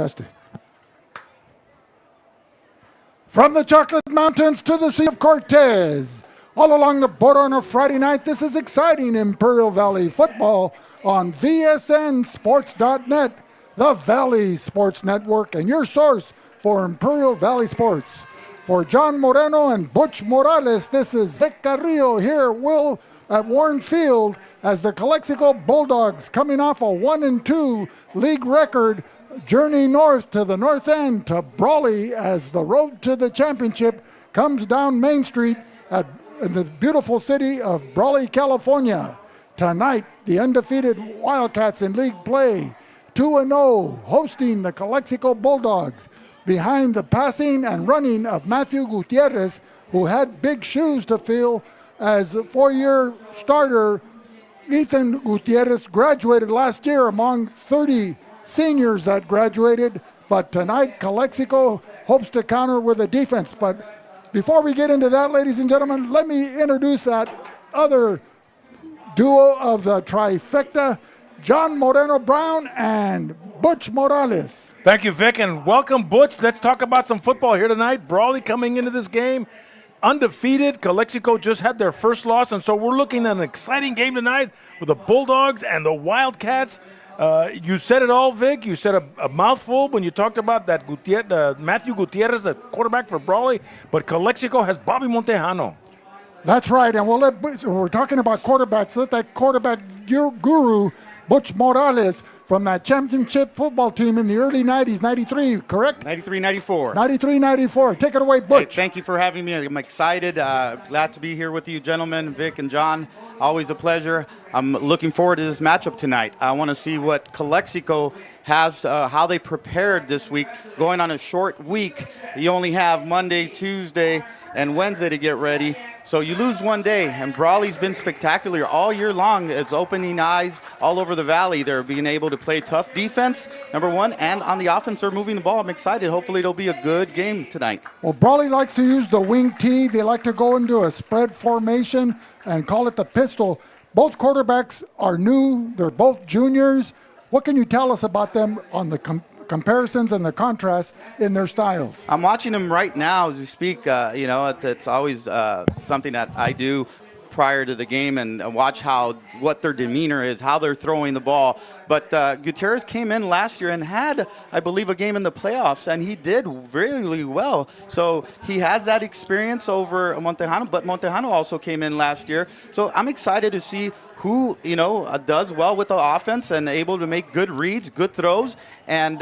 Testing. From the Chocolate Mountains to the Sea of Cortez, all along the border on a Friday night, this is exciting Imperial Valley football on VSNSports.net, the Valley Sports Network, and your source for Imperial Valley sports. For John Moreno and Butch Morales, this is Vic Carrillo here, at Warne Field, as the Calexico Bulldogs, coming off a 1-2 league record, journey north to the north end to Brawley as the road to the championship comes down Main Street in the beautiful city of Brawley, California. Tonight, the undefeated Wildcats in league play, 2-0, hosting the Calexico Bulldogs, behind the passing and running of Matthew Gutierrez, who had big shoes to fill as a four-year starter. Ethan Gutierrez graduated last year among 30 seniors that graduated, but tonight Calexico hopes to counter with a defense. But before we get into that, ladies and gentlemen, let me introduce that other duo of the trifecta, John Moreno Brown and Butch Morales. Thank you, Vic, and welcome, Butch. Let's talk about some football here tonight. Brawley coming into this game undefeated. Calexico just had their first loss, and so we're looking at an exciting game tonight with the Bulldogs and the Wildcats. You said it all, Vic. You said a mouthful when you talked about that Matthew Gutierrez, the quarterback for Brawley, but Calexico has Bobby Montejano. That's right, and we're talking about quarterbacks. Let that quarterback guru, Butch Morales, from that championship football team in the early 90s, 93, correct? 93-94. 93-94. Take it away, Butch. Hey, thank you for having me. I'm excited. Glad to be here with you, gentlemen, Vic and John. Always a pleasure. I'm looking forward to this matchup tonight. I want to see what Calexico has, how they prepared this week. Going on a short week, you only have Monday, Tuesday, and Wednesday to get ready. So you lose one day, and Brawley's been spectacular all year long. It's opening eyes all over the valley. They're being able to play tough defense, number one, and on the offense, they're moving the ball. I'm excited. Hopefully it'll be a good game tonight. Well, Brawley likes to use the wing T. They like to go into a spread formation and call it the pistol. Both quarterbacks are new. They're both juniors. What can you tell us about them on the comparisons and the contrast in their styles? I'm watching them right now as we speak. It's always something that I do prior to the game and watch what their demeanor is, how they're throwing the ball. But Gutierrez came in last year and had, I believe, a game in the playoffs, and he did really well. So he has that experience over Montejano, but Montejano also came in last year. So I'm excited to see who, does well with the offense and able to make good reads, good throws, and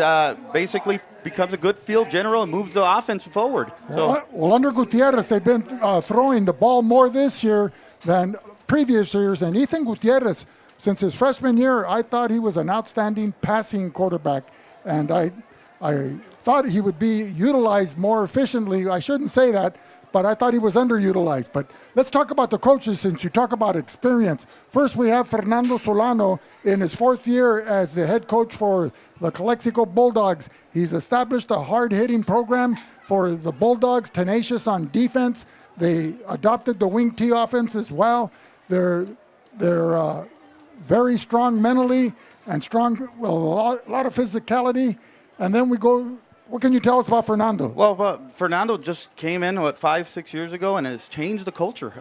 basically becomes a good field general and moves the offense forward. Well, under Gutierrez, they've been throwing the ball more this year than previous years. And Ethan Gutierrez, since his freshman year, I thought he was an outstanding passing quarterback. And I thought he would be utilized more efficiently. I shouldn't say that, but I thought he was underutilized. But let's talk about the coaches since you talk about experience. First, we have Fernando Solano in his fourth year as the head coach for the Calexico Bulldogs. He's established a hard-hitting program for the Bulldogs, tenacious on defense. They adopted the wing T offense as well. They're very strong mentally and strong, a lot of physicality. And then we go. What can you tell us about Fernando? Well, Fernando just came in, 5-6 years ago and has changed the culture.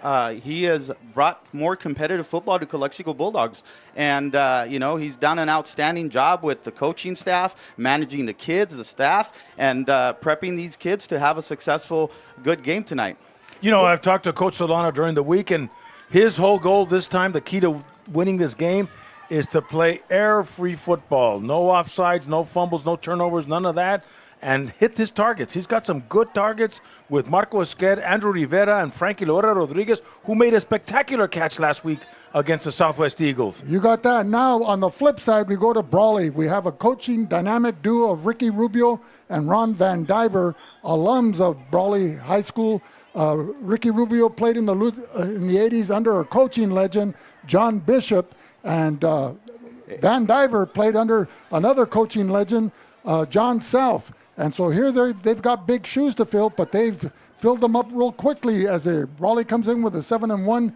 He has brought more competitive football to Calexico Bulldogs. And, he's done an outstanding job with the coaching staff, managing the kids, the staff, and prepping these kids to have a successful, good game tonight. I've talked to Coach Solano during the week, and his whole goal this time, the key to winning this game, is to play error-free football. No offsides, no fumbles, no turnovers, none of that. And hit his targets. He's got some good targets with Marco Esquer, Andrew Rivera, and Frankie Lora Rodriguez, who made a spectacular catch last week against the Southwest Eagles. You got that. Now, on the flip side, we go to Brawley. We have a coaching dynamic duo of Ricky Rubio and Ron Van Diver, alums of Brawley High School. Ricky Rubio played in the 80s under a coaching legend, John Bishop, and Van Diver played under another coaching legend, John Self. And so here they've got big shoes to fill, but they've filled them up real quickly as Brawley comes in with a 7-1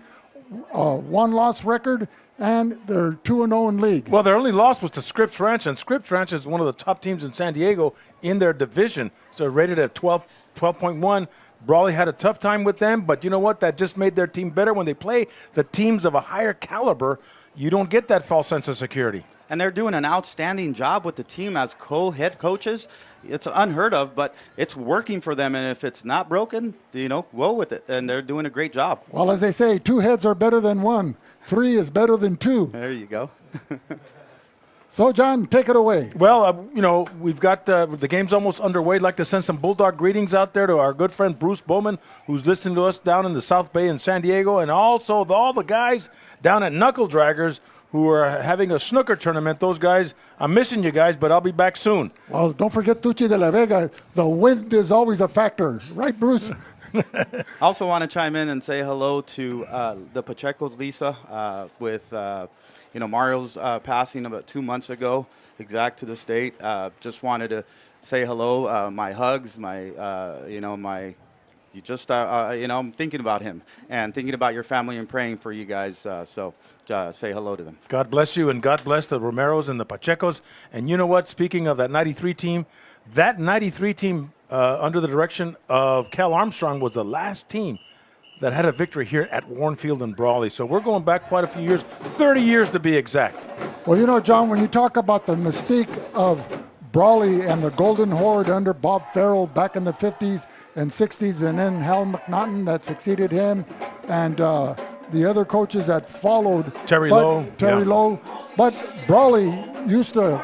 1-loss record, and they're 2-0 in league. Well, their only loss was to Scripps Ranch, and Scripps Ranch is one of the top teams in San Diego in their division. So rated at 12.1. Brawley had a tough time with them, but you know what? That just made their team better. When they play the teams of a higher caliber, you don't get that false sense of security. And they're doing an outstanding job with the team as co-head coaches. It's unheard of, but it's working for them. And if it's not broken, go with it. And they're doing a great job. Well, as they say, 2 heads are better than 1. 3 is better than 2. There you go. So, John, take it away. Well, we've got the game's almost underway. I'd like to send some Bulldog greetings out there to our good friend Bruce Bowman, who's listening to us down in the South Bay in San Diego, and also all the guys down at Knuckle Draggers who are having a snooker tournament. Those guys, I'm missing you guys, but I'll be back soon. Well, don't forget Tucci de la Vega. The wind is always a factor. Right, Bruce? I also want to chime in and say hello to the Pacheco's, Lisa, with Mario's passing about 2 months ago, exact to the state. Just wanted to say hello. My hugs, I'm thinking about him and thinking about your family and praying for you guys. So say hello to them. God bless you, and God bless the Romeros and the Pachecos. And you know what? Speaking of that 93 team, that 93 team under the direction of Cal Armstrong was the last team that had a victory here at Warne Field in Brawley. So we're going back quite a few years, 30 years to be exact. Well, John, when you talk about the mystique of Brawley and the Golden Horde under Bob Farrell back in the 50s and 60s, and then Hal McNaughton that succeeded him, and the other coaches that followed. Terry Lowe. But Brawley used to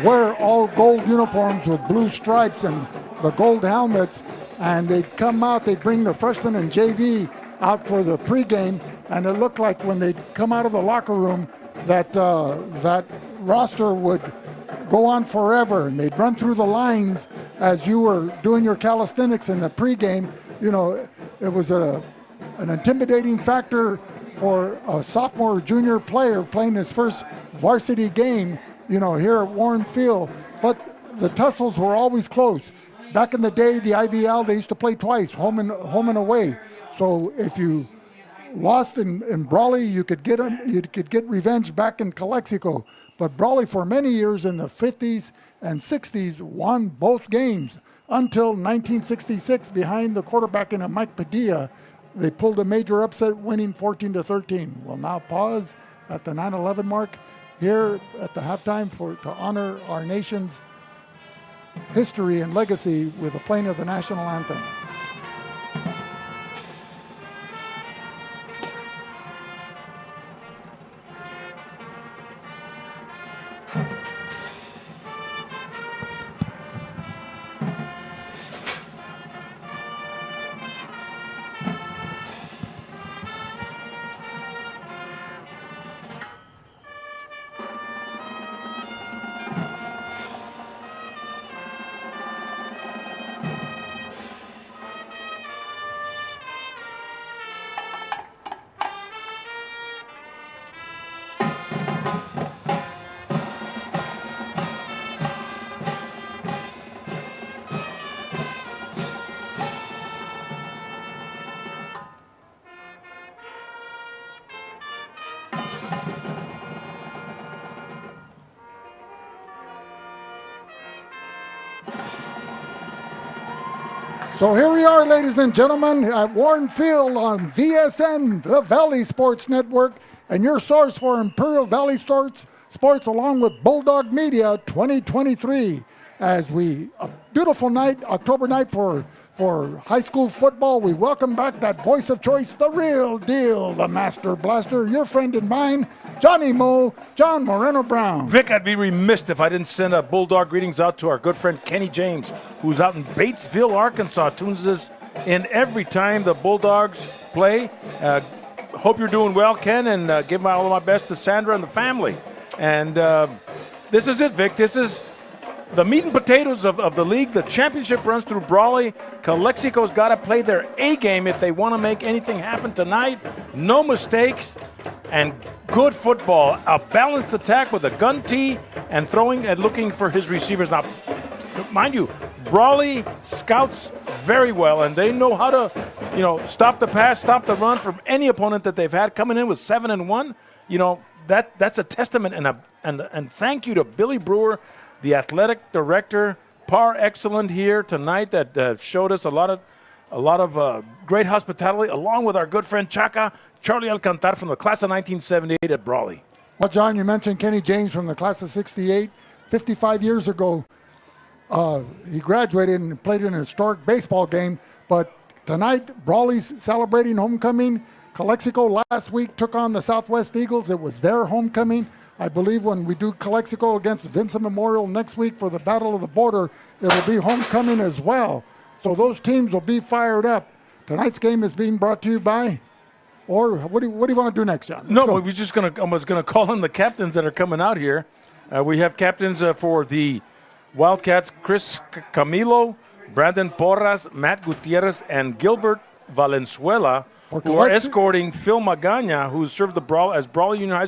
wear all gold uniforms with blue stripes and the gold helmets, and they'd come out, they'd bring the freshmen and JV out for the pregame, and it looked like when they'd come out of the locker room that that roster would go on forever, and they'd run through the lines as you were doing your calisthenics in the pregame. It was an intimidating factor for a sophomore or junior player playing his first varsity game, here at Warne Field. But the tussles were always close. Back in the day, the IVL, they used to play twice, home and away. So if you lost in Brawley, you could get revenge back in Calexico. But Brawley, for many years in the 50s and 60s, won both games until 1966, behind the quarterback in Mike Padilla. They pulled a major upset, winning 14-13. We'll now pause at the 9:11 mark here at the halftime to honor our nation's history and legacy with the playing of the national anthem. So here we are, ladies and gentlemen, at Warne Field on VSN, the Valley Sports Network, and your source for Imperial Valley Sports along with Bulldog Media 2023. As a beautiful night, October night for high school football. We welcome back that voice of choice, the real deal, the Master Blaster, your friend and mine, Johnny Mo, John Moreno Brown. Vic, I'd be remiss if I didn't send a Bulldog greetings out to our good friend Kenny James, who's out in Batesville, Arkansas, tunes us in every time the Bulldogs play. Hope you're doing well, Ken, and give all of my best to Sandra and the family. And this is it, Vic. This is the meat and potatoes of the league. The championship runs through Brawley. Calexico's got to play their A game if they want to make anything happen tonight. No mistakes and good football. A balanced attack with a gun tee and throwing and looking for his receivers. Now, mind you, Brawley scouts very well, and they know how to, stop the pass, stop the run from any opponent that they've had. Coming in with 7-1, that's a testament and thank you to Billy Brewer, the athletic director, par excellent here tonight that showed us a lot of great hospitality, along with our good friend Chaka, Charlie Alcantar from the class of 1978 at Brawley. Well, John, you mentioned Kenny James from the class of 68. 55 years ago, he graduated and played in a historic baseball game. But tonight, Brawley's celebrating homecoming. Calexico last week took on the Southwest Eagles. It was their homecoming. I believe when we do Calexico against Vincent Memorial next week for the Battle of the Border, it'll be homecoming as well. So those teams will be fired up. Tonight's game is being brought to you by, or what do you want to do next, John? I was gonna call in the captains that are coming out here. We have captains for the Wildcats: Chris Camilo, Brandon Porras, Matt Gutierrez, and Gilbert Valenzuela, who are escorting Phil Magana, who served as Brawley Union High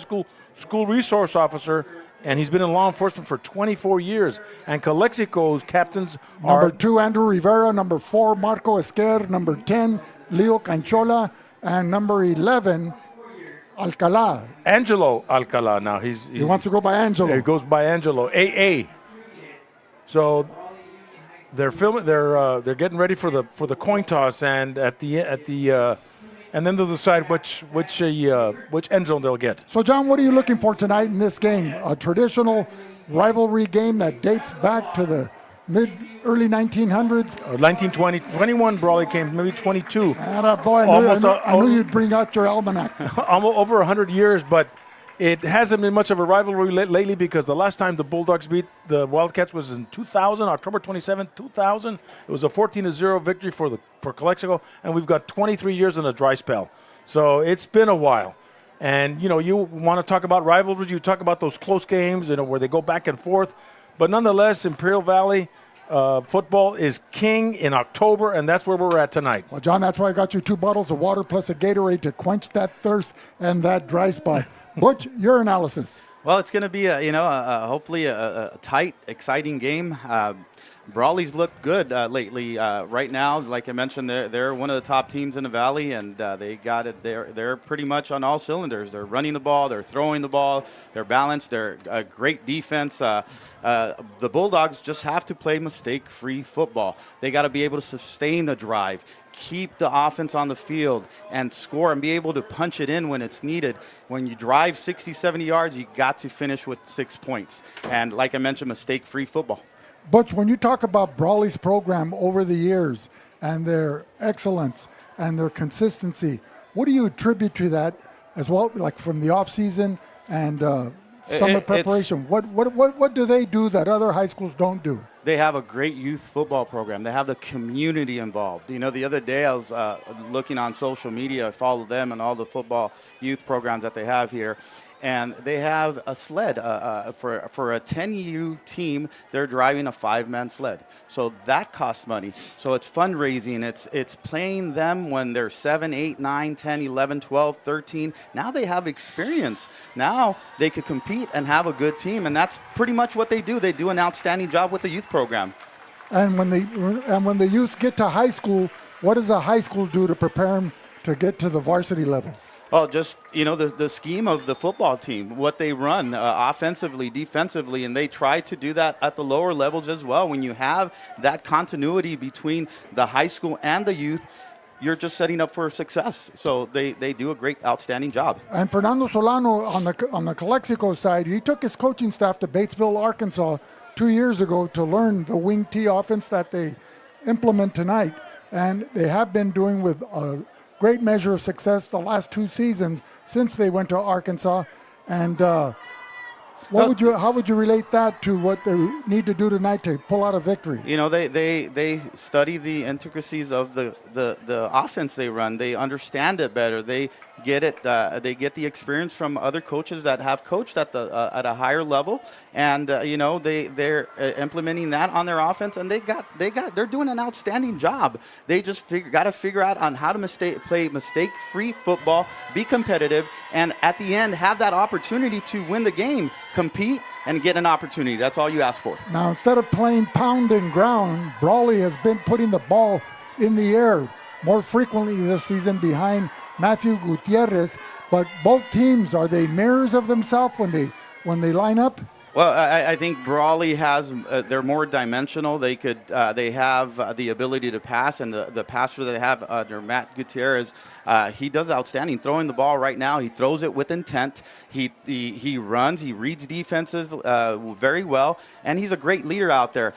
School resource officer, and he's been in law enforcement for 24 years. And Calexico's captains are number 2, Andrew Rivera; number 4, Marco Esquer; number 10, Leo Canchola; and number 11, Alcala. Angelo Alcala. Now he wants to go by Angelo. He goes by Angelo. AA. So they're filming. They're getting ready for the coin toss, and and then they'll decide which end zone they'll get. So, John, what are you looking for tonight in this game? A traditional rivalry game that dates back to the early 1900s? 1920, 21 Brawley came, maybe 22. Boy, I knew you'd bring out your almanac. Almost over 100 years, but it hasn't been much of a rivalry lately because the last time the Bulldogs beat the Wildcats was in 2000, October 27th, 2000. It was a 14-0 victory for Calexico, and we've got 23 years in a dry spell. So it's been a while. And, you want to talk about rivalries, you talk about those close games, where they go back and forth. But nonetheless, Imperial Valley football is king in October, and that's where we're at tonight. Well, John, that's why I got you 2 bottles of water plus a Gatorade to quench that thirst and that dry spot. Butch, your analysis. Well, it's going to be hopefully a tight, exciting game. Brawley's looked good lately. Right now, like I mentioned, they're one of the top teams in the valley, and they got it. They're pretty much on all cylinders. They're running the ball, they're throwing the ball, they're balanced, they're a great defense. The Bulldogs just have to play mistake-free football. They got to be able to sustain the drive, keep the offense on the field, and score and be able to punch it in when it's needed. When you drive 60, 70 yards, you got to finish with 6 points. And like I mentioned, mistake-free football. Butch, when you talk about Brawley's program over the years and their excellence and their consistency, what do you attribute to that as well, like from the off-season and summer preparation? What do they do that other high schools don't do? They have a great youth football program. They have the community involved. The other day I was looking on social media, I follow them and all the football youth programs that they have here. And they have a sled for a 10U team. They're driving a 5-man sled, so that costs money. So it's fundraising. It's playing them when they're 7, 8, 9, 10, 11, 12, 13. Now they have experience. Now they could compete and have a good team, and that's pretty much what they do. They do an outstanding job with the youth program. And when the youth get to high school, what does a high school do to prepare them to get to the varsity level? Oh, just, the scheme of the football team, what they run offensively, defensively, and they try to do that at the lower levels as well. When you have that continuity between the high school and the youth, you're just setting up for success. So they do a great, outstanding job. And Fernando Solano on the Calexico side, he took his coaching staff to Batesville, Arkansas 2 years ago to learn the wing T offense that they implement tonight. And they have been doing with great measure of success the last 2 seasons since they went to Arkansas. And how would you relate that to what they need to do tonight to pull out a victory? They study the intricacies of the offense they run. They understand it better. They get it. They get the experience from other coaches that have coached at a higher level, and they're implementing that on their offense, and they're doing an outstanding job. They just got to figure out on how to play mistake-free football, be competitive, and at the end have that opportunity to win the game. compete and get an opportunity. That's all you ask for. Now, instead of playing pound and ground, Brawley has been putting the ball in the air more frequently this season behind Matthew Gutierrez. But both teams, are they mirrors of themselves when they line up? Well, I think Brawley has. They're more dimensional. They have the ability to pass, and the passer they have under Matt Gutierrez, he does outstanding throwing the ball right now. He throws it with intent. He runs. He reads defenses very well, and he's a great leader out there.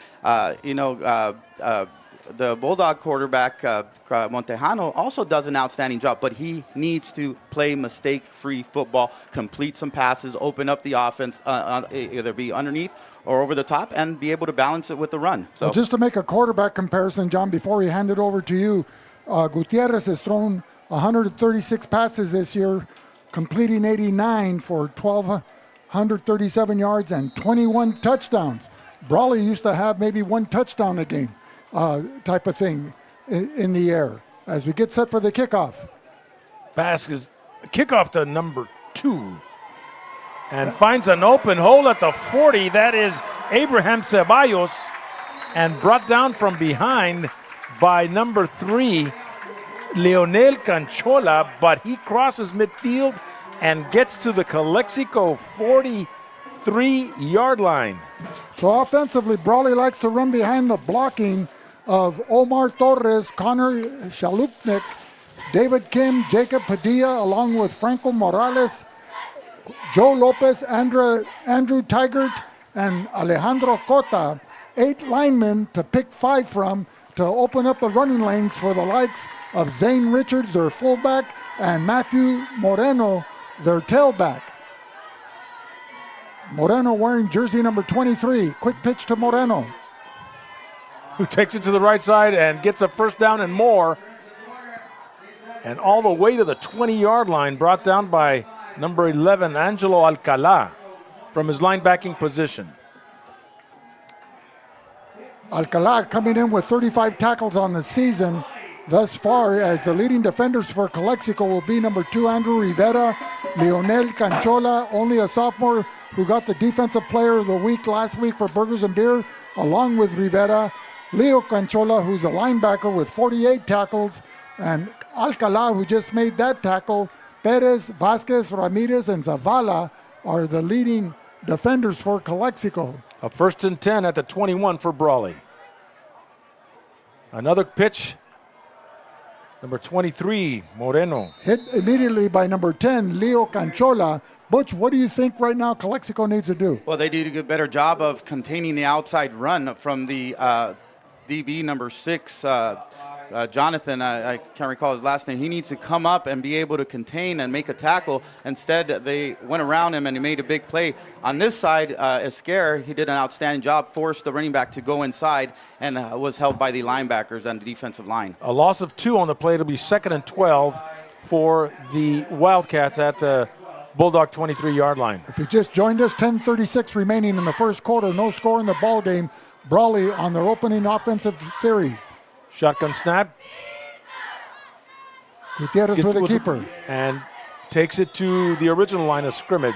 The Bulldog quarterback, Montejano, also does an outstanding job, but he needs to play mistake-free football, complete some passes, open up the offense, either be underneath or over the top, and be able to balance it with the run. So, well, just to make a quarterback comparison, John, before we hand it over to you, Gutierrez has thrown 136 passes this year, completing 89 for 1,237 yards and 21 touchdowns. Brawley used to have maybe one touchdown a game. Type of thing in the air as we get set for the kickoff. Pass is kickoff to number 2 and finds an open hole at the 40. That is Abraham Ceballos, and brought down from behind by number 3, Leonel Canchola, but he crosses midfield and gets to the Calexico 43-yard line. So offensively, Brawley likes to run behind the blocking of Omar Torres, Connor Shalupnik, David Kim, Jacob Padilla, along with Franco Morales, Joe Lopez, Andrew Tigert, and Alejandro Cota. 8 linemen to pick 5 from to open up the running lanes for the likes of Zane Richards, their fullback, and Matthew Moreno, their tailback. Moreno wearing jersey number 23. Quick pitch to Moreno, who takes it to the right side and gets a first down and more. And all the way to the 20-yard line, brought down by number 11, Angelo Alcala, from his linebacking position. Alcala coming in with 35 tackles on the season thus far, as the leading defenders for Calexico will be number 2, Andrew Rivera, Leonel Canchola, only a sophomore who got the Defensive Player of the Week last week for Burgers and Beer, along with Rivera, Leo Canchola, who's a linebacker with 48 tackles, and Alcala, who just made that tackle. Perez, Vasquez, Ramirez, and Zavala are the leading defenders for Calexico. A 1st and 10 at the 21 for Brawley. Another pitch. Number 23, Moreno. Hit immediately by number 10, Leo Canchola. Butch, what do you think right now Calexico needs to do? Well, they need to do a better job of containing the outside run from the DB number 6, Jonathan. I can't recall his last name. He needs to come up and be able to contain and make a tackle. Instead, they went around him and he made a big play. On this side, Esquer, he did an outstanding job, forced the running back to go inside, and was held by the linebackers and the defensive line. A loss of 2 on the play. It'll be 2nd and 12 for the Wildcats at the Bulldog 23-yard line. If you just joined us, 10:36 remaining in the first quarter. No score in the ball game. Brawley on their opening offensive series. Shotgun snap. Gutierrez with a keeper. And takes it to the original line of scrimmage.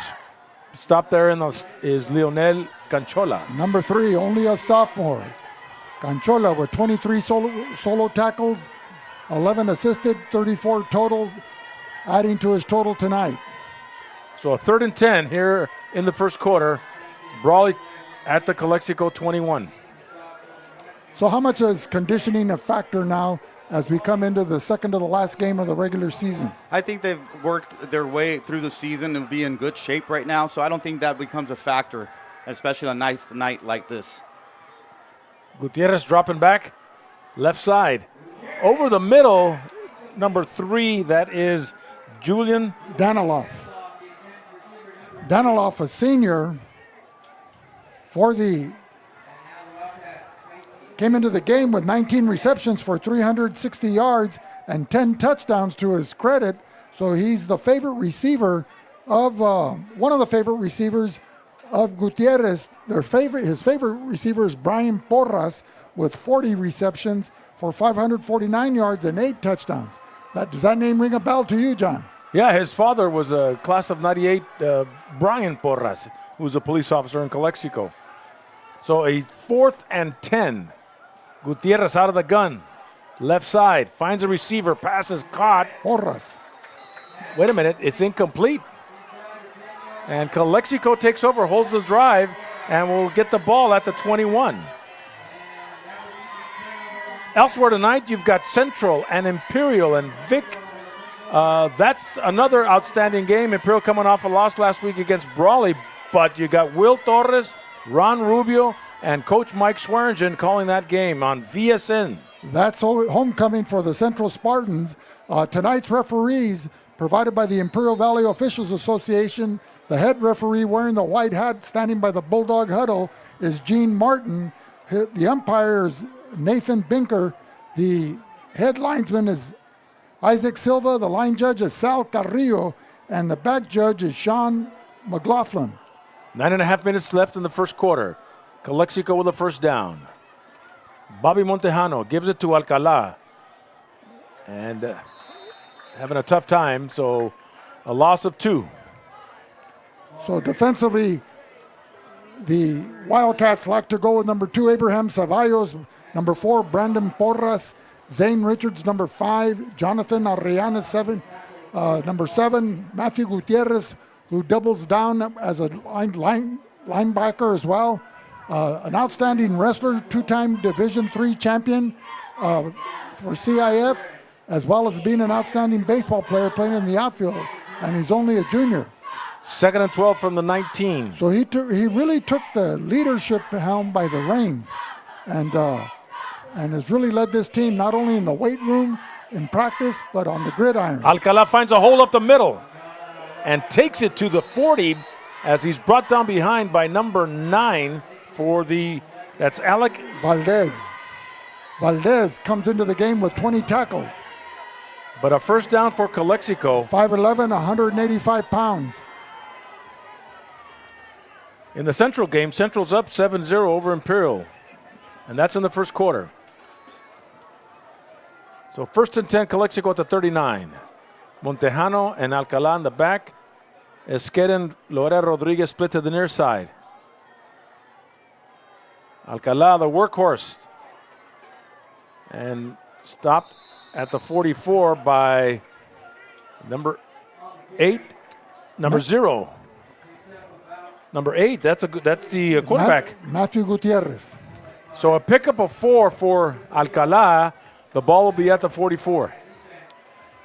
Stop there is Leonel Canchola. Number 3, only a sophomore. Canchola with 23 solo tackles, 11 assisted, 34 total, adding to his total tonight. So a 3rd and 10 here in the first quarter. Brawley at the Calexico 21. So how much is conditioning a factor now as we come into the second to the last game of the regular season? I think they've worked their way through the season and be in good shape right now, so I don't think that becomes a factor, especially on a nice night like this. Gutierrez dropping back, left side. Over the middle, number 3, that is Julian Danilov. Danilov, a senior, came into the game with 19 receptions for 360 yards and 10 touchdowns to his credit. So he's the favorite receiver of one of the favorite receivers of Gutierrez. His favorite receiver is Brian Porras with 40 receptions for 549 yards and 8 touchdowns. Does that name ring a bell to you, John? Yeah, his father was a class of 98, Brian Porras, who's a police officer in Calexico. So a 4th and 10. Gutierrez out of the gun. Left side, finds a receiver, passes caught. Porras. Wait a minute, it's incomplete. And Calexico takes over, holds the drive, and will get the ball at the 21. Elsewhere tonight, you've got Central and Imperial and Vic. That's another outstanding game. Imperial coming off a loss last week against Brawley, but you got Will Torres, Ron Rubio, and Coach Mike Swearingen calling that game on VSN. That's homecoming for the Central Spartans. Tonight's referees, provided by the Imperial Valley Officials Association. The head referee wearing the white hat, standing by the Bulldog huddle, is Gene Martin. The umpire is Nathan Binker. The head linesman is Isaac Silva. The line judge is Sal Carrillo. And the back judge is Sean McLaughlin. 9.5 minutes left in the first quarter. Calexico with a first down. Bobby Montejano gives it to Alcala. And having a tough time, so a loss of 2. So defensively, the Wildcats like to go with number 2, Abraham Ceballos, number 4, Brandon Porras, Zane Richards, number 5, Jonathan Arreana, number 7, Matthew Gutierrez, who doubles down as a linebacker as well. An outstanding wrestler, 2-time Division III champion for CIF, as well as being an outstanding baseball player playing in the outfield, and he's only a junior. 2nd and 12 from the 19. So he really took the leadership helm by the reins, and has really led this team not only in the weight room in practice, but on the gridiron. Alcala finds a hole up the middle and takes it to the 40 as he's brought down behind by number 9 that's Alec Valdez. Valdez comes into the game with 20 tackles. But a first down for Calexico. 5'11", 185 pounds. In the Central game, Central's up 7-0 over Imperial. And that's in the first quarter. So 1st and 10, Calexico at the 39. Montejano and Alcala in the back. Esqueda and Lorena Rodriguez split to the near side. Alcala, the workhorse. And stopped at the 44 by number 8, number 0. Number 8, that's the quarterback. Matthew Gutierrez. So a pickup of 4 for Alcala. The ball will be at the 44.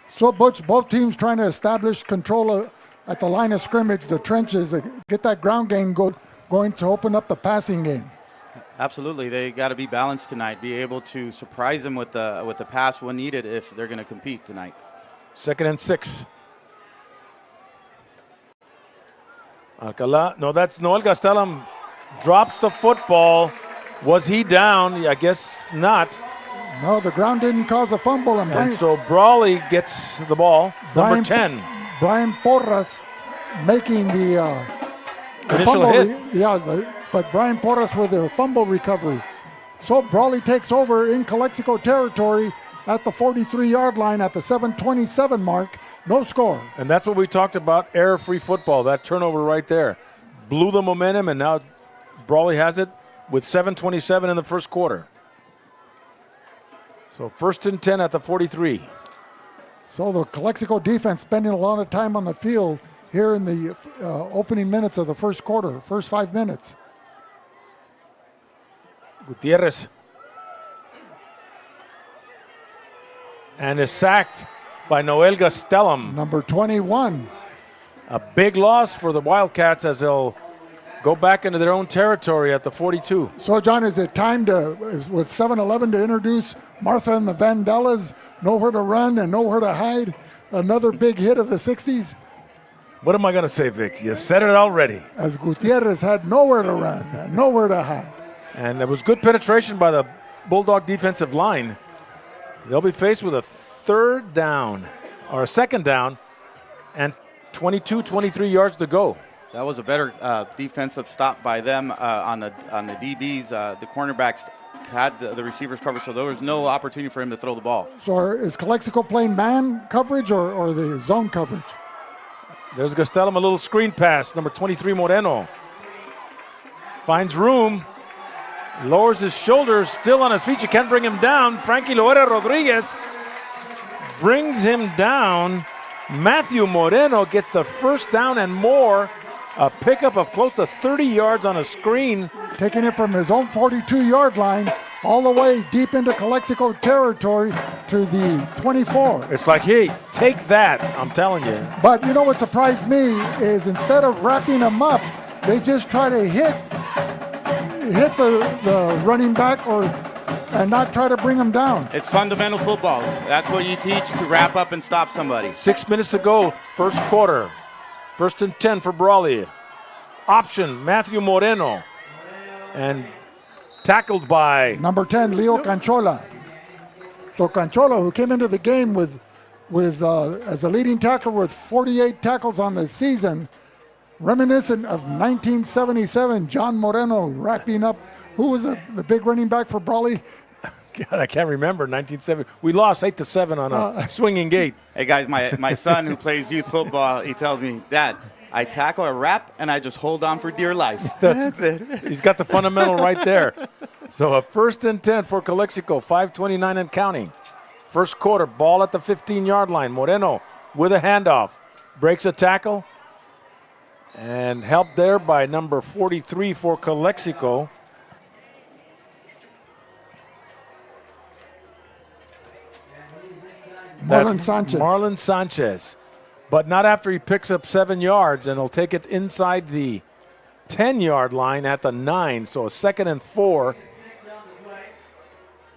So Butch, both teams trying to establish control at the line of scrimmage, the trenches, get that ground game going to open up the passing game. Absolutely, they got to be balanced tonight. Be able to surprise them with the pass when needed if they're going to compete tonight. 2nd and 6. Alcala, no, that's Noel Gastelum drops the football. Was he down? I guess not. No, the ground didn't cause a fumble. And so Brawley gets the ball, number 10. Brian Porras making the initial fumble. hit. But Brian Porras with a fumble recovery. So Brawley takes over in Calexico territory at the 43-yard line at the 7:27 mark. No score. And that's what we talked about, error-free football. That turnover right there blew the momentum, and now Brawley has it with 7:27 in the first quarter. So 1st and 10 at the 43. So the Calexico defense spending a lot of time on the field here in the opening minutes of the first quarter, first 5 minutes. Gutierrez. And is sacked by Noel Gastelum. Number 21. A big loss for the Wildcats as they'll go back into their own territory at the 42. So, John, is it time with 7-11 to introduce Martha and the Vandellas, nowhere to run and nowhere to hide? Another big hit of the 60s? What am I going to say, Vic? You said it already. As Gutierrez had nowhere to run and nowhere to hide. And it was good penetration by the Bulldog defensive line. They'll be faced with a 3rd down, or a 2nd down, and 22, 23 yards to go. That was a better defensive stop by them on the DBs. The cornerbacks had the receivers covered, so there was no opportunity for him to throw the ball. So is Calexico playing man coverage or the zone coverage? There's Gastelum, a little screen pass, number 23, Moreno. Finds room. Lowers his shoulders, still on his feet. You can't bring him down. Frankie Loera Rodriguez brings him down. Matthew Moreno gets the first down and more. A pickup of close to 30 yards on a screen. Taking it from his own 42-yard line all the way deep into Calexico territory to the 24. It's like, hey, take that, I'm telling you. But you know what surprised me is instead of wrapping him up, they just try to hit the running back and not try to bring him down. It's fundamental football. That's what you teach, to wrap up and stop somebody. 6 minutes to go, first quarter. 1st and 10 for Brawley. Option, Matthew Moreno. And tackled by number 10, Leo Canchola. So Canchola, who came into the game with as a leading tackler with 48 tackles on the season, reminiscent of 1977, John Moreno wrapping up. Who was the big running back for Brawley? God, I can't remember. 1970. We lost 8-7 on a swinging gate. Hey guys, my son who plays youth football, he tells me, Dad, I tackle a wrap and I just hold on for dear life. That's it. He's got the fundamental right there. So a 1st and 10 for Calexico, 5:29 and counting. First quarter, ball at the 15-yard line. Moreno with a handoff, breaks a tackle, and helped there by number 43 for Calexico. Marlon Sanchez. But not after he picks up 7 yards, and he'll take it inside the 10-yard line at the 9. So a 2nd and 4.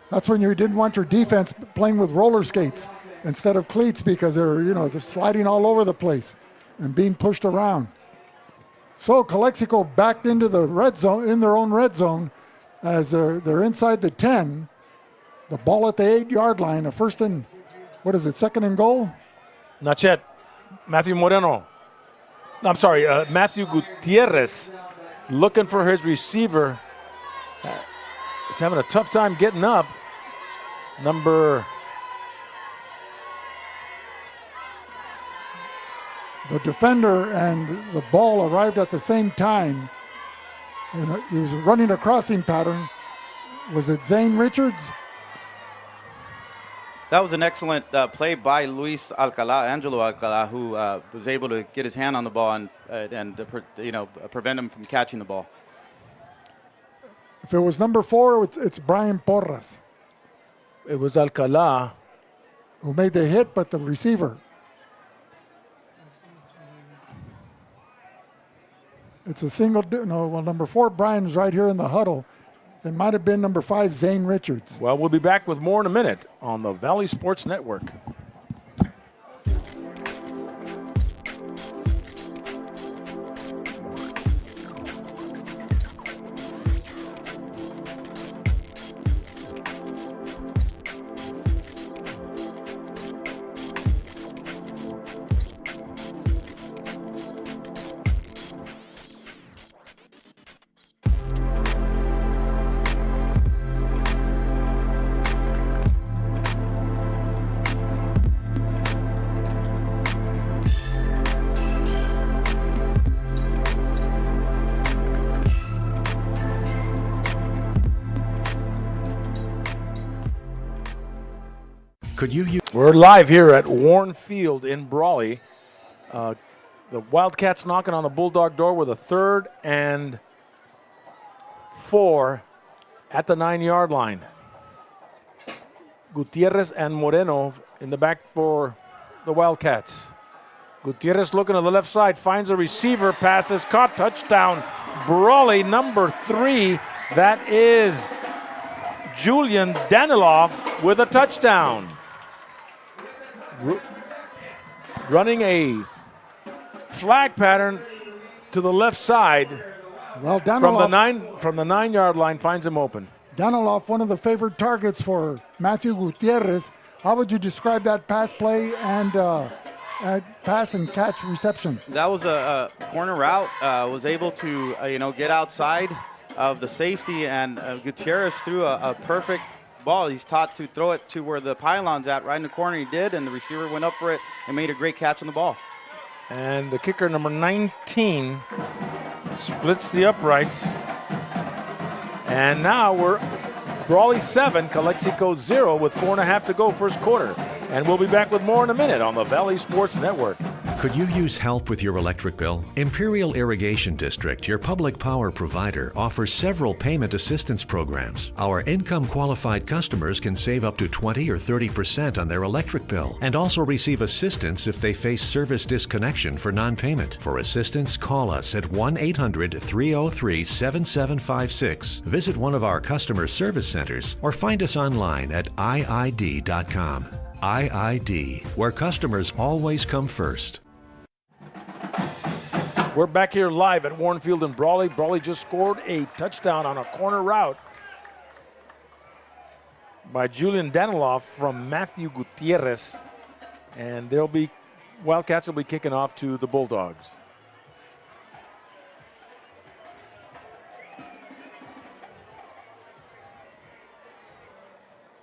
That's when you didn't want your defense playing with roller skates instead of cleats, because they're sliding all over the place and being pushed around. So Calexico backed into the red zone, in their own red zone, as they're inside the 10. The ball at the 8-yard line, a 1st and, 2nd and goal? Not yet. Matthew Moreno. I'm sorry, Matthew Gutierrez looking for his receiver. He's having a tough time getting up. The defender and the ball arrived at the same time. And he was running a crossing pattern. Was it Zane Richards? That was an excellent play by Angelo Alcala, who was able to get his hand on the ball and prevent him from catching the ball. If it was number 4, it's Brian Porras. It was Alcala who made the hit, but the receiver. It's a single. Number 4, Brian's right here in the huddle. It might have been number 5, Zane Richards. Well, we'll be back with more in a minute on the Valley Sports Network. We're live here at Warne Field in Brawley. The Wildcats knocking on the Bulldog door with a 3rd and 4 at the 9-yard line. Gutierrez and Moreno in the back for the Wildcats. Gutierrez looking to the left side, finds a receiver, passes, caught, touchdown. Brawley, number 3. That is Julian Danilov with a touchdown. Running a flag pattern to the left side. Well, Danilov, from the 9-yard line, finds him open. Danilov, one of the favored targets for Matthew Gutierrez. How would you describe that pass play and pass and catch reception? That was a corner route. Was able to get outside of the safety, and Gutierrez threw a perfect ball. He's taught to throw it to where the pylon's at, right in the corner. He did, and the receiver went up for it and made a great catch on the ball. And the kicker, number 19, splits the uprights And now we're Brawley 7, Calexico 0 with 4.5 to go first quarter. And we'll be back with more in a minute on the Valley Sports Network. Could you use help with your electric bill? Imperial Irrigation District, your public power provider, offers several payment assistance programs. Our income-qualified customers can save up to 20 or 30% on their electric bill and also receive assistance if they face service disconnection for non-payment. For assistance, call us at 1-800-303-7756, visit one of our customer service centers, or find us online at iid.com. IID, where customers always come first. We're back here live at Warne Field in Brawley. Brawley just scored a touchdown on a corner route by Julian Daniloff from Matthew Gutierrez. And Wildcats will be kicking off to the Bulldogs.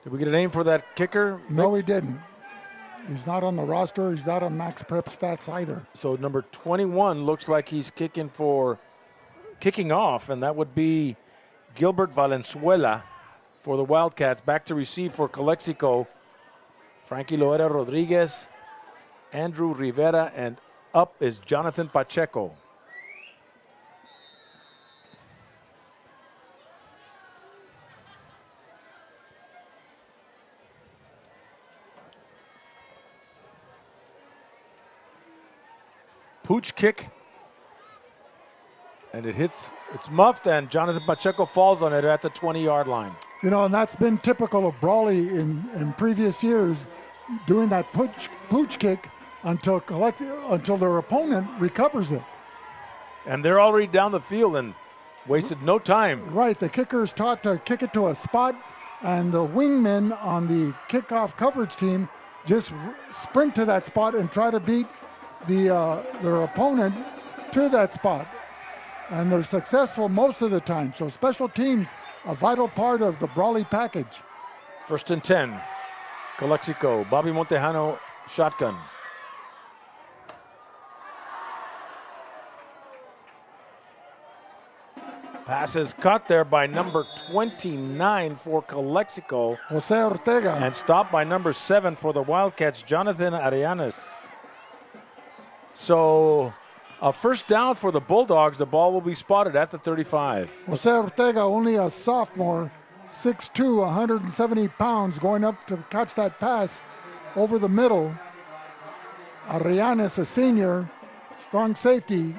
Did we get a name for that kicker? No, he didn't. He's not on the roster. He's not on Max Prep stats either. So number 21 looks like he's kicking off, and that would be Gilbert Valenzuela for the Wildcats. Back to receive for Calexico. Frankie Loera Rodriguez, Andrew Rivera, and up is Jonathan Pacheco. Pooch kick, and it's muffed, and Jonathan Pacheco falls on it at the 20-yard line. You know, and that's been typical of Brawley in previous years, doing that pooch kick until their opponent recovers it. And they're already down the field and wasted no time. Right, the kicker is taught to kick it to a spot, and the wingmen on the kickoff coverage team just sprint to that spot and try to beat their opponent to that spot, and they're successful most of the time. So special teams, a vital part of the Brawley package. 1st and 10, Calexico, Bobby Montejano shotgun. Pass is caught there by number 29 for Calexico. Jose Ortega. And stopped by number 7 for the Wildcats, Jonathan Arellanes. So a first down for the Bulldogs. The ball will be spotted at the 35. Jose Ortega, only a sophomore, 6'2", 170 pounds, going up to catch that pass over the middle. Arellanes, a senior, strong safety,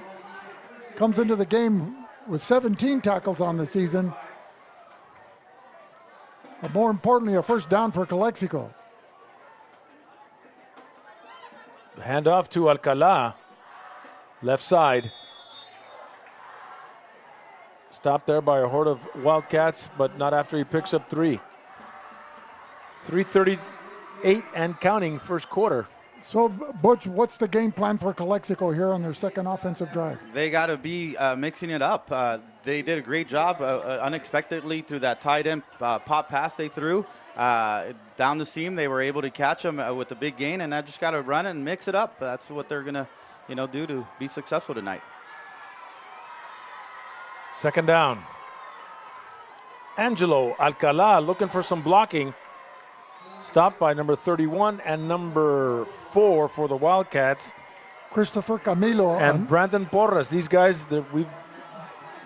comes into the game with 17 tackles on the season. But more importantly, a first down for Calexico. The handoff to Alcala, left side. Stopped there by a horde of Wildcats, but not after he picks up 3. 3:38 and counting first quarter. So, Butch, what's the game plan for Calexico here on their second offensive drive? They got to be mixing it up. They did a great job unexpectedly through that tight end pop pass they threw. Down the seam, they were able to catch them with a big gain, and I just got to run it and mix it up. That's what they're going to do to be successful tonight. Second down. Angelo Alcala looking for some blocking. Stopped by number 31 and number 4 for the Wildcats. Christopher Camilo. And Brandon Porras. These guys that we've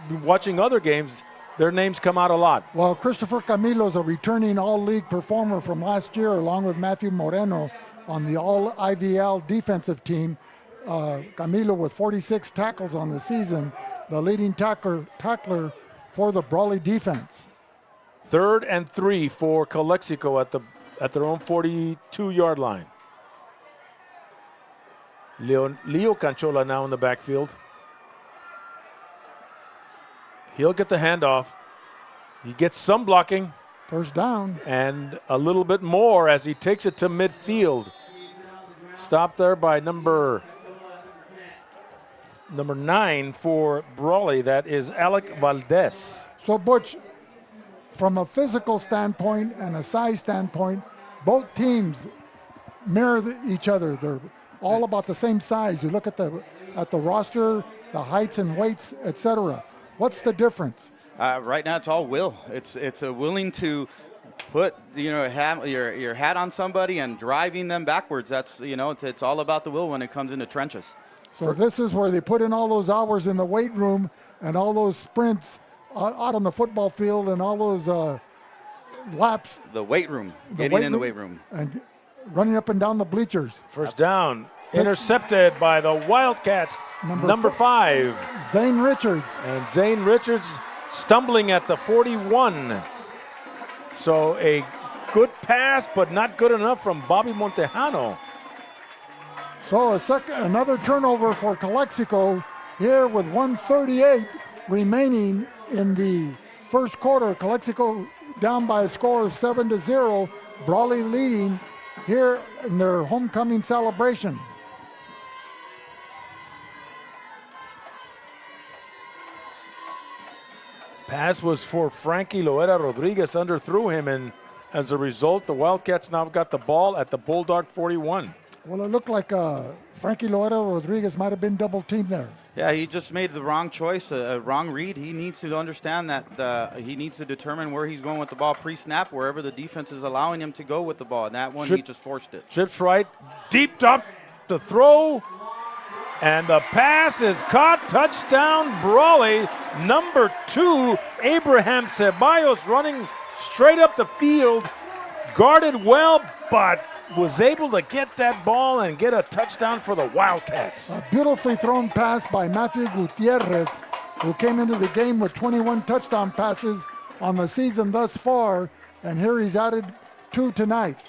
been watching other games, their names come out a lot. Well, Christopher Camilo is a returning all-league performer from last year, along with Matthew Moreno on the all-IVL defensive team. Camilo with 46 tackles on the season, the leading tackler for the Brawley defense. 3rd and 3 for Calexico at their own 42-yard line. Leo Canchola now in the backfield. He'll get the handoff. He gets some blocking. First down. And a little bit more as he takes it to midfield. Stopped there by number 9 for Brawley. That is Alec Valdez. So, Butch, from a physical standpoint and a size standpoint, both teams mirror each other. They're all about the same size. You look at the roster, the heights and weights, etc. What's the difference? Right now, it's all will. It's a willing to put your hat on somebody and driving them backwards. That's it's all about the will when it comes into trenches. So this is where they put in all those hours in the weight room and all those sprints out on the football field and all those laps. The weight room, getting in the weight room. And running up and down the bleachers. First down, intercepted by the Wildcats, number 5. Zane Richards. And Zane Richards stumbling at the 41. So a good pass, but not good enough from Bobby Montejano. So another turnover for Calexico here with 1:38 remaining in the first quarter. Calexico down by a score of 7-0. Brawley leading here in their homecoming celebration. Pass was for Frankie Loera Rodriguez, underthrew him, and as a result, the Wildcats now got the ball at the Bulldog 41. Well, it looked like Frankie Loera Rodriguez might have been double teamed there. Yeah, he just made the wrong choice, a wrong read. He needs to understand that he needs to determine where he's going with the ball pre-snap, wherever the defense is allowing him to go with the ball. And that one, he just forced it. Trips right, deep up the throw, and the pass is caught. Touchdown, Brawley. Number 2, Abraham Ceballos running straight up the field, guarded well, but was able to get that ball and get a touchdown for the Wildcats. A beautifully thrown pass by Matthew Gutierrez, who came into the game with 21 touchdown passes on the season thus far, and here he's added 2 tonight.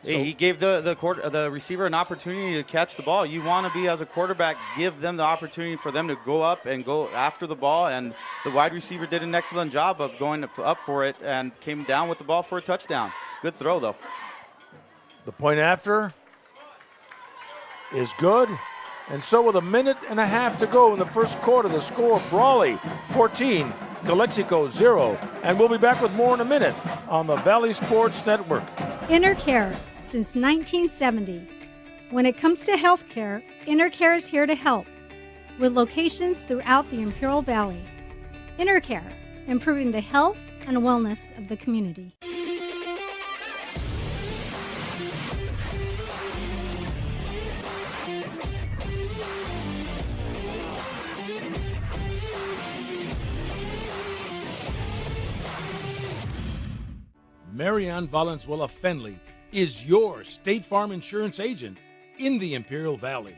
He gave the receiver an opportunity to catch the ball. You want to be, as a quarterback, give them the opportunity for them to go up and go after the ball, and the wide receiver did an excellent job of going up for it and came down with the ball for a touchdown. Good throw, though. The point after is good. And so with a minute and a half to go in the first quarter, the score, Brawley 14, Calexico 0. And we'll be back with more in a minute on the Valley Sports Network. InterCare since 1970. When it comes to health care, InterCare is here to help, with locations throughout the Imperial Valley. InterCare, improving the health and wellness of the community. Marianne Valenzuela Fenley is your State Farm insurance agent in the Imperial Valley.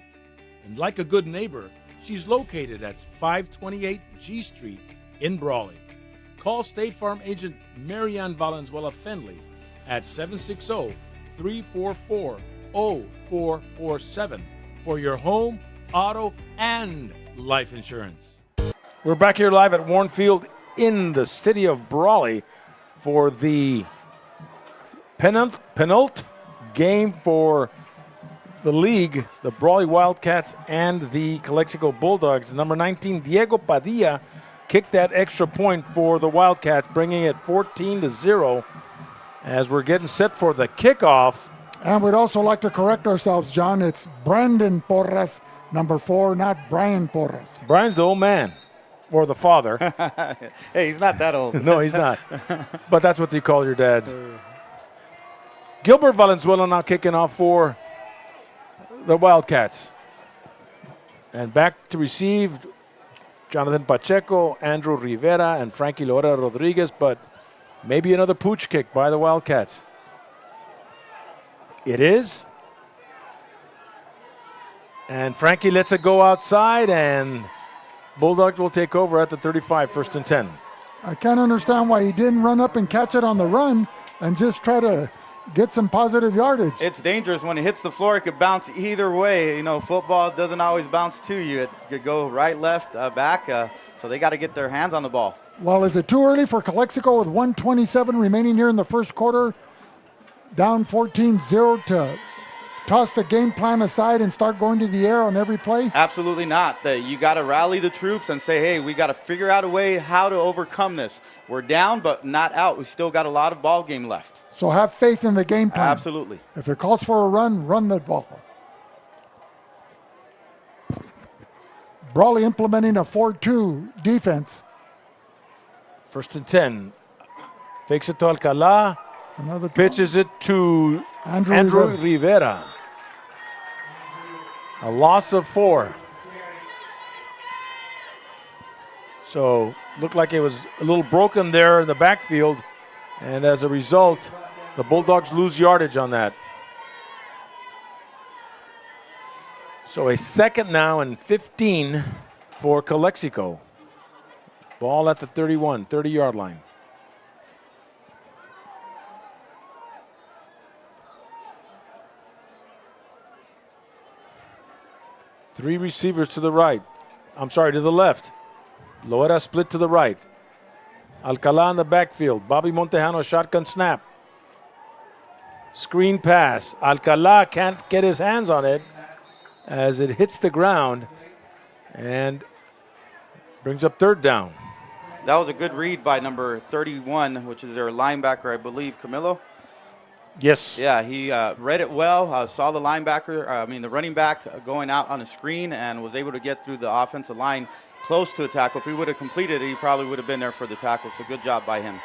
And like a good neighbor, she's located at 528 G Street in Brawley. Call State Farm agent Marianne Valenzuela Fenley at 760-344-0447 for your home, auto, and life insurance. We're back here live at Warne Field in the city of Brawley for the penultimate game for the league, the Brawley Wildcats and the Calexico Bulldogs. Number 19, Diego Padilla, kicked that extra point for the Wildcats, bringing it 14-0 as we're getting set for the kickoff. And we'd also like to correct ourselves, John. It's Brandon Porras, number 4, not Brian Porras. Brian's the old man, or the father. Hey, he's not that old. No, he's not. But that's what you call your dads. Gilbert Valenzuela now kicking off for the Wildcats. And back to receive Jonathan Pacheco, Andrew Rivera, and Frankie Loera Rodriguez, but maybe another pooch kick by the Wildcats. It is. And Frankie lets it go outside, and Bulldogs will take over at the 35, 1st and 10. I can't understand why he didn't run up and catch it on the run and just try to get some positive yardage. It's dangerous when it hits the floor. It could bounce either way. You know, football doesn't always bounce to you. It could go right, left, back. So they got to get their hands on the ball. Well, is it too early for Calexico with 1:27 remaining here in the first quarter? Down 14-0 to toss the game plan aside and start going to the air on every play? Absolutely not. You got to rally the troops and say, hey, we got to figure out a way how to overcome this. We're down, but not out. We still got a lot of ball game left. So have faith in the game plan. Absolutely. If it calls for a run, run the ball. Brawley implementing a 4-2 defense. First and 10. Fakes it to Alcala. Another Pitches it to Andrew Rivera. A loss of 4. So looked like it was a little broken there in the backfield. And as a result, the Bulldogs lose yardage on that. So a second now and 15 for Calexico. Ball at the 31, 30-yard line. Three receivers to the right. I'm sorry, to the left. Loera split to the right. Alcala in the backfield. Bobby Montejano shotgun snap. Screen pass. Alcala can't get his hands on it as it hits the ground and brings up third down. That was a good read by number 31, which is their linebacker, I believe, Camilo. Yes. Yeah, he read it well, saw the the running back going out on a screen and was able to get through the offensive line close to a tackle. If he would have completed it, he probably would have been there for the tackle. So good job by him.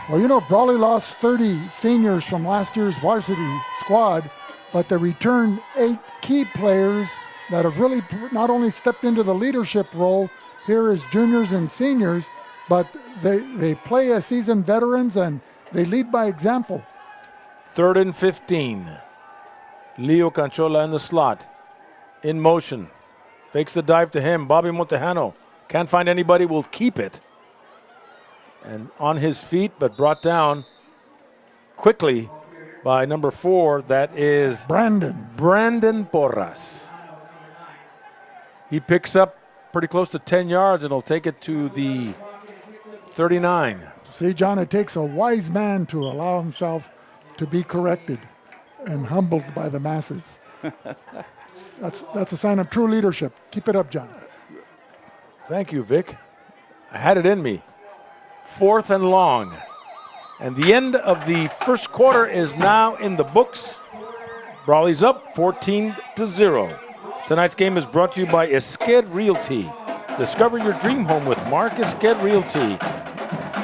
Well, you know, Brawley lost 30 seniors from last year's varsity squad, but they returned 8 key players that have really not only stepped into the leadership role here as juniors and seniors, but they play as seasoned veterans and they lead by example. 3rd and 15. Leo Canchola in the slot. In motion. Fakes the dive to him. Bobby Montejano can't find anybody, will keep it. And on his feet, but brought down quickly by number 4. That is Brandon Porras. He picks up pretty close to 10 yards and he'll take it to the 39. See, John, it takes a wise man to allow himself to be corrected and humbled by the masses. That's a sign of true leadership. Keep it up, John. Thank you, Vic. I had it in me. 4th and long. And the end of the first quarter is now in the books. Brawley's up 14-0. Tonight's game is brought to you by Esqued Realty. Discover your dream home with Mark Esqued Realty.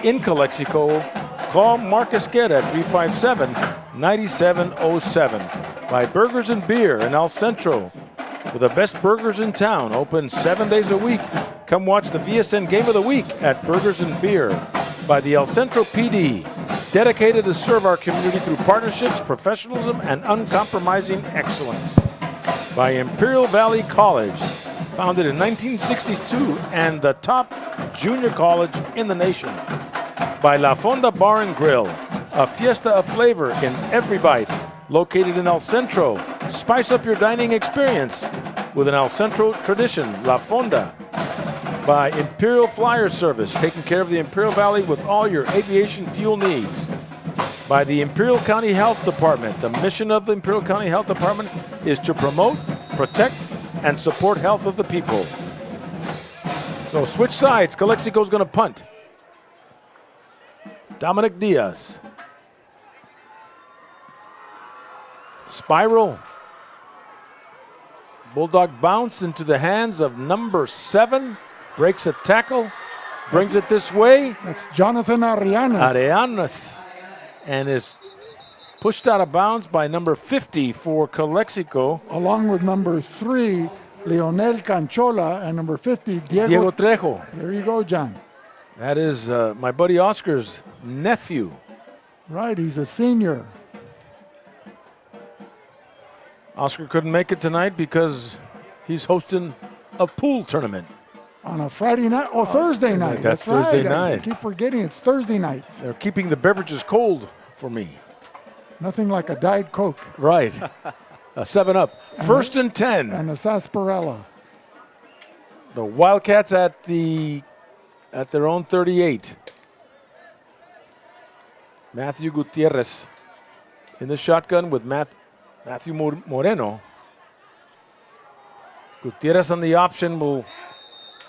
In Calexico, call Mark Esqued at 357-9707. By Burgers and Beer in El Centro, with the best burgers in town, open 7 days a week. Come watch the VSN Game of the Week at Burgers and Beer. By the El Centro PD, dedicated to serve our community through partnerships, professionalism, and uncompromising excellence. By Imperial Valley College, founded in 1962 and the top junior college in the nation. By La Fonda Bar and Grill, a fiesta of flavor in every bite. Located in El Centro, spice up your dining experience with an El Centro tradition, La Fonda. By Imperial Flyer Service, taking care of the Imperial Valley with all your aviation fuel needs. By the Imperial County Health Department. The mission of the Imperial County Health Department is to promote, protect, and support health of the people. So switch sides. Calexico's going to punt. Dominic Diaz. Spiral. Bulldog bounce into the hands of number 7. Breaks a tackle. Brings it this way. That's Jonathan Areanas. And is pushed out of bounds by number 50 for Calexico. Along with number 3, Leonel Canchola, and number 50, Diego Trejo. There you go, John. That is my buddy Oscar's nephew. Right, he's a senior. Oscar couldn't make it tonight because he's hosting a pool tournament. On a Friday night, Thursday night. That's right. Thursday night. I keep forgetting it's Thursday nights. They're keeping the beverages cold for me. Nothing like a Diet Coke. Right. A 7-Up. First and 10. And a sarsaparilla. The Wildcats at their own 38. Matthew Gutierrez in the shotgun with Matthew Moreno. Gutierrez on the option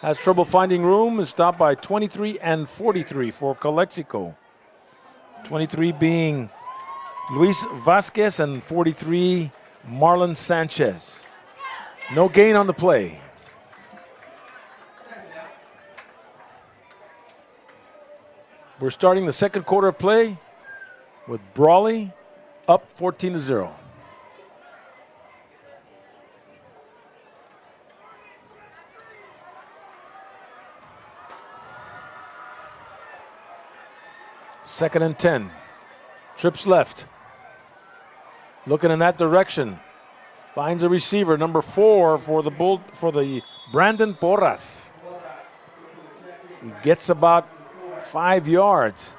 has trouble finding room. Is stopped by 23 and 43 for Calexico. 23 being Luis Vasquez and 43 Marlon Sanchez. No gain on the play. We're starting the second quarter of play with Brawley up 14-0. Second and 10. Trips left. Looking in that direction. Finds a receiver, number 4 for the Brandon Porras. He gets about 5 yards.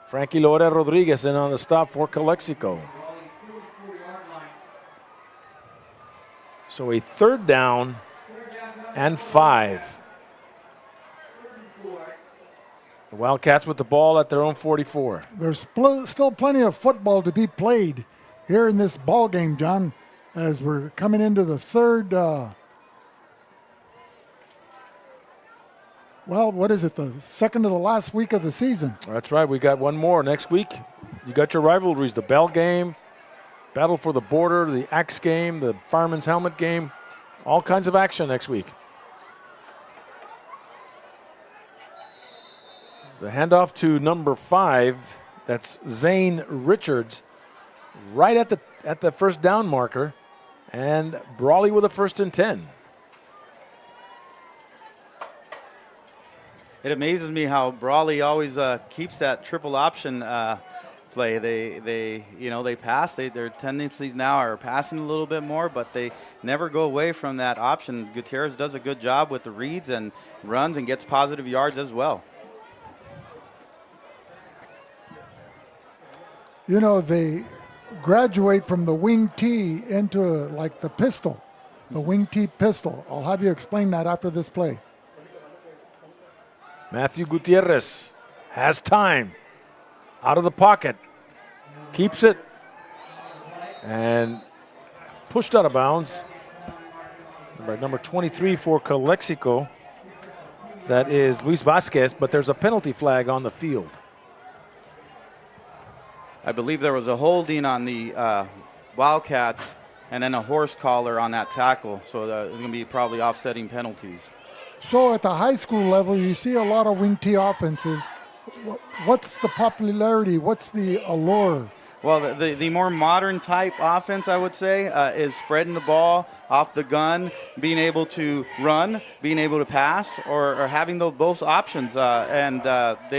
Frankie Lore Rodriguez in on the stop for Calexico. So a 3rd down and 5. The Wildcats with the ball at their own 44. There's still plenty of football to be played here in this ball game, John, as we're coming into the third. What is it? The second to the last week of the season. That's right. We got one more next week. You got your rivalries: the Bell game, Battle for the Border, the Axe game, the Fireman's Helmet game. All kinds of action next week. The handoff to number 5, that's Zane Richards, right at the first down marker, and Brawley with a 1st and 10. It amazes me how Brawley always keeps that triple option play. They pass. Their tendencies now are passing a little bit more, but they never go away from that option. Gutierrez does a good job with the reads and runs and gets positive yards as well. You know, they graduate from the wing T into like the pistol, the wing T pistol. I'll have you explain that after this play. Matthew Gutierrez has time. Out of the pocket. Keeps it. And pushed out of bounds by number 23 for Calexico. That is Luis Vasquez, but there's a penalty flag on the field. I believe there was a holding on the Wildcats and then a horse collar on that tackle. So there's going to be probably offsetting penalties. So at the high school level, you see a lot of wing T offenses. What's the popularity? What's the allure? Well, the more modern type offense, I would say, is spreading the ball off the gun, being able to run, being able to pass, or having both options. And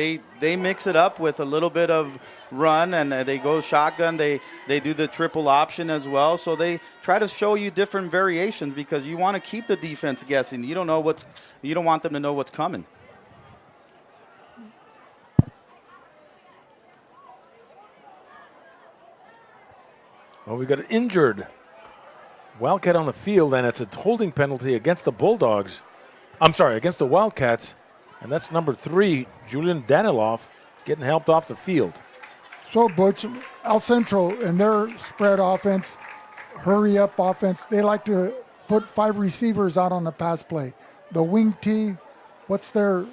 they mix it up with a little bit of run, and they go shotgun. They do the triple option as well. So they try to show you different variations because you want to keep the defense guessing. You don't want them to know what's coming. Well, we got an injured Wildcat on the field, and it's a holding penalty against the Bulldogs. I'm sorry, against the Wildcats, and that's number 3, Julian Danilov, getting helped off the field. So, Butch, El Centro in their spread offense, hurry-up offense, they like to put 5 receivers out on the pass play. The wing T, what's their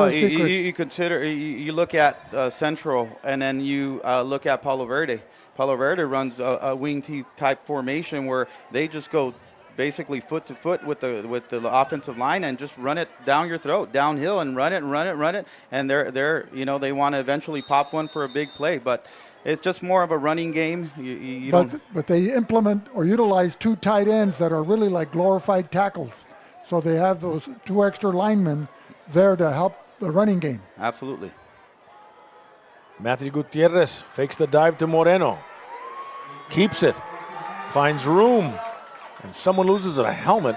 secret? You look at Central, and then you look at Palo Verde. Palo Verde runs a wing T type formation where they just go basically foot to foot with the offensive line and just run it down your throat, downhill, and run it, and they want to eventually pop one for a big play, but it's just more of a running game. But they implement or utilize 2 tight ends that are really like glorified tackles, so they have those 2 extra linemen there to help the running game. Absolutely. Matthew Gutierrez fakes the dive to Moreno. Keeps it. Finds room. And someone loses a helmet.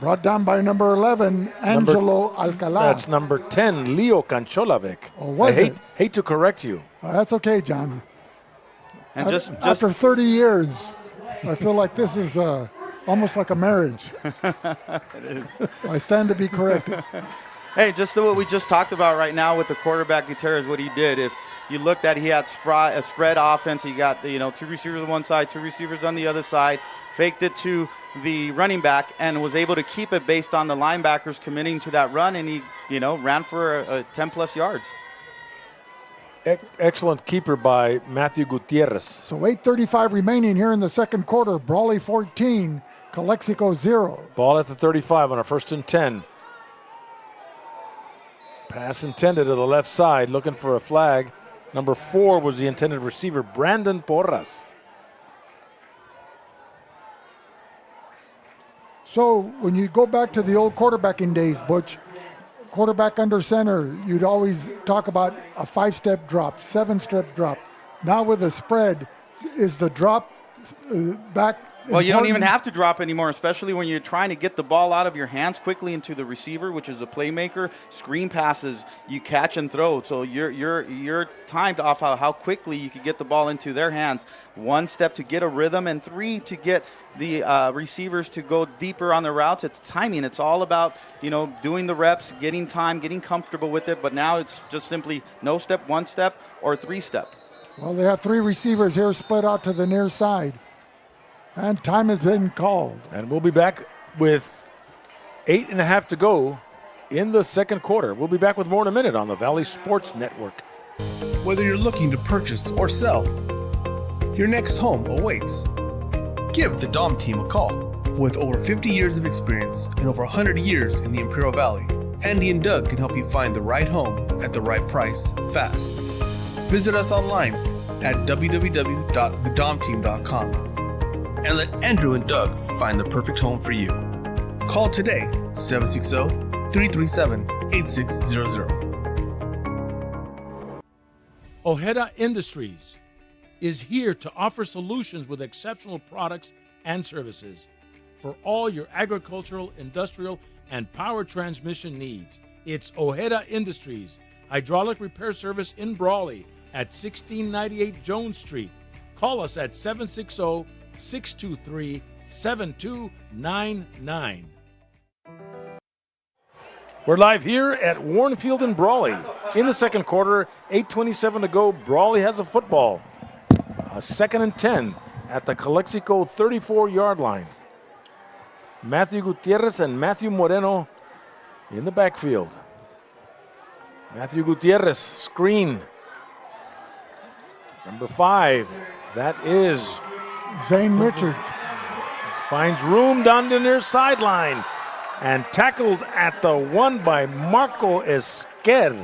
Brought down by number 11, Angelo Alcala. That's number 10, Leo Kancholavic. Oh, was it? Hate to correct you. That's okay, John. And just after 30 years, I feel like this is almost like a marriage. It is. I stand to be corrected. Hey, just what we just talked about right now with the quarterback Gutierrez, what he did. If you looked at, he had a spread offense. He got 2 receivers on one side, 2 receivers on the other side. Faked it to the running back and was able to keep it based on the linebackers committing to that run, and he ran for 10+ yards. Excellent keeper by Matthew Gutierrez. So 8:35 remaining here in the second quarter. Brawley 14, Calexico 0. Ball at the 35 on a 1st and 10. Pass intended to the left side, looking for a flag. Number 4 was the intended receiver, Brandon Porras. So when you go back to the old quarterbacking days, Butch, quarterback under center, you'd always talk about a 5-step drop, 7-step drop. Now with a spread, is the drop back? Well, you don't even have to drop anymore, especially when you're trying to get the ball out of your hands quickly into the receiver, which is a playmaker. Screen passes, you catch and throw. So you're timed off how quickly you can get the ball into their hands. 1 step to get a rhythm, and 3 to get the receivers to go deeper on their routes. It's timing. It's all about, doing the reps, getting time, getting comfortable with it. But now it's just simply no step, 1 step, or 3-step. Well, they have 3 receivers here split out to the near side. And time has been called. And we'll be back with 8.5 to go in the second quarter. We'll be back with more in a minute on the Valley Sports Network. Whether you're looking to purchase or sell, your next home awaits. Give the Dom team a call. With over 50 years of experience and over 100 years in the Imperial Valley, Andy and Doug can help you find the right home at the right price fast. Visit us online at www.thedomteam.com. and let Andrew and Doug find the perfect home for you. Call today, 760-337-8600. Ojeda Industries is here to offer solutions with exceptional products and services for all your agricultural, industrial, and power transmission needs. It's Ojeda Industries, hydraulic repair service in Brawley at 1698 Jones Street. Call us at 760-623-7299. We're live here at Warne Field in Brawley. In the second quarter, 8:27 to go. Brawley has a football. A 2nd and 10 at the Calexico 34-yard line. Matthew Gutierrez and Matthew Moreno in the backfield. Matthew Gutierrez, screen. Number 5, that is Zane Richards. Finds room down the near sideline and tackled at the 1 by Marco Esquer.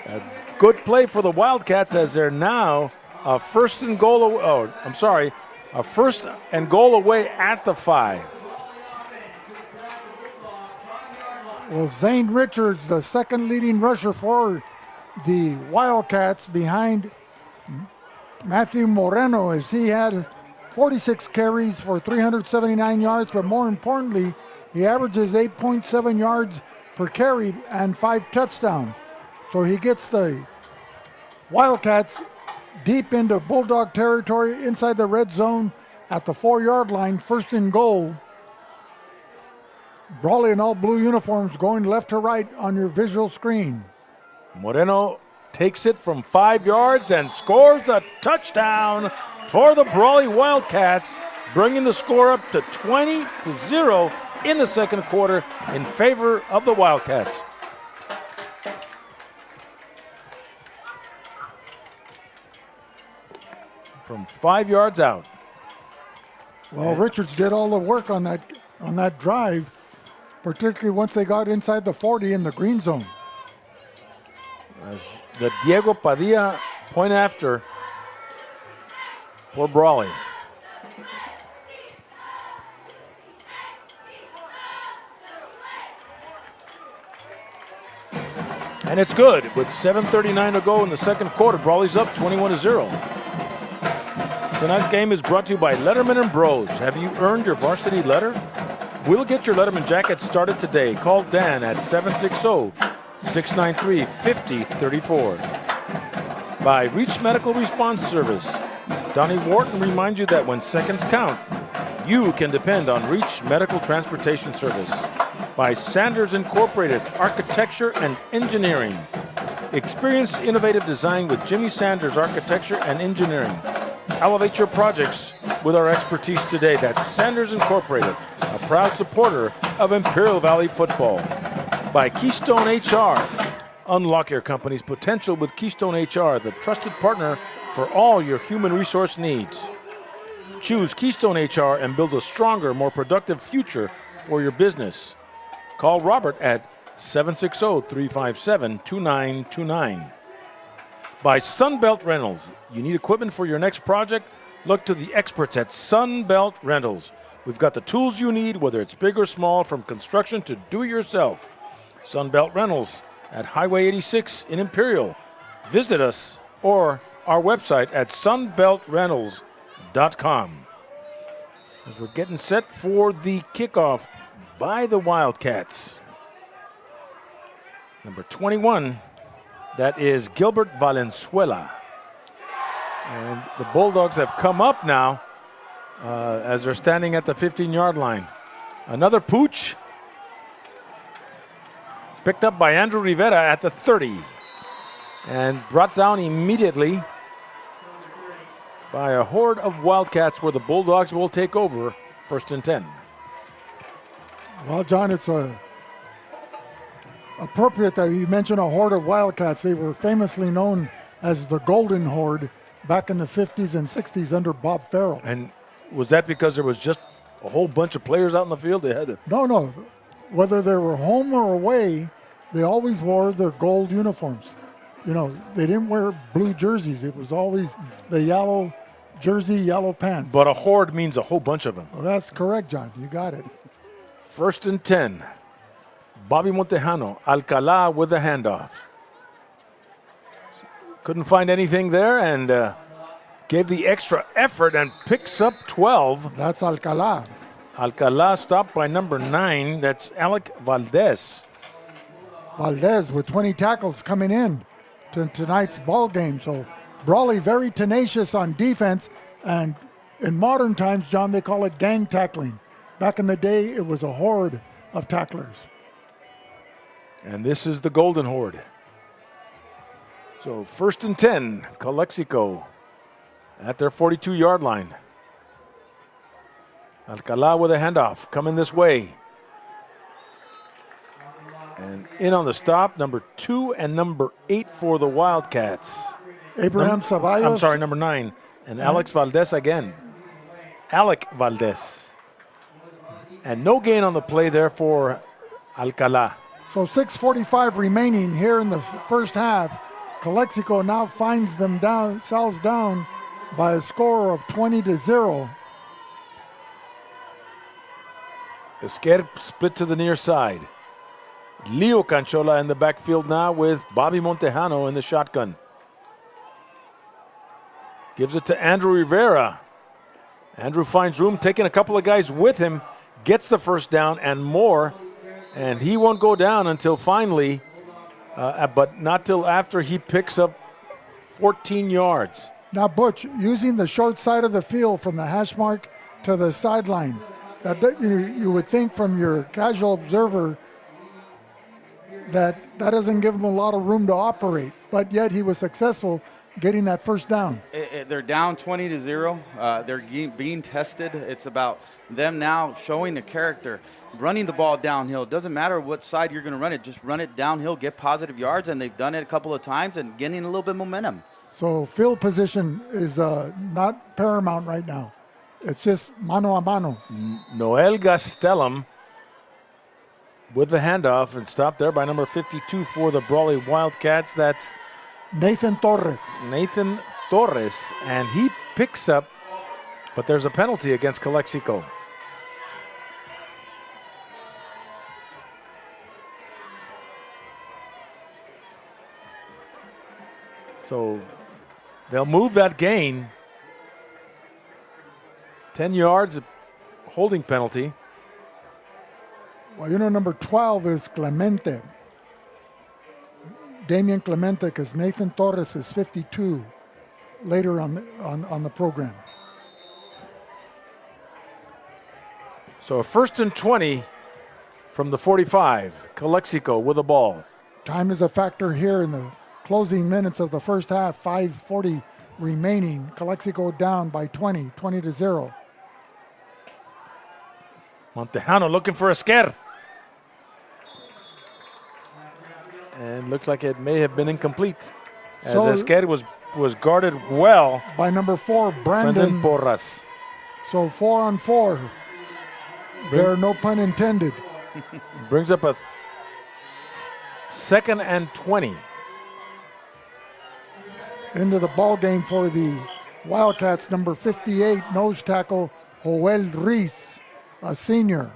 A good play for the Wildcats as they're now a first and goal away at the 5. Well, Zane Richards, the second leading rusher for the Wildcats behind Matthew Moreno, as he had 46 carries for 379 yards, but more importantly, he averages 8.7 yards per carry and 5 touchdowns. So he gets the Wildcats deep into Bulldog territory inside the red zone at the 4-yard line, first and goal. Brawley in all blue uniforms going left to right on your visual screen. Moreno takes it from 5 yards and scores a touchdown for the Brawley Wildcats, bringing the score up to 20-0 in the second quarter in favor of the Wildcats. From 5 yards out. Well, Richards did all the work on that drive, particularly once they got inside the 40 in the green zone. As the Diego Padilla point after for Brawley. And it's good with 7:39 to go in the second quarter. Brawley's up 21-0. Tonight's game is brought to you by Letterman and Bros. Have you earned your varsity letter? We'll get your Letterman jacket started today. Call Dan at 760-693-5034. By Reach Medical Response Service. Donnie Wharton reminds you that when seconds count, you can depend on Reach Medical Transportation Service. By Sanders Incorporated, Architecture and Engineering. Experience innovative design with Jimmy Sanders Architecture and Engineering. Elevate your projects with our expertise today. That's Sanders Incorporated, a proud supporter of Imperial Valley football. By Keystone HR. Unlock your company's potential with Keystone HR, the trusted partner for all your human resource needs. Choose Keystone HR and build a stronger, more productive future for your business. Call Robert at 760-357-2929. By Sunbelt Rentals. You need equipment for your next project? Look to the experts at Sunbelt Rentals. We've got the tools you need, whether it's big or small, from construction to do-it-yourself. Sunbelt Rentals at Highway 86 in Imperial. Visit us or our website at sunbeltrentals.com. As we're getting set for the kickoff by the Wildcats. Number 21, that is Gilbert Valenzuela. And the Bulldogs have come up now as they're standing at the 15-yard line. Another pooch picked up by Andrew Rivera at the 30 and brought down immediately by a horde of Wildcats where the Bulldogs will take over 1st and 10. Well, John, it's appropriate that you mention a horde of Wildcats. They were famously known as the Golden Horde back in the 50s and 60s under Bob Farrell. And was that because there was just a whole bunch of players out in the field? They had to. No. Whether they were home or away, they always wore their gold uniforms. You know, they didn't wear blue jerseys. It was always the yellow jersey, yellow pants. But a horde means a whole bunch of them. Well, that's correct, John. You got it. 1st and 10. Bobby Montejano, Alcala with the handoff. Couldn't find anything there and gave the extra effort and picks up 12. That's Alcala. Alcala stopped by number 9. That's Alec Valdez. Valdez with 20 tackles coming in to tonight's ball game. So Brawley very tenacious on defense, and in modern times, John, they call it gang tackling. Back in the day, it was a horde of tacklers. And this is the Golden Horde. So 1st and 10, Calexico at their 42-yard line. Alcala with a handoff coming this way. And in on the stop, number 2 and number 8 for the Wildcats. Abraham Ceballos. I'm sorry, number 9. And Alex Valdez again. Alec Valdez. And no gain on the play there for Alcala. So 6:45 remaining here in the first half. Calexico now finds themselves down by a score of 20-0. Esquer split to the near side. Leo Canchola in the backfield now with Bobby Montejano in the shotgun. Gives it to Andrew Rivera. Andrew finds room, taking a couple of guys with him, gets the first down and more, and he won't go down until finally, but not till after he picks up 14 yards. Now, Butch, using the short side of the field from the hash mark to the sideline, you would think from your casual observer that doesn't give him a lot of room to operate, but yet he was successful getting that first down. They're down 20-0. They're being tested. It's about them now showing the character, running the ball downhill. It doesn't matter what side you're going to run it. Just run it downhill, get positive yards, and they've done it a couple of times and getting a little bit of momentum. So field position is not paramount right now. It's just mano a mano. Noel Gastelum with the handoff and stopped there by number 52 for the Brawley Wildcats. That's Nathan Torres. Nathan Torres, and he picks up, but there's a penalty against Calexico. So they'll move that gain. 10 yards, holding penalty. Well, number 12 is Clemente. Damian Clemente, because Nathan Torres is 52 later on the program. So 1st and 20 from the 45. Calexico with the ball. Time is a factor here in the closing minutes of the first half. 5:40 remaining. Calexico down by 20-0. Montejano looking for Esquer. And looks like it may have been incomplete, as Esquer was guarded well by number 4, Brandon Porras. So 4-on-4. There, no pun intended. Brings up a 2nd and 20. Into the ball game for the Wildcats, number 58, nose tackle, Joel Reese, a senior.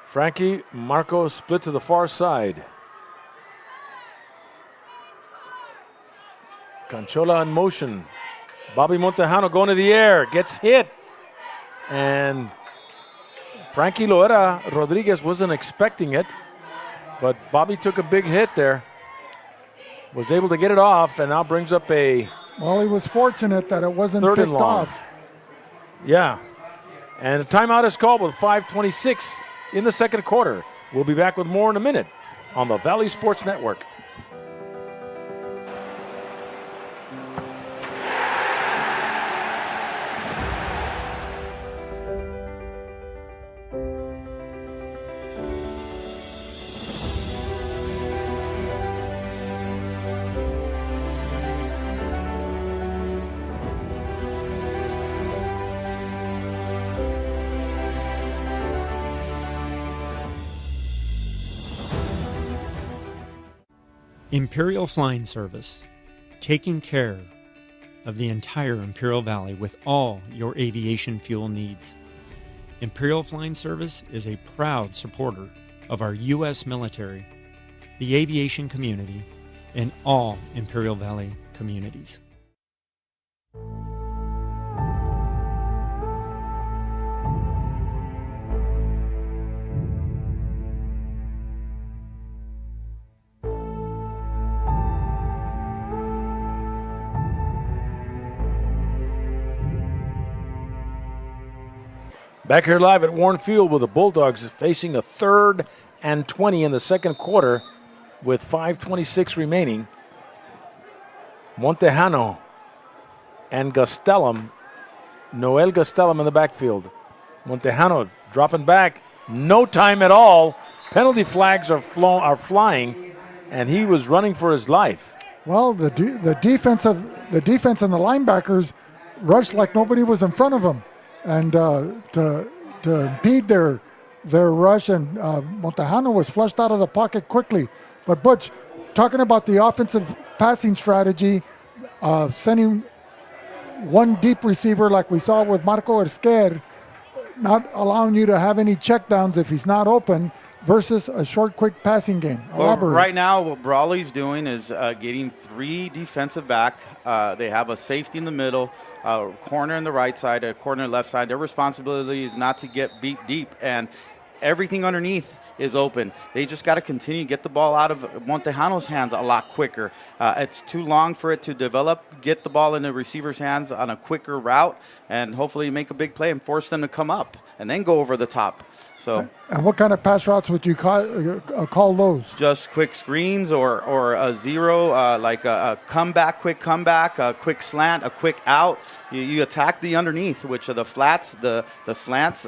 Frankie Marco split to the far side. Conchola in motion. Bobby Montejano going to the air, gets hit. And Frankie Loera Rodriguez wasn't expecting it, but Bobby took a big hit there. Was able to get it off, and now brings up a Well, he was fortunate that it wasn't third and picked long. off. Yeah. And a timeout is called with 5:26 in the second quarter. We'll be back with more in a minute on the Valley Sports Network. Imperial Flying Service, taking care of the entire Imperial Valley with all your aviation fuel needs. Imperial Flying Service is a proud supporter of our U.S. military, the aviation community, and all Imperial Valley communities. Back here live at Warne Field with the Bulldogs facing a 3rd and 20 in the second quarter with 5:26 remaining. Montejano and Gastelum, Noel Gastelum in the backfield. Montejano dropping back, no time at all. Penalty flags are flying, and he was running for his life. Well, the defense and the linebackers rushed like nobody was in front of them, and to impede their rush, and Montejano was flushed out of the pocket quickly. But Butch, talking about the offensive passing strategy, sending one deep receiver like we saw with Marco Esquer, not allowing you to have any checkdowns if he's not open, versus a short, quick passing game. Well, right now, what Brawley's doing is getting 3 defensive back. They have a safety in the middle, a corner on the right side, a corner on the left side. Their responsibility is not to get beat deep, and everything underneath is open. They just got to continue to get the ball out of Montejano's hands a lot quicker. It's too long for it to develop. Get the ball in the receiver's hands on a quicker route, and hopefully make a big play and force them to come up and then go over the top. So, and what kind of pass routes would you call those? Just quick screens or a zero, like a comeback, quick comeback, a quick slant, a quick out. You attack the underneath, which are the flats, the slants.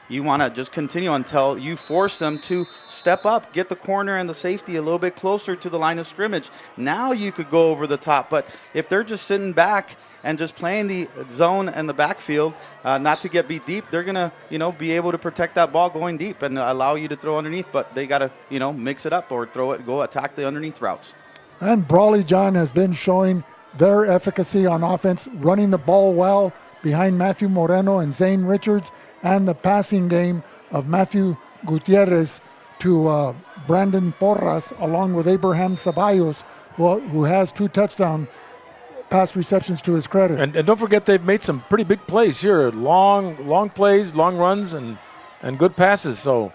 You want to just continue until you force them to step up, get the corner and the safety a little bit closer to the line of scrimmage. Now you could go over the top. But if they're just sitting back and just playing the zone and the backfield, not to get beat deep, they're going to, be able to protect that ball going deep and allow you to throw underneath. But they got to, mix it up or go attack the underneath routes. And Brawley, John, has been showing their efficacy on offense, running the ball well behind Matthew Moreno and Zane Richards, and the passing game of Matthew Gutierrez to Brandon Porras, along with Abraham Ceballos, who has 2 touchdown pass receptions to his credit. And don't forget, they've made some pretty big plays here. Long plays, long runs, and good passes. So,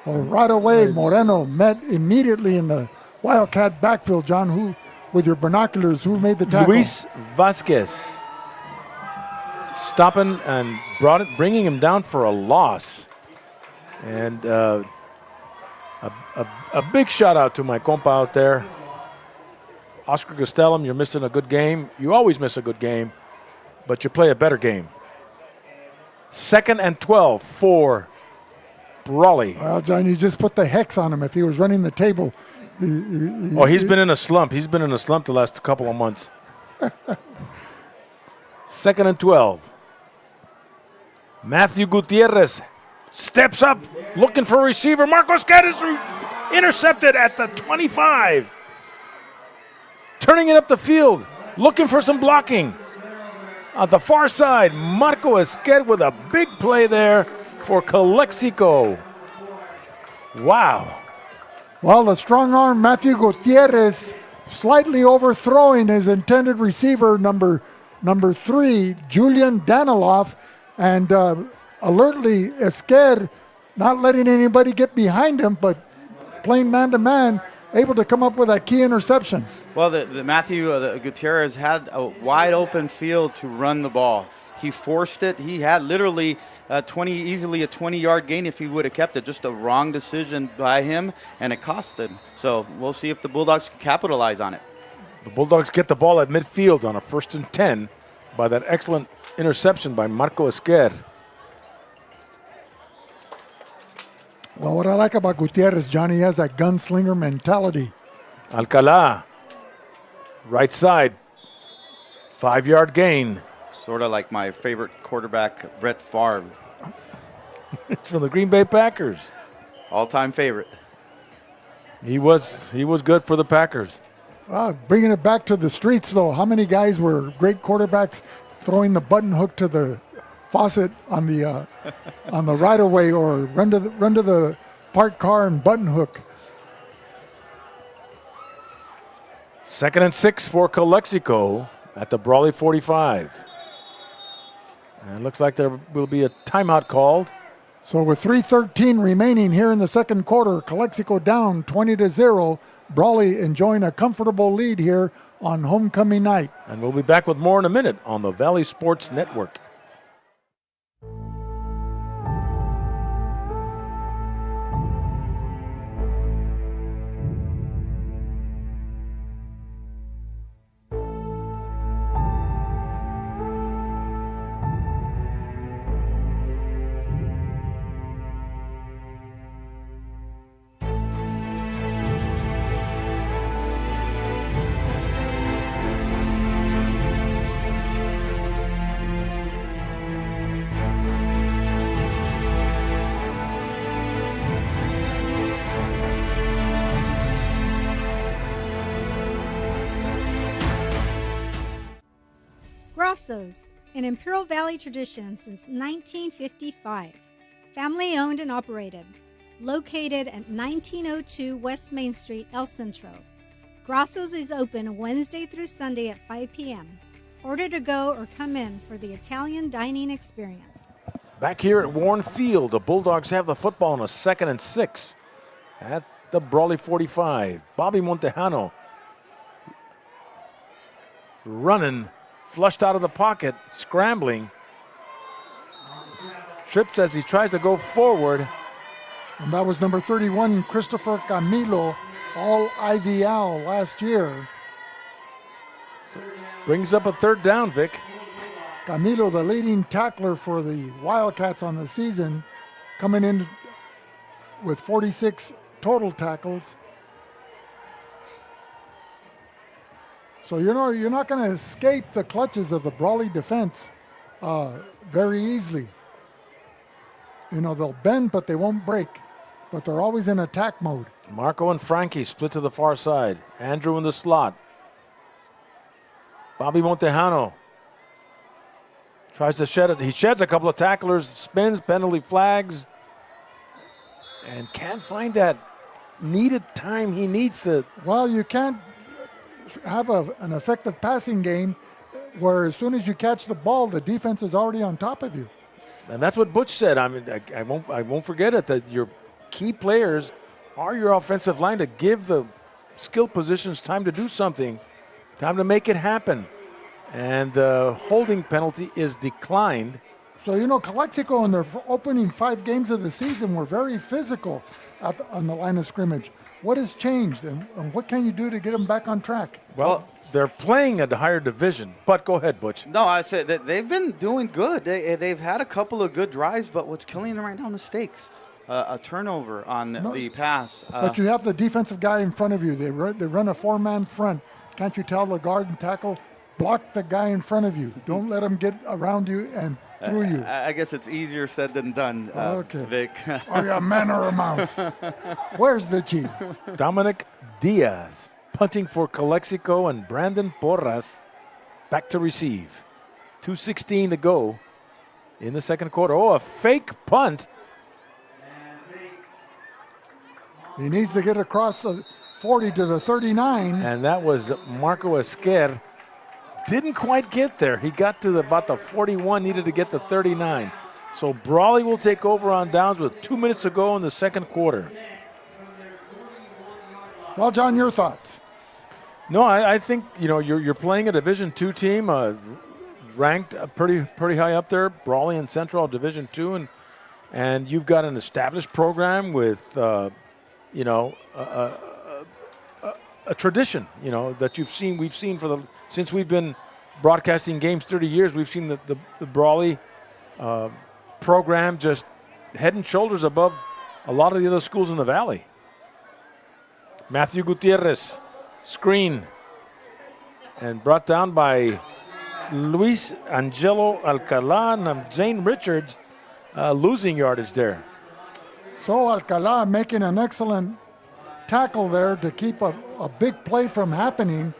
well, right away, Moreno met immediately in the Wildcat backfield. John, who, with your binoculars, who made the tackle? Luis Vasquez stopping and bringing him down for a loss. And a big shout out to my compa out there. Oscar Gastelum, you're missing a good game. You always miss a good game, but you play a better game. 2nd and 12 for Brawley. Well, John, you just put the hex on him. If he was running the table. He's been in a slump. He's been in a slump the last couple of months. 2nd and 12. Matthew Gutierrez steps up, looking for a receiver. Marcos Gaddis intercepted at the 25. Turning it up the field, looking for some blocking. On the far side, Marco Esquer with a big play there for Calexico. Wow. Well, the strong arm Matthew Gutierrez slightly overthrowing his intended receiver, number 3, Julian Danilov, and alertly Esquer not letting anybody get behind him, but playing man-to-man, able to come up with a key interception. Well, the Matthew Gutierrez had a wide open field to run the ball. He forced it. He had literally easily a 20-yard gain if he would have kept it. Just a wrong decision by him, and it costed. So we'll see if the Bulldogs can capitalize on it. The Bulldogs get the ball at midfield on a 1st and 10 by that excellent interception by Marco Esquer. Well, what I like about Gutierrez, Johnny, he has that gunslinger mentality. Alcala, right side, 5-yard gain. Sort of like my favorite quarterback, Brett Favre. It's from the Green Bay Packers. All-time favorite. He was good for the Packers. Bringing it back to the streets, though, how many guys were great quarterbacks throwing the button hook to the faucet on the right of way, or run to the parked car and button hook? 2nd and 6 for Calexico at the Brawley 45. And it looks like there will be a timeout called. So with 3:13 remaining here in the second quarter, Calexico down 20-0. Brawley enjoying a comfortable lead here on homecoming night. And we'll be back with more in a minute on the Valley Sports Network. Grosso's, an Imperial Valley tradition since 1955. Family owned and operated. Located at 1902 West Main Street, El Centro. Grosso's is open Wednesday through Sunday at 5 p.m. Order to go or come in for the Italian dining experience. Back here at Warne Field, the Bulldogs have the football on a 2nd and 6 at the Brawley 45. Bobby Montejano running, flushed out of the pocket, scrambling. Trips as he tries to go forward. And that was number 31, Christopher Camilo, all IVL last year. So brings up a 3rd down, Vic. Camilo, the leading tackler for the Wildcats on the season, coming in with 46 total tackles. So, you're not going to escape the clutches of the Brawley defense very easily. They'll bend, but they won't break. But they're always in attack mode. Marco and Frankie split to the far side. Andrew in the slot. Bobby Montejano tries to shed it. He sheds a couple of tacklers, spins, penalty flags, and can't find that needed time he needs to. Well, you can't have an effective passing game where as soon as you catch the ball, the defense is already on top of you. And that's what Butch said. I mean, I won't forget it, that your key players are your offensive line, to give the skill positions time to do something, time to make it happen. And the holding penalty is declined. So, Calexico in their opening 5 games of the season were very physical on the line of scrimmage. What has changed, and what can you do to get them back on track? Well, they're playing at the higher division. But go ahead, Butch. No, I said that they've been doing good. They've had a couple of good drives, but what's killing them right now, mistakes. A turnover on the pass. But you have the defensive guy in front of you. They run a 4-man front. Can't you tell the guard and tackle block the guy in front of you. Don't let him get around you and through you. I guess it's easier said than done, Okay. Vic. Are you a man or a mouse? Where's the cheese? Dominic Diaz punting for Calexico, and Brandon Porras back to receive. 2:16 to go in the second quarter. Oh, a fake punt. He needs to get across the 40 to the 39. And that was Marco Esquer. Didn't quite get there. He got to about the 41, needed to get the 39. So Brawley will take over on downs with 2 minutes to go in the second quarter. Well, John, your thoughts? No, I think you're playing a Division II team, ranked pretty high up there. Brawley and Central Division II, and you've got an established program with a tradition, that we've seen since we've been broadcasting games 30 years. We've seen the Brawley program just head and shoulders above a lot of the other schools in the valley. Matthew Gutierrez, screen, and brought down by Luis Angelo Alcala and Zane Richards, losing yardage there. So Alcala making an excellent tackle there to keep a big play from happening.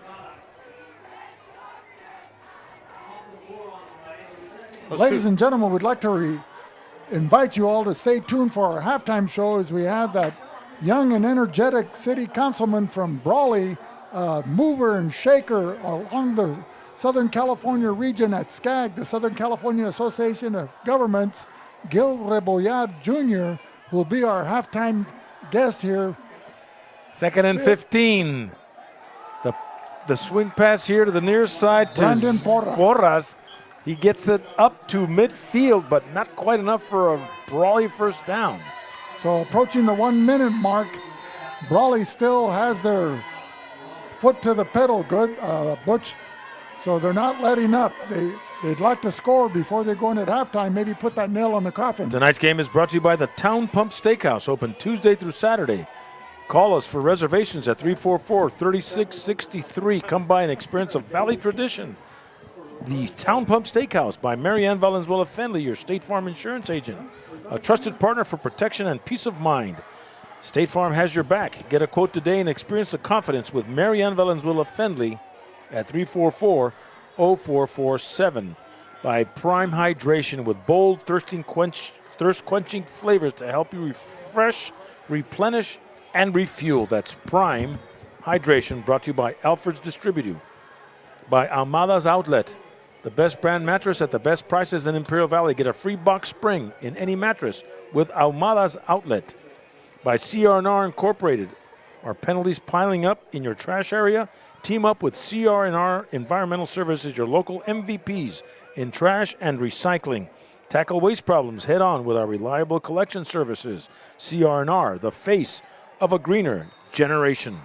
Ladies and gentlemen, we'd like to invite you all to stay tuned for our halftime show as we have that young and energetic city councilman from Brawley, mover and shaker along the Southern California region at SCAG, the Southern California Association of Governments, Gil Rebollar Jr., who will be our halftime guest here. Second and 15. The swing pass here to the near side to Brandon Porras. He gets it up to midfield, but not quite enough for a Brawley first down. So approaching the 1 minute mark, Brawley still has their foot to the pedal, Butch. So they're not letting up. They'd like to score before they go in at halftime, maybe put that nail on the coffin. Tonight's game is brought to you by the Town Pump Steakhouse, open Tuesday through Saturday. Call us for reservations at 344-3663. Come by and experience a Valley tradition. The Town Pump Steakhouse by Marianne Valenzuela Fenley, your State Farm insurance agent. A trusted partner for protection and peace of mind. State Farm has your back. Get a quote today and experience the confidence with Marianne Valenzuela Fenley at 344-0447. By Prime Hydration with bold, thirst-quenching flavors to help you refresh, replenish, and refuel. That's Prime Hydration, brought to you by Alfred's Distributor. By Almada's Outlet, the best brand mattress at the best prices in Imperial Valley. Get a free box spring in any mattress with Almada's Outlet. By CR&R Incorporated. Are penalties piling up in your trash area? Team up with CR&R Environmental Services, your local MVPs in trash and recycling. Tackle waste problems head on with our reliable collection services. CR&R, the face of a greener generation.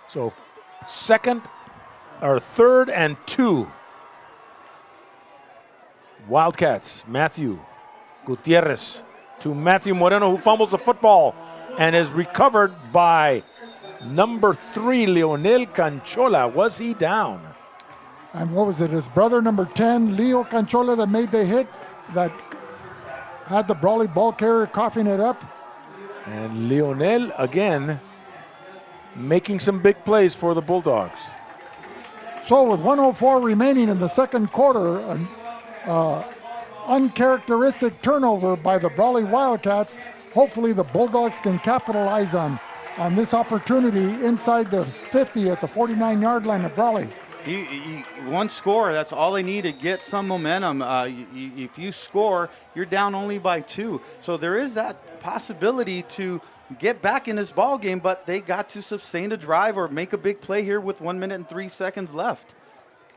So third and 2. Wildcats, Matthew Gutierrez to Matthew Moreno, who fumbles the football and is recovered by number 3, Leonel Canchola. Was he down? And what was it, his brother, number 10, Leo Canchola, that made the hit, that had the Brawley ball carrier coughing it up? And Leonel, again, making some big plays for the Bulldogs. So with 1:04 remaining in the second quarter, an uncharacteristic turnover by the Brawley Wildcats. Hopefully the Bulldogs can capitalize on this opportunity inside the 50 at the 49-yard line of Brawley. One score, that's all they need to get some momentum. If you score, you're down only by 2. So there is that possibility to get back in this ball game, but they got to sustain a drive or make a big play here with 1 minute and 3 seconds left.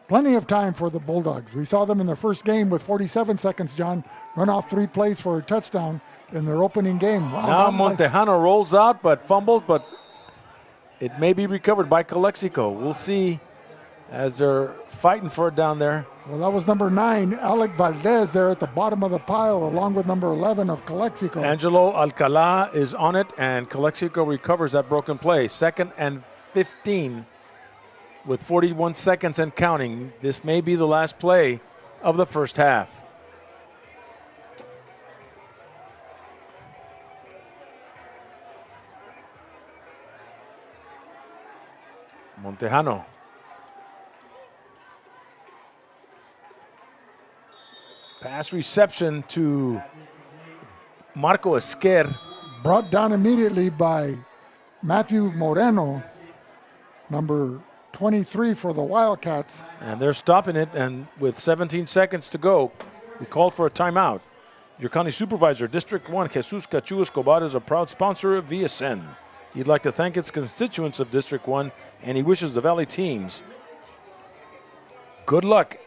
Plenty of time for the Bulldogs. We saw them in their first game with 47 seconds, John, run off 3 plays for a touchdown in their opening game. Now Montejano rolls out but fumbles, but it may be recovered by Calexico. We'll see as they're fighting for it down there. Well, that was number 9, Alec Valdez, there at the bottom of the pile, along with number 11 of Calexico. Angelo Alcala is on it, and Calexico recovers that broken play. 2nd and 15 with 41 seconds and counting. This may be the last play of the first half. Montejano. Pass reception to Marco Esquer. Brought down immediately by Matthew Moreno, number 23 for the Wildcats. And they're stopping it, and with 17 seconds to go, we called for a timeout. Your county supervisor, District 1, Jesus Cachu Escobar, is a proud sponsor of VSN. He'd like to thank its constituents of District 1, and he wishes the Valley teams good luck.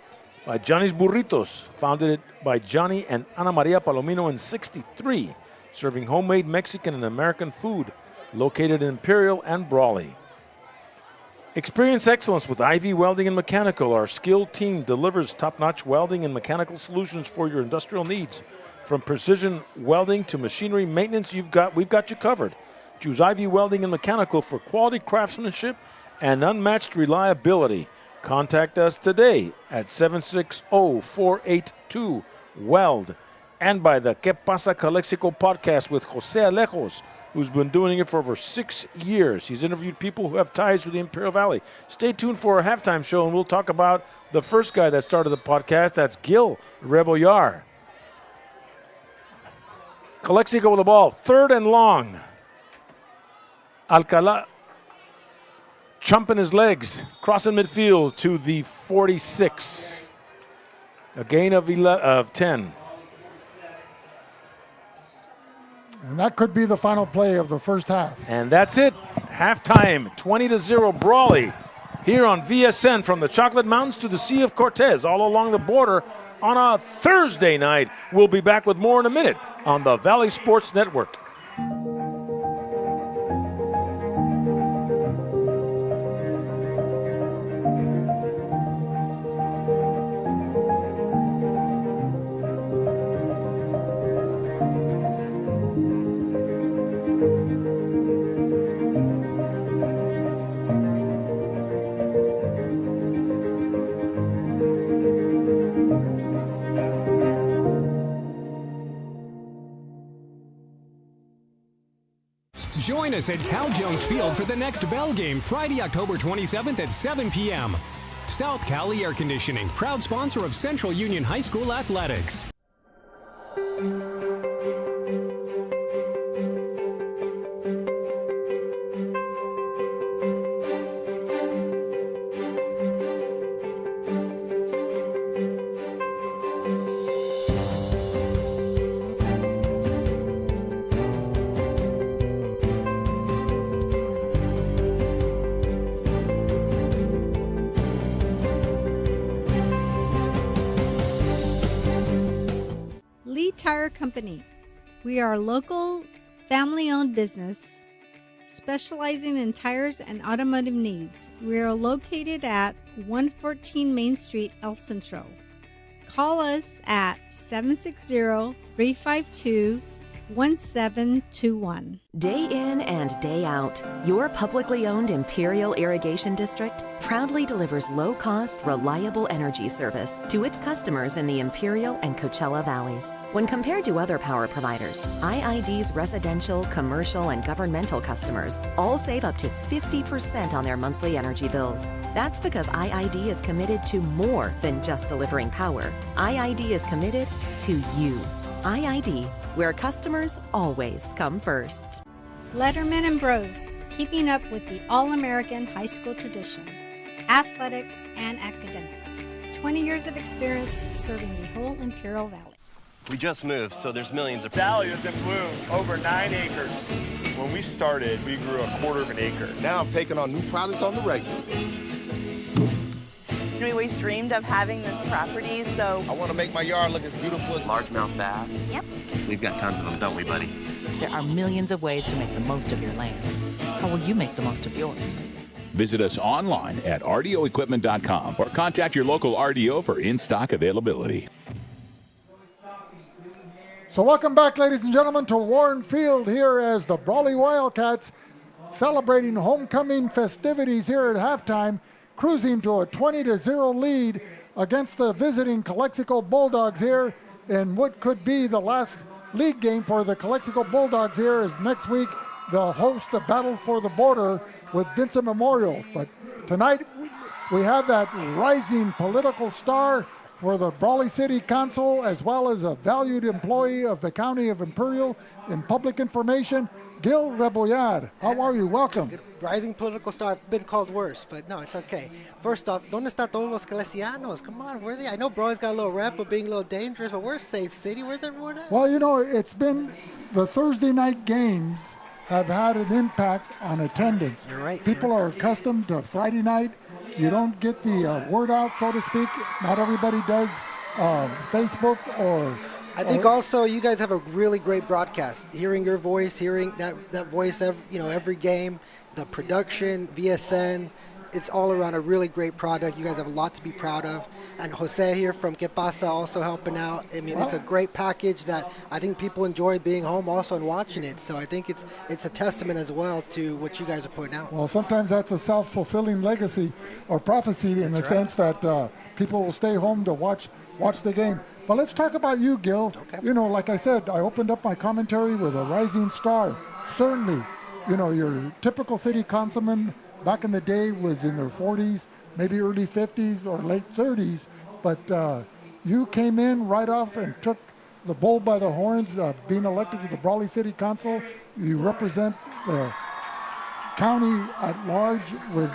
By Johnny's Burritos, founded by Johnny and Ana Maria Palomino in '63, serving homemade Mexican and American food, located in Imperial and Brawley. Experience excellence with IV Welding and Mechanical. Our skilled team delivers top-notch welding and mechanical solutions for your industrial needs. From precision welding to machinery maintenance, we've got you covered. Choose IV Welding and Mechanical for quality craftsmanship and unmatched reliability. Contact us today at 760-482-WELD. And by the Que Pasa Calexico podcast with Jose Alejos, who's been doing it for over 6 years. He's interviewed people who have ties with the Imperial Valley. Stay tuned for our halftime show, and we'll talk about the first guy that started the podcast. That's Gil Rebollar. Calexico with the ball, 3rd and long. Alcala chumping his legs, crossing midfield to the 46. A gain of 10. And that could be the final play of the first half. And that's it. Halftime, 20-0 Brawley. Here on VSN, from the Chocolate Mountains to the Sea of Cortez, all along the border on a Thursday night. We'll be back with more in a minute on the Valley Sports Network. Join us at Cal Jones Field for the next Bell game, Friday, October 27th at 7 p.m. South Cali Air Conditioning, proud sponsor of Central Union High School Athletics. Tire Company. We are a local, family-owned business specializing in tires and automotive needs. We are located at 114 Main Street, El Centro. Call us at 760-352-1721. Day in and day out, your publicly owned Imperial Irrigation District proudly delivers low-cost, reliable energy service to its customers in the Imperial and Coachella Valleys. When compared to other power providers, IID's residential, commercial, and governmental customers all save up to 50% on their monthly energy bills. That's because IID is committed to more than just delivering power. IID is committed to you. IID, where customers always come first. Letterman and Bros, keeping up with the all-American high school tradition, athletics, and academics. 20 years of experience serving the whole Imperial Valley. We just moved, so there's millions of... Valley is in bloom, over 9 acres. When we started, we grew 1/4 of an acre. Now I'm taking on new products on the regular. We always dreamed of having this property, so... I want to make my yard look as beautiful as... Largemouth bass. Yep. We've got tons of them, don't we, buddy? There are millions of ways to make the most of your land. How will you make the most of yours? Visit us online at rdoequipment.com or contact your local RDO for in-stock availability. So welcome back, ladies and gentlemen, to Warne Field here as the Brawley Wildcats celebrating homecoming festivities here at halftime. cruising to a 20-0 lead against the visiting Calexico Bulldogs here in what could be the last league game for the Calexico Bulldogs here, as next week they'll host the Battle for the Border with Vincent Memorial. But tonight we have that rising political star for the Brawley City Council, as well as a valued employee of the County of Imperial in public information, Gil Rebollar. How are you? Welcome. Rising political star. I've been called worse, but no, it's okay. First off, ¿dónde está todos los Calesianos? Come on, where are they? I know Brawley's got a little rep of being a little dangerous, but we're a safe city. Where's everyone at? Well, you know, it's been the Thursday night games have had an impact on attendance. You're right. People are accustomed to Friday night. You don't get the word out, so to speak. Not everybody does Facebook or... I think also you guys have a really great broadcast. Hearing your voice, hearing that voice every game, the production, VSN, it's all around a really great product. You guys have a lot to be proud of. And Jose here from Que Pasa also helping out. I mean, it's a great package that I think people enjoy being home also and watching it. So I think it's a testament as well to what you guys are putting out. Well, sometimes that's a self-fulfilling legacy or prophecy in the sense that people will stay home to watch the game. But let's talk about you, Gil. Okay. You know, like I said, I opened up my commentary with a rising star. Certainly, you know, your typical city councilman back in the day was in their 40s, maybe early 50s or late 30s. But you came in right off and took the bull by the horns, being elected to the Brawley City Council. You represent the county at large with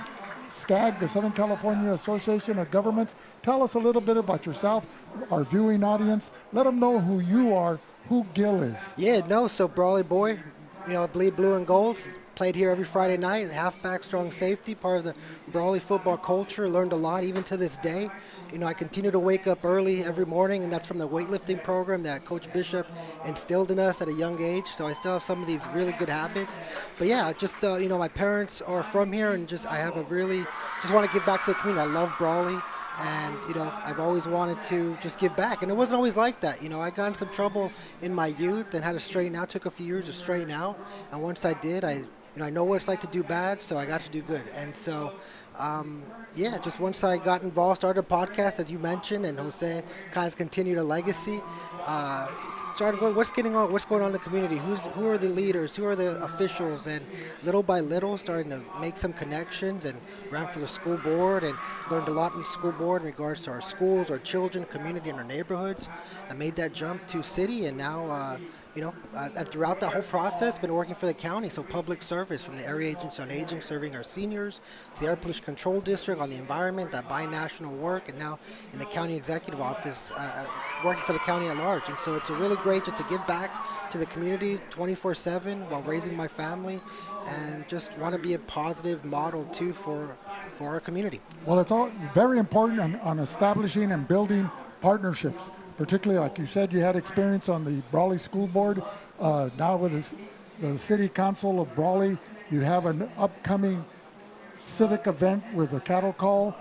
SCAG, the Southern California Association of Governments. Tell us a little bit about yourself, our viewing audience. Let them know who you are, who Gil is. Yeah, no, so Brawley boy, you know, bleed blue and gold. Played here every Friday night, halfback, strong safety, part of the Brawley football culture. Learned a lot even to this day. You know, I continue to wake up early every morning, and that's from the weightlifting program that Coach Bishop instilled in us at a young age. So I still have some of these really good habits. But yeah, just, you know, my parents are from here, and I have a really, just want to give back to the community. I love Brawley. And, you know, I've always wanted to just give back. And it wasn't always like that. You know, I got in some trouble in my youth and had to straighten out. Took a few years to straighten out. And once I did, I know what it's like to do bad, so I got to do good. And so, yeah, just once I got involved, started a podcast, as you mentioned, and Jose kind of continued a legacy. Started what's going on in the community, who are the leaders, who are the officials, and little by little starting to make some connections, and ran for the school board and learned a lot in the school board in regards to our schools, our children, community, and our neighborhoods. I made that jump to city, and now you know, and throughout that whole process, been working for the county, so public service from the Area Agency on Aging, serving our seniors, to the Air Pollution Control District on the environment, that binational work, and now in the county executive office, working for the county at large. And so it's a really great just to give back to the community 24/7 while raising my family, and just want to be a positive model too for our community. Well, it's all very important on establishing and building partnerships. Particularly, like you said, you had experience on the Brawley School Board. Now with the City Council of Brawley, you have an upcoming civic event with a cattle call,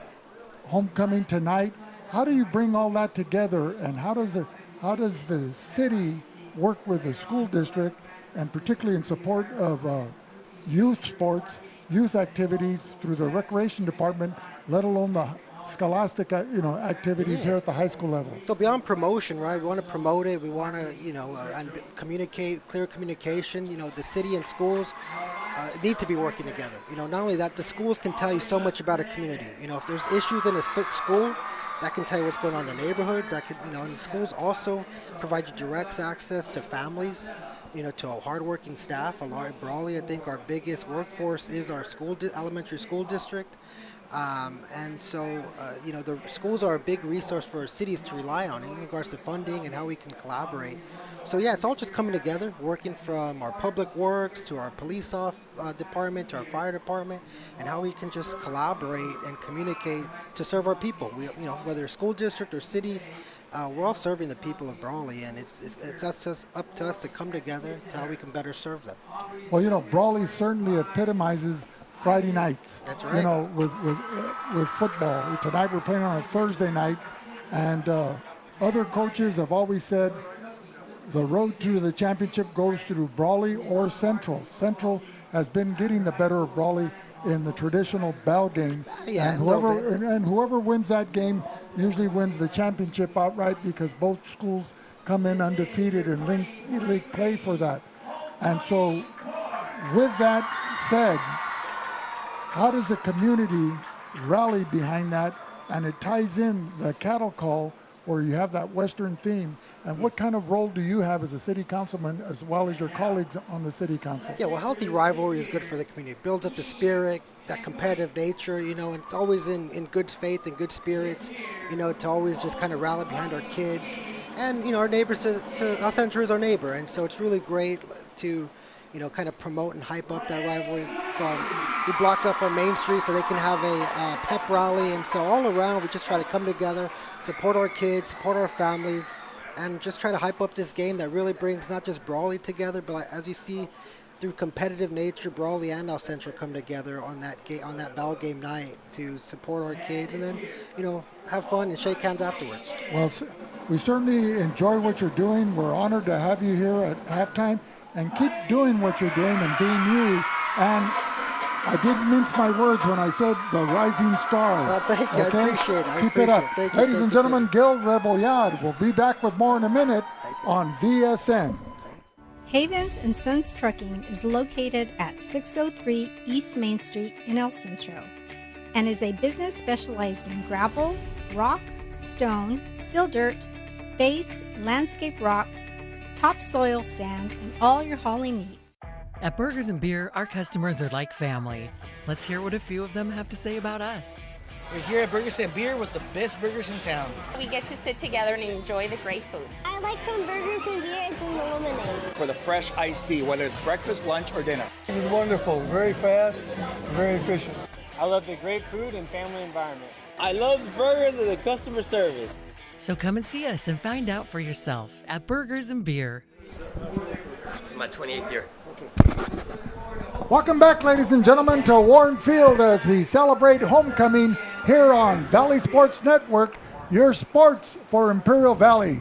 homecoming tonight. How do you bring all that together, and how does the city work with the school district, and particularly in support of youth sports, youth activities through the recreation department, let alone the scholastic, activities here at the high school level? So beyond promotion, right? We want to promote it. We want to, and communicate, clear communication. You know, the city and schools need to be working together. You know, not only that, the schools can tell you so much about a community. You know, if there's issues in a school, that can tell you what's going on in their neighborhoods. That could, and the schools also provide you direct access to families, to a hardworking staff. Brawley, I think our biggest workforce is our elementary school district. And so, the schools are a big resource for cities to rely on in regards to funding and how we can collaborate. So, yeah, it's all just coming together, working from our public works to our police department to our fire department, and how we can just collaborate and communicate to serve our people. We, whether school district or city, we're all serving the people of Brawley, and it's just up to us to come together to how we can better serve them. Well, Brawley certainly epitomizes Friday nights. That's right. With football. Tonight we're playing on a Thursday night, and other coaches have always said the road to the championship goes through Brawley or Central. Central has been getting the better of Brawley in the traditional bell game. Yeah, and whoever wins that game usually wins the championship outright, because both schools come in undefeated in league play for that. And so with that said, how does the community rally behind that? And it ties in the cattle call, where you have that Western theme. And what kind of role do you have as a city councilman, as well as your colleagues on the city council? Yeah, well, healthy rivalry is good for the community. It builds up the spirit, that competitive nature, and it's always in good faith and good spirits, to always just kind of rally behind our kids. And, our neighbors to El Centro is our neighbor. And so it's really great to, kind of promote and hype up that rivalry. We block up our main street so they can have a pep rally. And so all around, we just try to come together, support our kids, support our families, and just try to hype up this game that really brings not just Brawley together, but as you see, through competitive nature, Brawley and El Centro come together on that ball game night to support our kids, and then, have fun and shake hands afterwards. Well, we certainly enjoy what you're doing. We're honored to have you here at halftime, and keep doing what you're doing and being you. And I didn't mince my words when I said the rising star. Thank you. Okay? I appreciate it. Keep it up. Ladies and gentlemen, Gil Rebollard will be back with more in a minute on VSN. Havens and Sons Trucking is located at 603 East Main Street in El Centro, and is a business specialized in gravel, rock, stone, fill dirt, base, landscape rock, topsoil sand, and all your hauling needs. At Burgers and Beer, our customers are like family. Let's hear what a few of them have to say about us. We're here at Burgers and Beer with the best burgers in town. We get to sit together and enjoy the great food. I like from Burgers and Beer is in the lemonade. For the fresh iced tea, whether it's breakfast, lunch, or dinner. It was wonderful, very fast, very efficient. I love the great food and family environment. I love the burgers and the customer service. So come and see us and find out for yourself at Burgers and Beer. This is my 28th year. Welcome back, ladies and gentlemen, to Warne Field as we celebrate homecoming here on Valley Sports Network, your sports for Imperial Valley.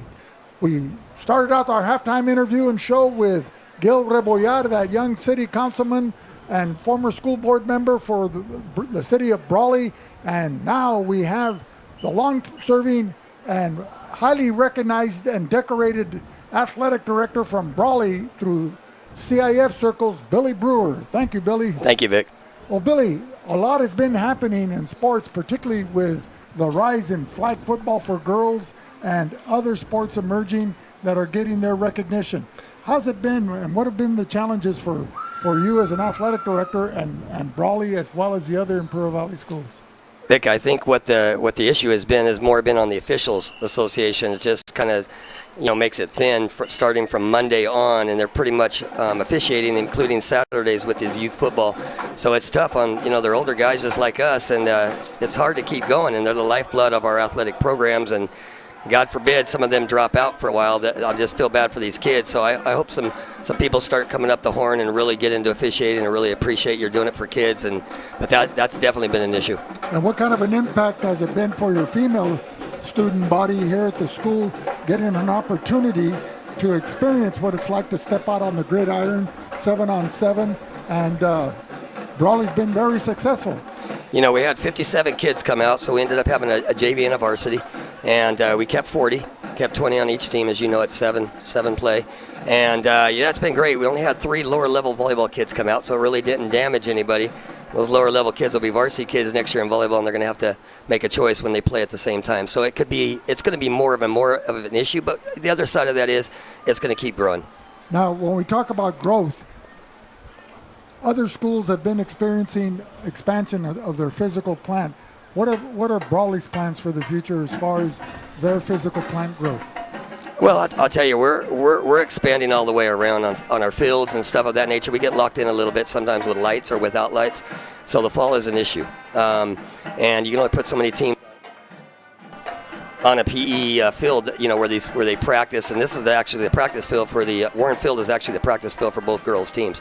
We started out our halftime interview and show with Gil Rebollard, that young city councilman and former school board member for the city of Brawley. And now we have the long-serving and highly recognized and decorated athletic director from Brawley through CIF circles, Billy Brewer. Thank you, Billy. Thank you, Vic. Well, Billy, a lot has been happening in sports, particularly with the rise in flag football for girls and other sports emerging that are getting their recognition. How's it been, and what have been the challenges for you as an athletic director and Brawley, as well as the other Imperial Valley schools? Vic, I think what the issue has more been on the officials association. It just kind of makes it thin starting from Monday on, and they're pretty much officiating, including Saturdays with his youth football. So it's tough on they're older guys just like us, and it's hard to keep going. And they're the lifeblood of our athletic programs, and God forbid some of them drop out for a while. I just feel bad for these kids. So I hope some people start coming up the horn and really get into officiating and really appreciate you're doing it for kids. But that's definitely been an issue. And what kind of an impact has it been for your female student body here at the school, getting an opportunity to experience what it's like to step out on the gridiron 7-on-7, and Brawley's been very successful. We had 57 kids come out, so we ended up having a JV and a varsity, and we kept 40, kept 20 on each team, as you know, it's seven play. And it's been great. We only had 3 lower level volleyball kids come out, so it really didn't damage anybody. Those lower level kids will be varsity kids next year in volleyball, and they're going to have to make a choice when they play at the same time. So it's going to be more of an issue, but the other side of that is it's going to keep growing. Now, when we talk about growth, other schools have been experiencing expansion of their physical plant. What are Brawley's plans for the future as far as their physical plant growth? Well, I'll tell you, we're expanding all the way around on our fields and stuff of that nature. We get locked in a little bit sometimes with lights or without lights, so the fall is an issue. And you can only put so many teams on a PE field, where they practice. And this is actually the practice field for the Warne Field is actually the practice field for both girls teams.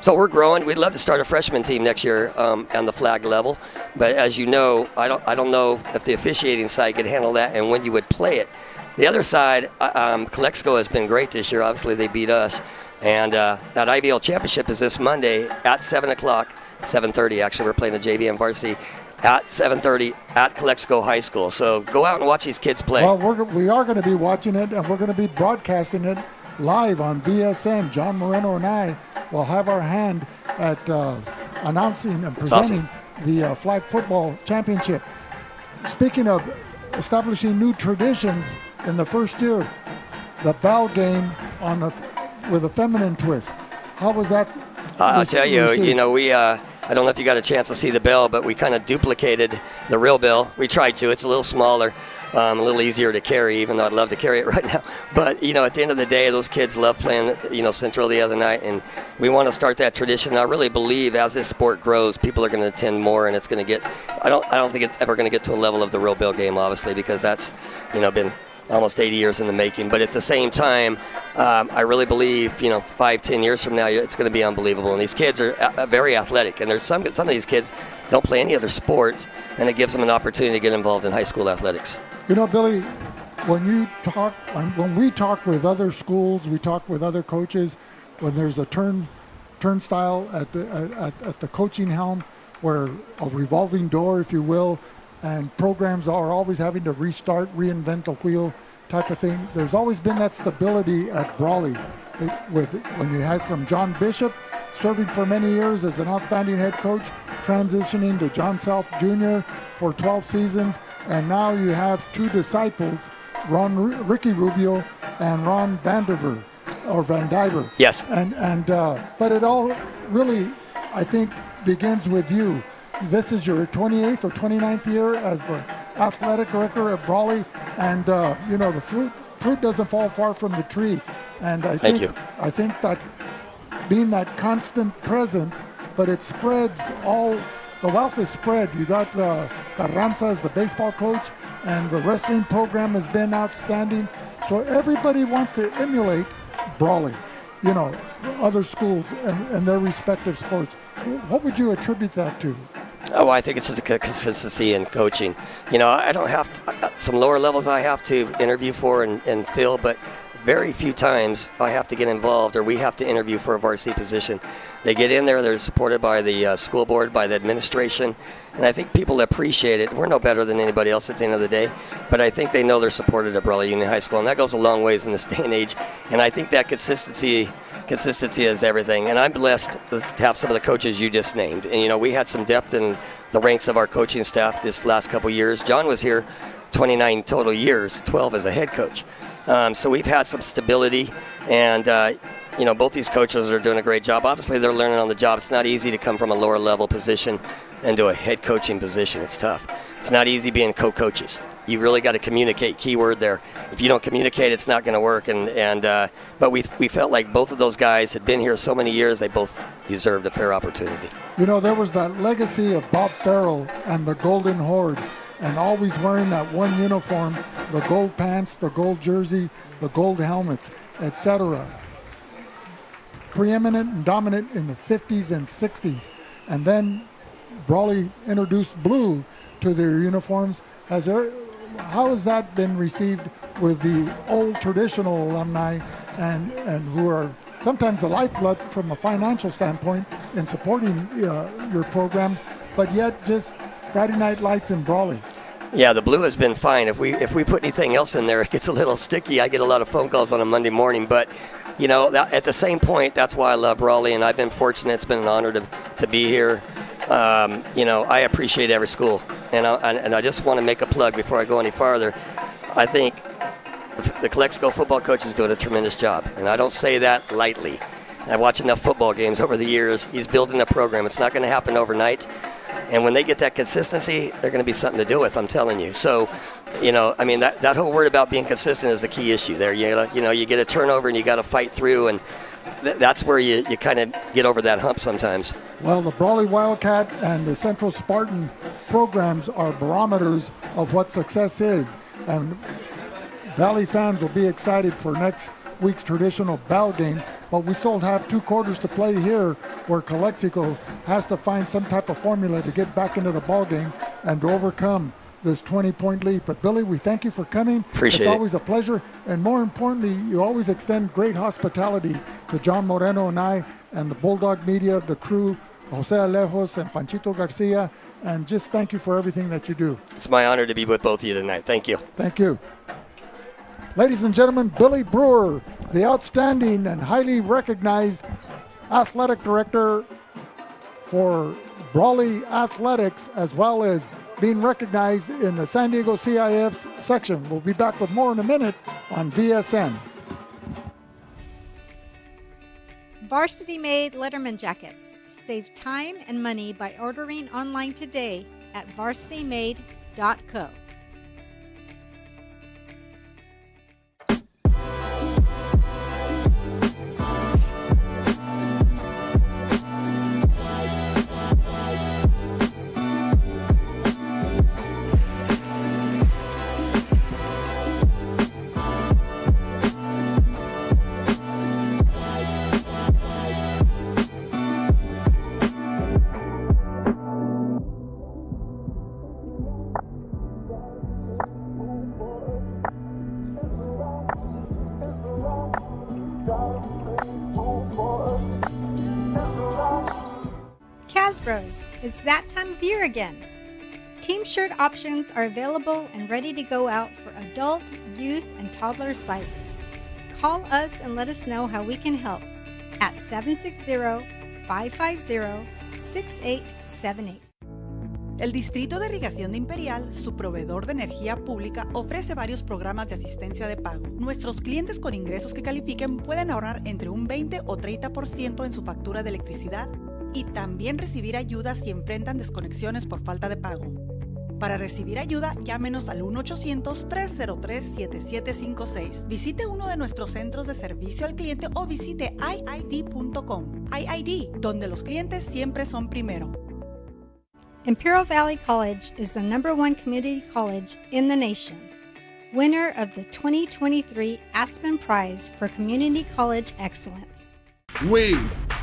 So we're growing. We'd love to start a freshman team next year on the flag level, but as you know, I don't know if the officiating side could handle that and when you would play it. The other side, Calexico has been great this year. Obviously, they beat us. And that IVL championship is this Monday at 7 o'clock 7:30. Actually, we're playing the JV and varsity at 7:30 at Calexico High School. So go out and watch these kids play. Well, we are going to be watching it, and we're going to be broadcasting it live on VSN. John Moreno and I will have our hand at announcing and presenting the flag football championship. Speaking of establishing new traditions in the first year, the bell game with a feminine twist. How was that? I'll tell you, we I don't know if you got a chance to see the bell, but we kind of duplicated the real bell. We tried to. It's a little smaller, a little easier to carry, even though I'd love to carry it right now. But, at the end of the day, those kids love playing, Central the other night, and we want to start that tradition. I really believe as this sport grows, people are going to attend more, and it's going to get – I don't think it's ever going to get to a level of the real bell game, obviously, because that's, been – almost 80 years in the making. But at the same time, I really believe, 5-10 years from now, it's going to be unbelievable. And these kids are very athletic. And there's some of these kids don't play any other sport, and it gives them an opportunity to get involved in high school athletics. Billy, when we talk with other schools, we talk with other coaches, when there's a turnstile at the coaching helm, where a revolving door, if you will, and programs are always having to restart, reinvent the wheel type of thing. There's always been that stability at Brawley when you had from John Bishop, serving for many years as an outstanding head coach, transitioning to John South Jr. for 12 seasons, and now you have two disciples, Ricky Rubio and Ron Van Diver. Yes. But it all really, I think, begins with you. This is your 28th or 29th year as the athletic director at Brawley, and the fruit doesn't fall far from the tree. And I think that being that constant presence, but it spreads the wealth is spread. You got Carranza as the baseball coach, and the wrestling program has been outstanding. So everybody wants to emulate Brawley, other schools and their respective sports. What would you attribute that to? Oh, I think it's just a consistency in coaching. I don't have some lower levels I have to interview for and fill, but very few times I have to get involved or we have to interview for a varsity position. They get in there, they're supported by the school board, by the administration, and I think people appreciate it. We're no better than anybody else at the end of the day, but I think they know they're supported at Brawley Union High School, and that goes a long ways in this day and age, and I think that consistency is everything. And I'm blessed to have some of the coaches you just named. And, we had some depth in the ranks of our coaching staff this last couple years. John was here 29 total years, 12 as a head coach. So we've had some stability, and, both these coaches are doing a great job. Obviously, they're learning on the job. It's not easy to come from a lower level position into a head coaching position. It's tough. It's not easy being co-coaches. You really got to communicate. Key word there. If you don't communicate, it's not going to work. But we felt like both of those guys had been here so many years. They both deserved a fair opportunity. There was that legacy of Bob Farrell and the Golden Horde, and always wearing that one uniform, the gold pants, the gold jersey, the gold helmets, etc. Preeminent and dominant in the 50s and 60s. And then Brawley introduced blue to their uniforms. How has that been received with the old traditional alumni and who are sometimes the lifeblood from a financial standpoint in supporting your programs, but yet just Friday Night Lights in Brawley? Yeah, the blue has been fine. If we put anything else in there, it gets a little sticky. I get a lot of phone calls on a Monday morning, but at the same point, that's why I love Brawley, and I've been fortunate. It's been an honor to be here. I appreciate every school, and I just want to make a plug before I go any farther. I think the Calexico football coach is doing a tremendous job, and I don't say that lightly. I've watched enough football games over the years. He's building a program. It's not going to happen overnight, and when they get that consistency, they're going to be something to do with, I'm telling you. So, that whole word about being consistent is the key issue there. You get a turnover and you got to fight through, and that's where you kind of get over that hump sometimes. Well, the Brawley Wildcat and the Central Spartan programs are barometers of what success is. And Valley fans will be excited for next week's traditional bell game, but we still have 2 quarters to play here where Calexico has to find some type of formula to get back into the ball game and to overcome this 20-point lead. But Billy, we thank you for coming. Appreciate it. It's always a pleasure. And more importantly, you always extend great hospitality to John Moreno and I and the Bulldog media, the crew Jose Alejos and Panchito Garcia, and just thank you for everything that you do. It's my honor to be with both of you tonight. Thank you. Thank you. Ladies and gentlemen, Billy Brewer, the outstanding and highly recognized athletic director for Brawley Athletics, as well as being recognized in the San Diego CIF's section. We'll be back with more in a minute on VSN. Varsity Made Letterman Jackets. Save time and money by ordering online today at varsitymade.co. Casbros, it's that time of year again. Team shirt options are available and ready to go out for adult, youth, and toddler sizes. Call us and let us know how we can help at 760-550-6878. El Distrito de Irrigación de Imperial, su proveedor de energía pública, ofrece varios programas de asistencia de pago. Nuestros clientes con ingresos que califiquen pueden ahorrar entre un 20 o 30% en su factura de electricidad y también recibir ayuda si enfrentan desconexiones por falta de pago. Para recibir ayuda, llámenos al 1-800-303-7756. Visite uno de nuestros centros de servicio al cliente o visite iid.com. iid, donde los clientes siempre son primero. Imperial Valley College is the #1 community college in the nation, winner of the 2023 Aspen Prize for Community College Excellence. We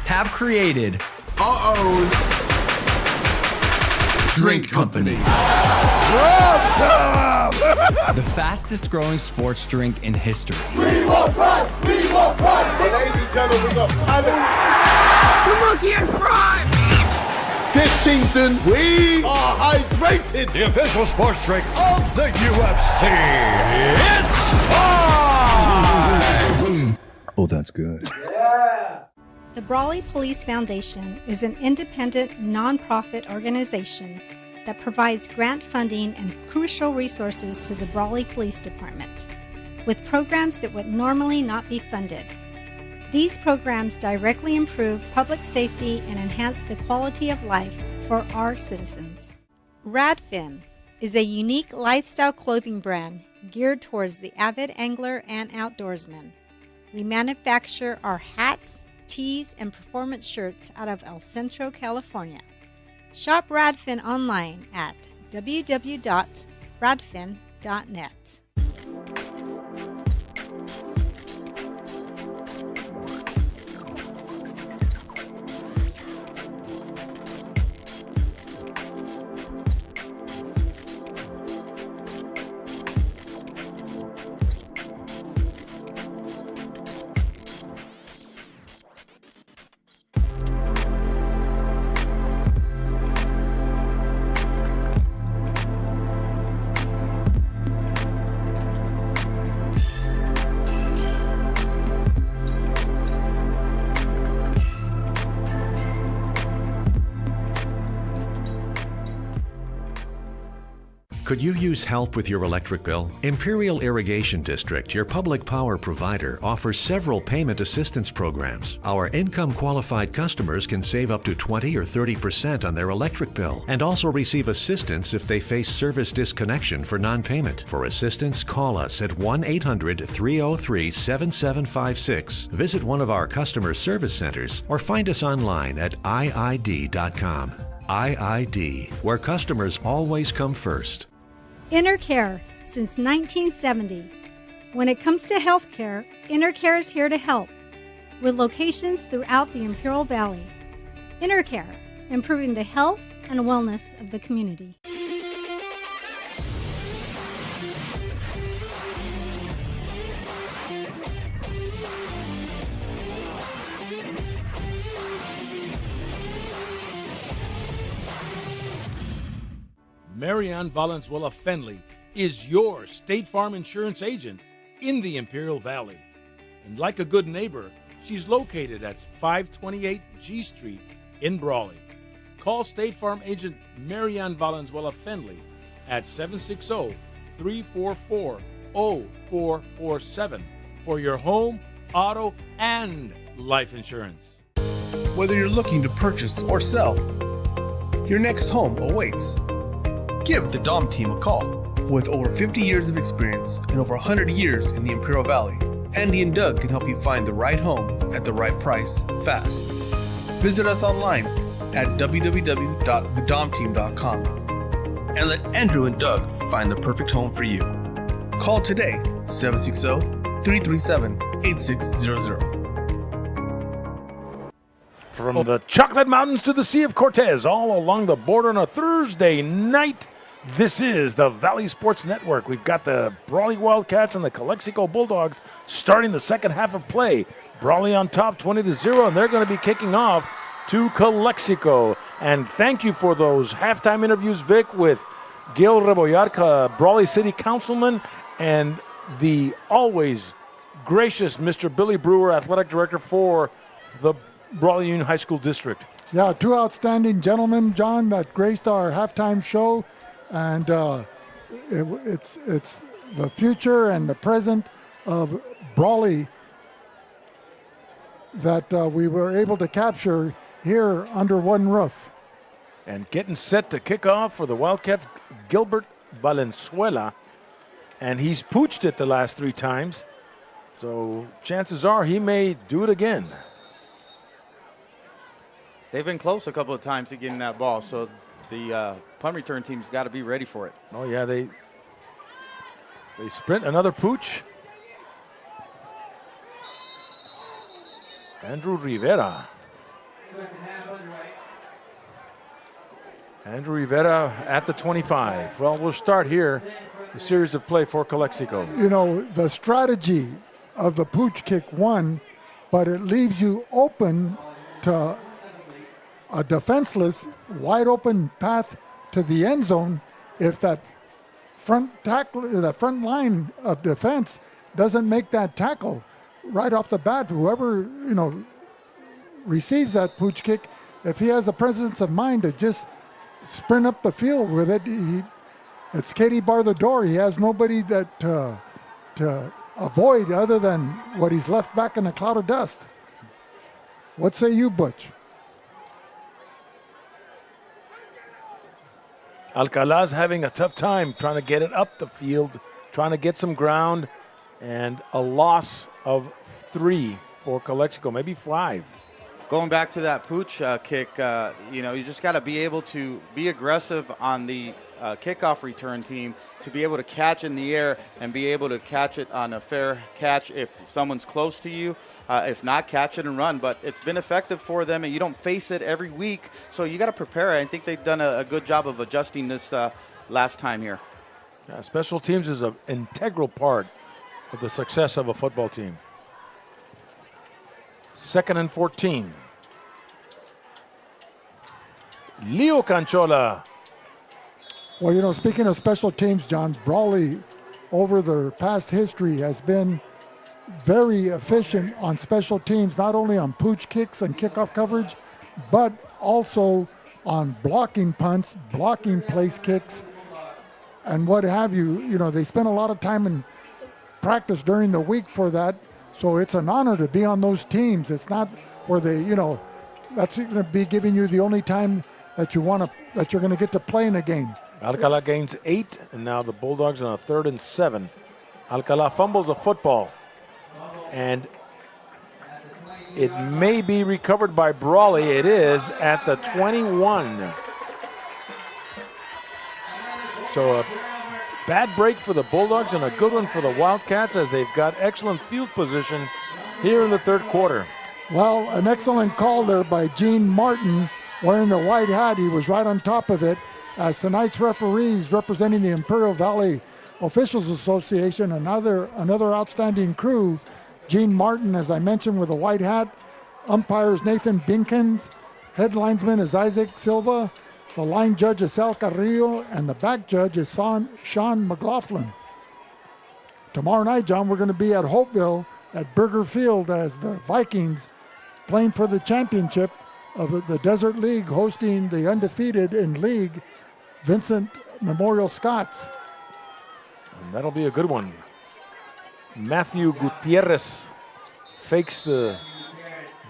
have created our own drink company. The fastest growing sports drink in history. We will pride! We will pride! Ladies and gentlemen, we got the monkey is prime! This season, we are hydrated. The official sports drink of the UFC. It's time! Oh, that's good. The Brawley Police Foundation is an independent, nonprofit organization that provides grant funding and crucial resources to the Brawley Police Department, with programs that would normally not be funded. These programs directly improve public safety and enhance the quality of life for our citizens. Radfin is a unique lifestyle clothing brand geared towards the avid angler and outdoorsman. We manufacture our hats, tees, and performance shirts out of El Centro, California. Shop Radfin online at www.radfin.net. Could you use help with your electric bill? Imperial Irrigation District, your public power provider, offers several payment assistance programs. Our income-qualified customers can save up to 20 or 30% on their electric bill and also receive assistance if they face service disconnection for non-payment. For assistance, call us at 1-800-303-7756, visit one of our customer service centers, or find us online at iid.com. IID, where customers always come first. InterCare, since 1970. When it comes to healthcare, InterCare is here to help, with locations throughout the Imperial Valley. InterCare, improving the health and wellness of the community. Marianne Valenzuela Fenley is your State Farm insurance agent in the Imperial Valley. And like a good neighbor, she's located at 528 G Street in Brawley. Call State Farm agent Marianne Valenzuela Fenley at 760-344-0447 for your home, auto, and life insurance. Whether you're looking to purchase or sell, your next home awaits. Give the Dom team a call. With over 50 years of experience and over 100 years in the Imperial Valley, Andy and Doug can help you find the right home at the right price fast. Visit us online at www.thedomteam.com and let Andrew and Doug find the perfect home for you. Call today, 760-337-8600. From the Chocolate Mountains to the Sea of Cortez, all along the border on a Thursday night, this is the Valley Sports Network. We've got the Brawley Wildcats and the Calexico Bulldogs starting the second half of play. Brawley on top 20-0, and they're going to be kicking off to Calexico. And thank you for those halftime interviews, Vic, with Gil Rebollar, Brawley City Councilman, and the always gracious Mr. Billy Brewer, Athletic Director for the Brawley Union High School District. Yeah, two outstanding gentlemen, John, that graced our halftime show. And it's the future and the present of Brawley that we were able to capture here under one roof. And getting set to kick off for the Wildcats, Gilbert Valenzuela. And he's pooched it the last 3 times. So chances are he may do it again. They've been close a couple of times to getting that ball, so the punt return team's got to be ready for it. Oh, yeah, they sprint another pooch. Andrew Rivera. Andrew Rivera at the 25. Well, we'll start here, the series of play for Calexico. You know, the strategy of the pooch kick won, but it leaves you open to a defenseless, wide open path to the end zone if that front tackle, the front line of defense doesn't make that tackle right off the bat. Whoever, receives that pooch kick, if he has the presence of mind to just sprint up the field with it, it's Katie bar the door. He has nobody that to avoid other than what he's left back in a cloud of dust. What say you, Butch? Alcala's having a tough time trying to get it up the field, trying to get some ground, and a loss of 3 for Calexico, maybe 5. Going back to that pooch kick, you just got to be able to be aggressive on the kickoff return team to be able to catch in the air and be able to catch it on a fair catch if someone's close to you. If not, catch it and run. But it's been effective for them, and you don't face it every week, so you got to prepare. I think they've done a good job of adjusting this last time here. Yeah, special teams is an integral part of the success of a football team. 2nd and 14. Leo Canchola. Well, speaking of special teams, John, Brawley over their past history has been very efficient on special teams, not only on pooch kicks and kickoff coverage, but also on blocking punts, blocking place kicks, and what have you. They spend a lot of time in practice during the week for that, so it's an honor to be on those teams. It's not where they, that's going to be giving you the only time that you're going to get to play in a game. Alcala gains 8, and now the Bulldogs on a 3rd and 7. Alcala fumbles a football, and it may be recovered by Brawley. It is at the 21. So a bad break for the Bulldogs and a good one for the Wildcats as they've got excellent field position here in the 3rd quarter. Well, an excellent call there by Gene Martin wearing the white hat. He was right on top of it. As tonight's referees representing the Imperial Valley Officials Association, another outstanding crew. Gene Martin, as I mentioned, with a white hat. Umpires Nathan Binkins. Head linesman is Isaac Silva. The line judge is Sal Carrillo, and the back judge is Sean McLaughlin. Tomorrow night, John, we're going to be at Hopeville at Burger Field as the Vikings, playing for the championship of the Desert League, hosting the undefeated in league, Vincent Memorial Scots. And that'll be a good one. Matthew Gutierrez fakes the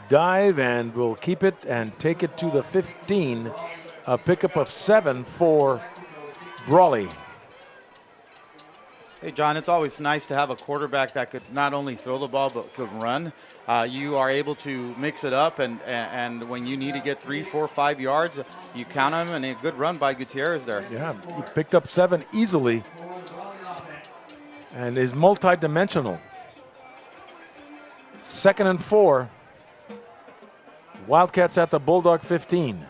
dive and will keep it and take it to the 15. A pickup of 7 for Brawley. Hey, John, it's always nice to have a quarterback that could not only throw the ball but could run. You are able to mix it up, and when you need to get 3, 4, 5 yards, you count them, and a good run by Gutierrez there. Yeah, he picked up 7 easily and is multi-dimensional. 2nd and 4. Wildcats at the Bulldog 15.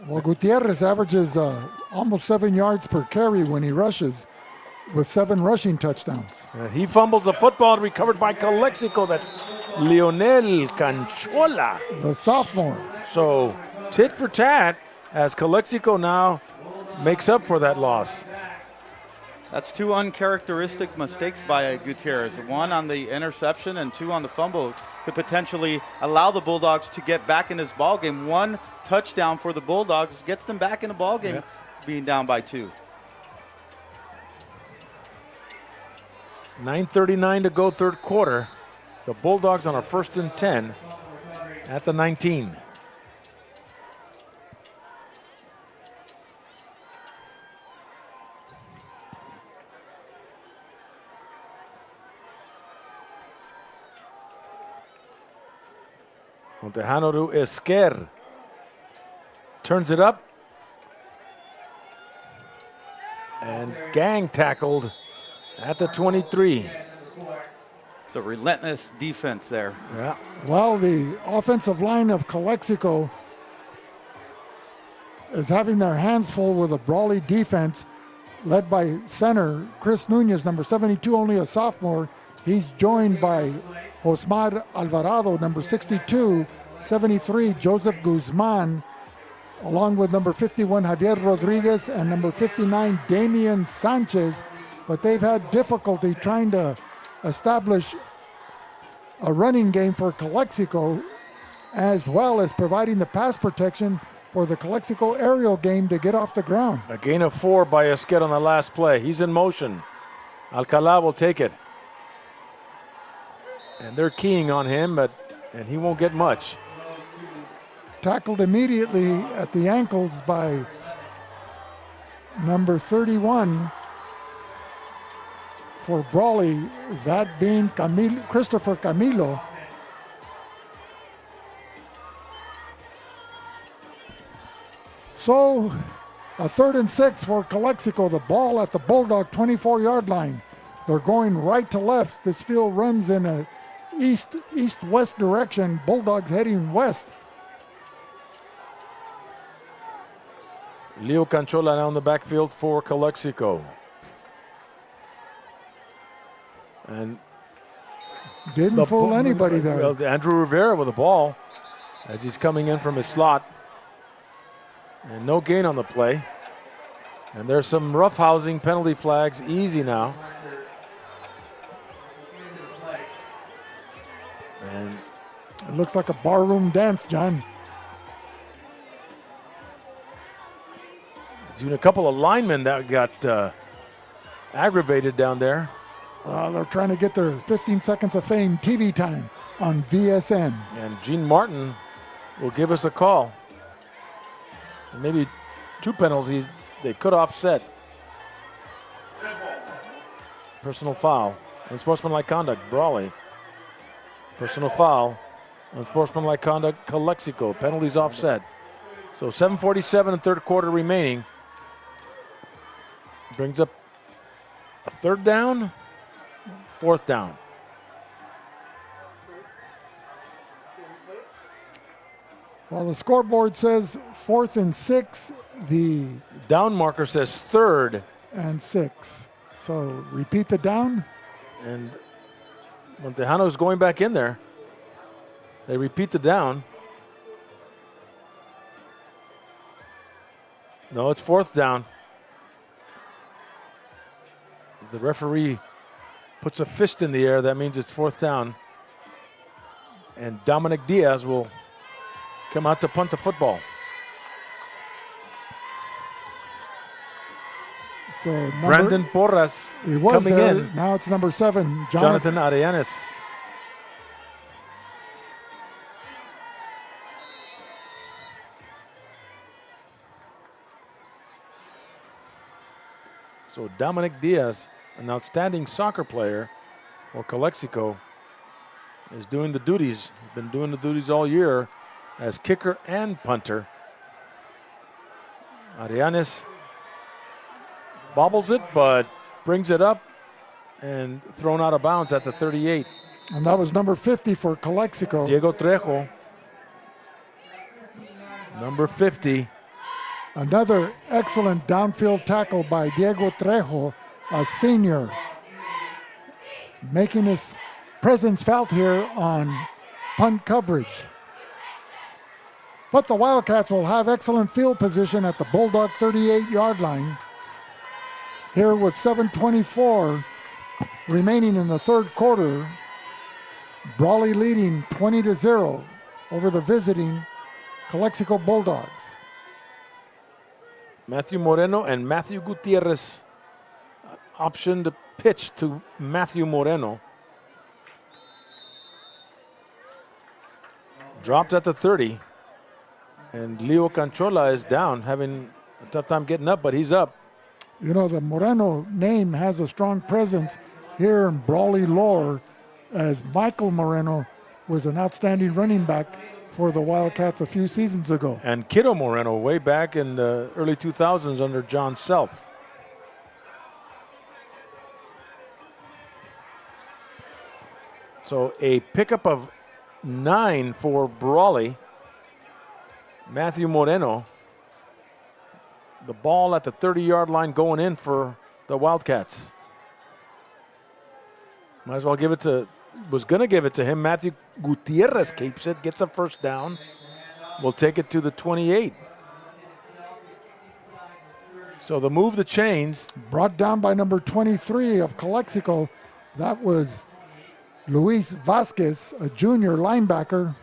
Well, Gutierrez averages almost 7 yards per carry when he rushes, with 7 rushing touchdowns. He fumbles the football, recovered by Calexico. That's Leonel Canchola, the sophomore. So tit for tat as Calexico now makes up for that loss. That's 2 uncharacteristic mistakes by Gutierrez. 1 on the interception and 2 on the fumble could potentially allow the Bulldogs to get back in this ball game. 1 touchdown for the Bulldogs gets them back in the ball game, being down by 2. 9:39 to go, third quarter. The Bulldogs on a 1st and 10 at the 19. Montejano to Esquer. Turns it up. And gang tackled at the 23. It's a relentless defense there. Yeah. Well, the offensive line of Calexico is having their hands full with a Brawley defense led by center Chris Nunez, number 72, only a sophomore. He's joined by Osmar Alvarado, number 62, 73, Joseph Guzman, along with number 51, Javier Rodriguez, and number 59, Damian Sanchez. But they've had difficulty trying to establish a running game for Calexico, as well as providing the pass protection for the Calexico aerial game to get off the ground. A gain of 4 by Esquer on the last play. He's in motion. Alcalá will take it. And they're keying on him, and he won't get much. Tackled immediately at the ankles by number 31 for Brawley, that being Christopher Camilo. So a 3rd and 6 for Calexico, the ball at the Bulldog 24-yard line. They're going right to left. This field runs in a east-west direction. Bulldogs heading west. Leo Canchola down the backfield for Calexico. And didn't fool anybody there. Well, Andrew Rivera with the ball as he's coming in from his slot. And no gain on the play. And there's some roughhousing penalty flags. Easy now. And it looks like a barroom dance, John. Even a couple of linemen that got aggravated down there. They're trying to get their 15 seconds of fame TV time on VSN. And Gene Martin will give us a call. And maybe 2 penalties they could offset. Personal foul. Unsportsmanlike conduct, Brawley. Personal foul. Unsportsmanlike conduct, Calexico. Penalties offset. So 7:47 and third quarter remaining. Brings up a 3rd down, 4th down. Well, the scoreboard says 4th and 6. The down marker says 3rd and 6. So repeat the down. And Montejano's going back in there. They repeat the down. No, it's 4th down. The referee puts a fist in the air. That means it's 4th down. And Dominic Diaz will come out to punt the football. So Brandon Porras he was coming there. in. Now it's number 7, Jonathan Arellanes. So Dominic Diaz, an outstanding soccer player for Calexico, is doing the duties. He's been doing the duties all year as kicker and punter. Arellanes bobbles it, but brings it up and thrown out of bounds at the 38. And that was number 50 for Calexico. Diego Trejo, number 50. Another excellent downfield tackle by Diego Trejo, a senior, making his presence felt here on punt coverage. But the Wildcats will have excellent field position at the Bulldog 38-yard line. Here with 7:24 remaining in the third quarter, Brawley leading 20-0 over the visiting Calexico Bulldogs. Matthew Moreno and Matthew Gutierrez option to pitch to Matthew Moreno. Dropped at the 30. And Leo Canchola is down, having a tough time getting up, but he's up. You know, the Moreno name has a strong presence here in Brawley lore, as Michael Moreno was an outstanding running back for the Wildcats a few seasons ago. And Kiddo Moreno way back in the early 2000s under John Self. So a pickup of 9 for Brawley. Matthew Moreno. The ball at the 30-yard line going in for the Wildcats. Might as well give it to, was going to give it to him. Matthew Gutierrez keeps it, gets a first down. We'll take it to the 28. So the move the chains. Brought down by number 23 of Calexico. That was Luis Vasquez, a junior linebacker.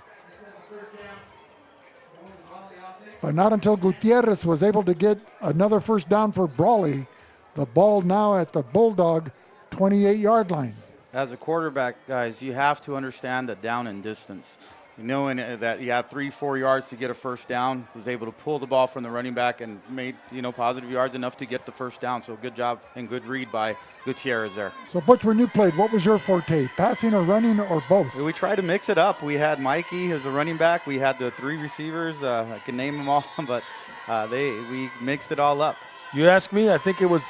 But not until Gutierrez was able to get another first down for Brawley. The ball now at the Bulldog 28-yard line. As a quarterback, guys, you have to understand the down and distance. Knowing that you have 3-4 yards to get a first down, was able to pull the ball from the running back and made, positive yards enough to get the first down. So good job and good read by Gutierrez there. So Butch, when you played, what was your forte? Passing or running or both? We tried to mix it up. We had Mikey as a running back. We had the 3 receivers. I can name them all, but we mixed it all up. You ask me, I think it was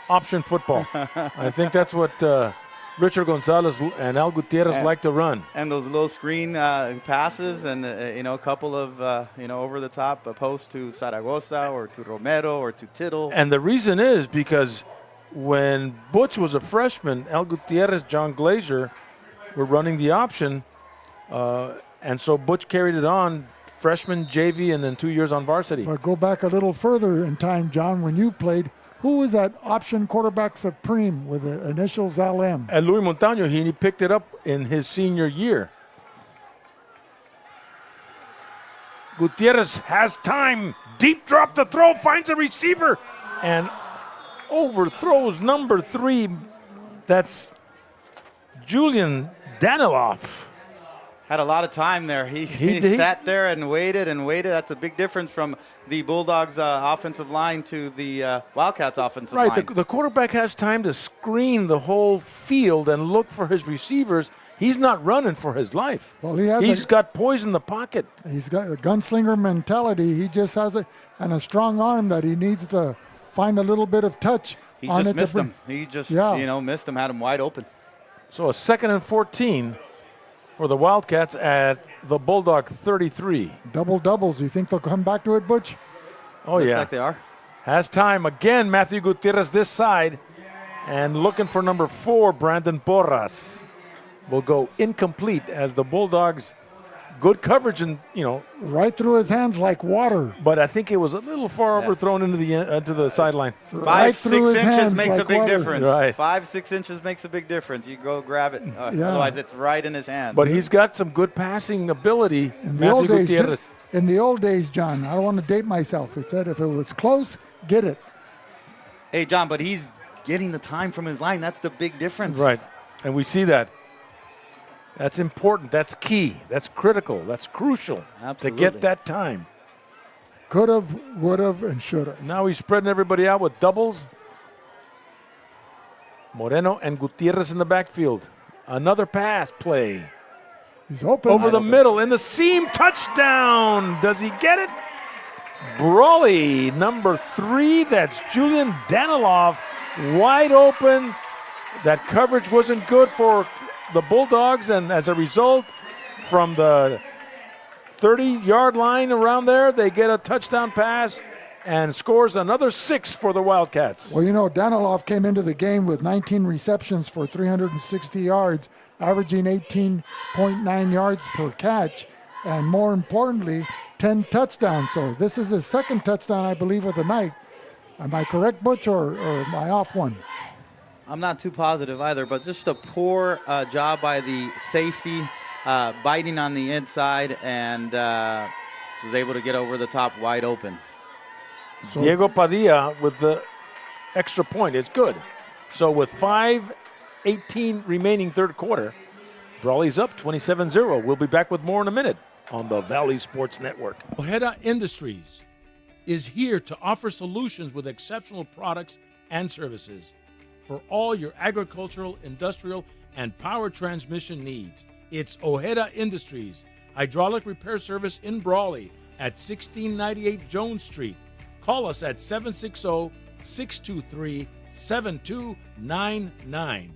option football. I think that's what Richard Gonzalez and Al Gutierrez like to run. And those little screen passes and, a couple of, over-the-top posts to Zaragoza or to Romero or to Tittle. And the reason is because when Butch was a freshman, Al Gutierrez, John Glazer were running the option. And so Butch carried it on, freshman, JV, and then 2 years on varsity. But go back a little further in time, John, when you played. Who was that option quarterback supreme with the initials LM? And Louis Montaño, he picked it up in his senior year. Gutierrez has time. Deep drop to throw, finds a receiver, and overthrows number 3. That's Julian Daniloff. Had a lot of time there. He sat there and waited and waited. That's a big difference from the Bulldogs' offensive line to the Wildcats' offensive line. Right, the quarterback has time to screen the whole field and look for his receivers. He's not running for his life. Well, he's got poise in the pocket. He's got a gunslinger mentality. He just has a strong arm that he needs to find a little bit of touch He on just it. missed him. He just, missed him, had him wide open. So a 2nd and 14 for the Wildcats at the Bulldog 33. Double doubles. You think they'll come back to it, Butch? Oh, Looks yeah. like they are. Has time. Again, Matthew Gutierrez this side. And looking for number 4, Brandon Porras. Will go incomplete as the Bulldogs Good coverage and, right through his hands like water. But I think it was a little far overthrown into the sideline. 5-6 inches makes a big water. difference. Right. 5-6 inches makes a big difference. You go grab it. Otherwise, it's right in his hands. But he's got some good passing ability. In the old days, John, I don't want to date myself. He said if it was close, get it. Hey, John, but he's getting the time from his line. That's the big difference. Right. And we see that. That's important. That's key. That's critical. That's crucial to get that time. Could have, would have, and should have. Now he's spreading everybody out with doubles. Moreno and Gutierrez in the backfield. Another pass play. He's open. Over the middle in the seam. Touchdown. Does he get it? Brawley, number 3. That's Julian Danilov. Wide open. That coverage wasn't good for the Bulldogs, and as a result, from the 30-yard line around there, they get a touchdown pass and scores another 6 for the Wildcats. Well, Danilov came into the game with 19 receptions for 360 yards, averaging 18.9 yards per catch, and more importantly, 10 touchdowns. So this is his second touchdown, I believe, of the night. Am I correct, Butch, or am I off one? I'm not too positive either, but just a poor job by the safety, biting on the inside, and was able to get over the top wide open. Diego Padilla with the extra point is good. So with 5:18 remaining third quarter, Brawley's up 27-0. We'll be back with more in a minute on the Valley Sports Network. Ojeda Industries is here to offer solutions with exceptional products and services for all your agricultural, industrial, and power transmission needs. It's Ojeda Industries, hydraulic repair service in Brawley at 1698 Jones Street. Call us at 760-623-7299.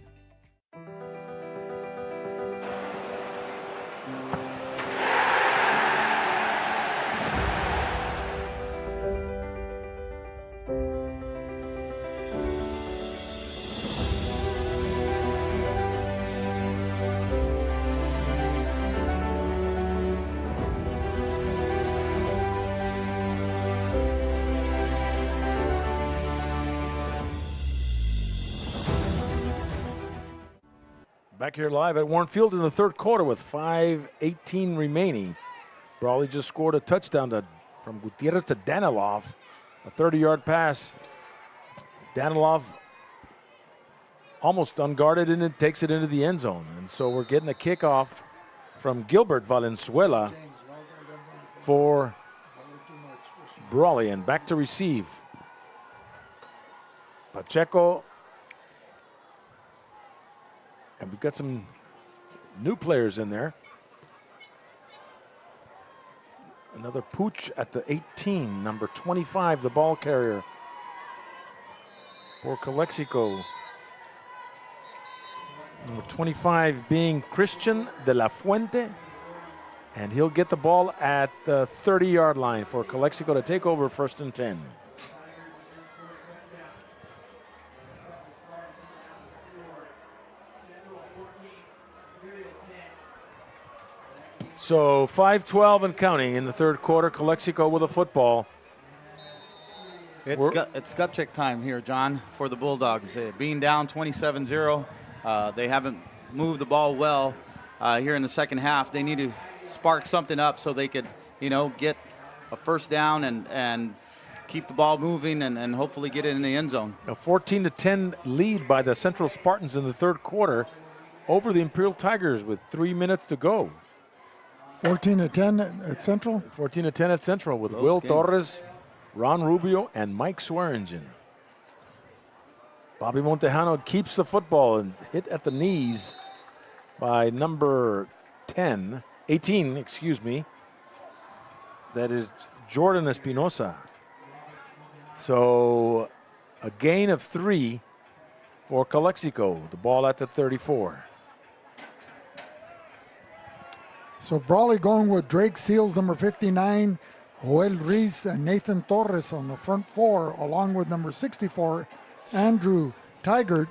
Back here live at Warne Field in the third quarter with 5:18 remaining. Brawley just scored a touchdown from Gutierrez to Danilov. A 30-yard pass. Danilov almost unguarded and it takes it into the end zone. And so we're getting a kickoff from Gilbert Valenzuela for Brawley. And back to receive. Pacheco. And we've got some new players in there. Another Pooch at the 18, number 25, the ball carrier for Calexico. Number 25 being Christian de la Fuente. And he'll get the ball at the 30-yard line for Calexico to take over 1st and 10. So 5:12 and counting in the third quarter. Calexico with a football. It's gut check time here, John, for the Bulldogs. Being down 27-0, they haven't moved the ball well here in the second half. They need to spark something up so they could, get a first down and keep the ball moving and hopefully get it in the end zone. A 14-10 lead by the Central Spartans in the third quarter over the Imperial Tigers with 3 minutes to go. 14-10 at Central? 14-10 at Central with Will Torres, Ron Rubio, and Mike Swearingen. Bobby Montejano keeps the football and hit at the knees by number 18, excuse me. That is Jordan Espinosa. So a gain of 3 for Calexico. The ball at the 34. So Brawley going with Drake Seals, number 59, Joel Reese, and Nathan Torres on the front 4, along with number 64, Andrew Tigert.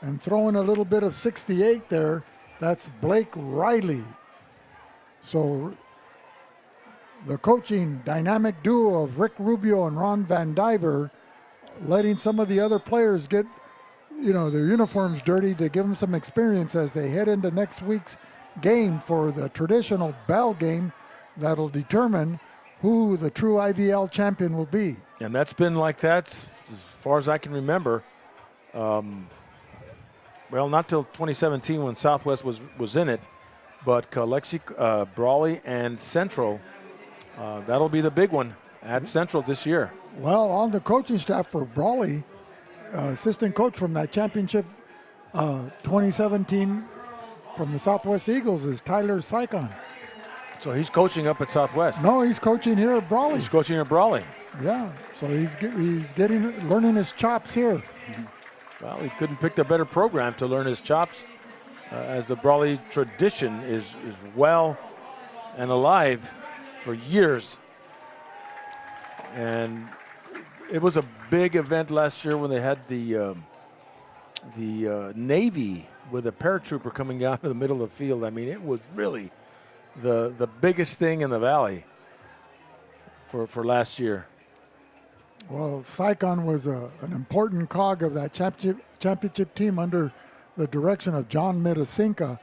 And throwing a little bit of 68 there, that's Blake Riley. So the coaching dynamic duo of Rick Rubio and Ron Van Diver letting some of the other players get, their uniforms dirty to give them some experience as they head into next week's game for the traditional bell game that'll determine who the true IVL champion will be. And that's been like that as far as I can remember. Well, not till 2017 when Southwest was in it, but Calexico, Brawley, and Central, that'll be the big one at Central this year. Well, on the coaching staff for Brawley, assistant coach from that championship 2017 from the Southwest Eagles is Tyler Sycon. So he's coaching up at Southwest. No, he's coaching here at Brawley. He's coaching at Brawley. Yeah, so he's learning his chops here. Well, he couldn't pick a better program to learn his chops, as the Brawley tradition is well and alive for years. And it was a big event last year when they had the Navy with a paratrooper coming down to the middle of the field. I mean, it was really the biggest thing in the Valley for last year. Well, Sycon was an important cog of that championship team under the direction of John Metasinka.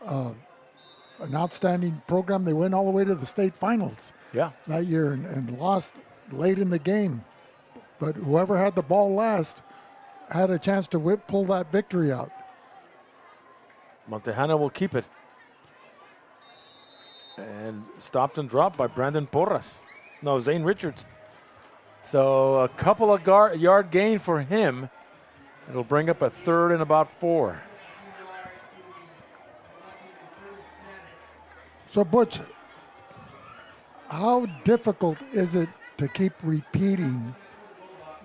An outstanding program. They went all the way to the state finals that year and lost late in the game. But whoever had the ball last had a chance to pull that victory out. Montejano will keep it. And stopped and dropped by Brandon Porras. No, Zane Richards. So a couple of yard gain for him. It'll bring up a third and about 4. So, Butch, how difficult is it to keep repeating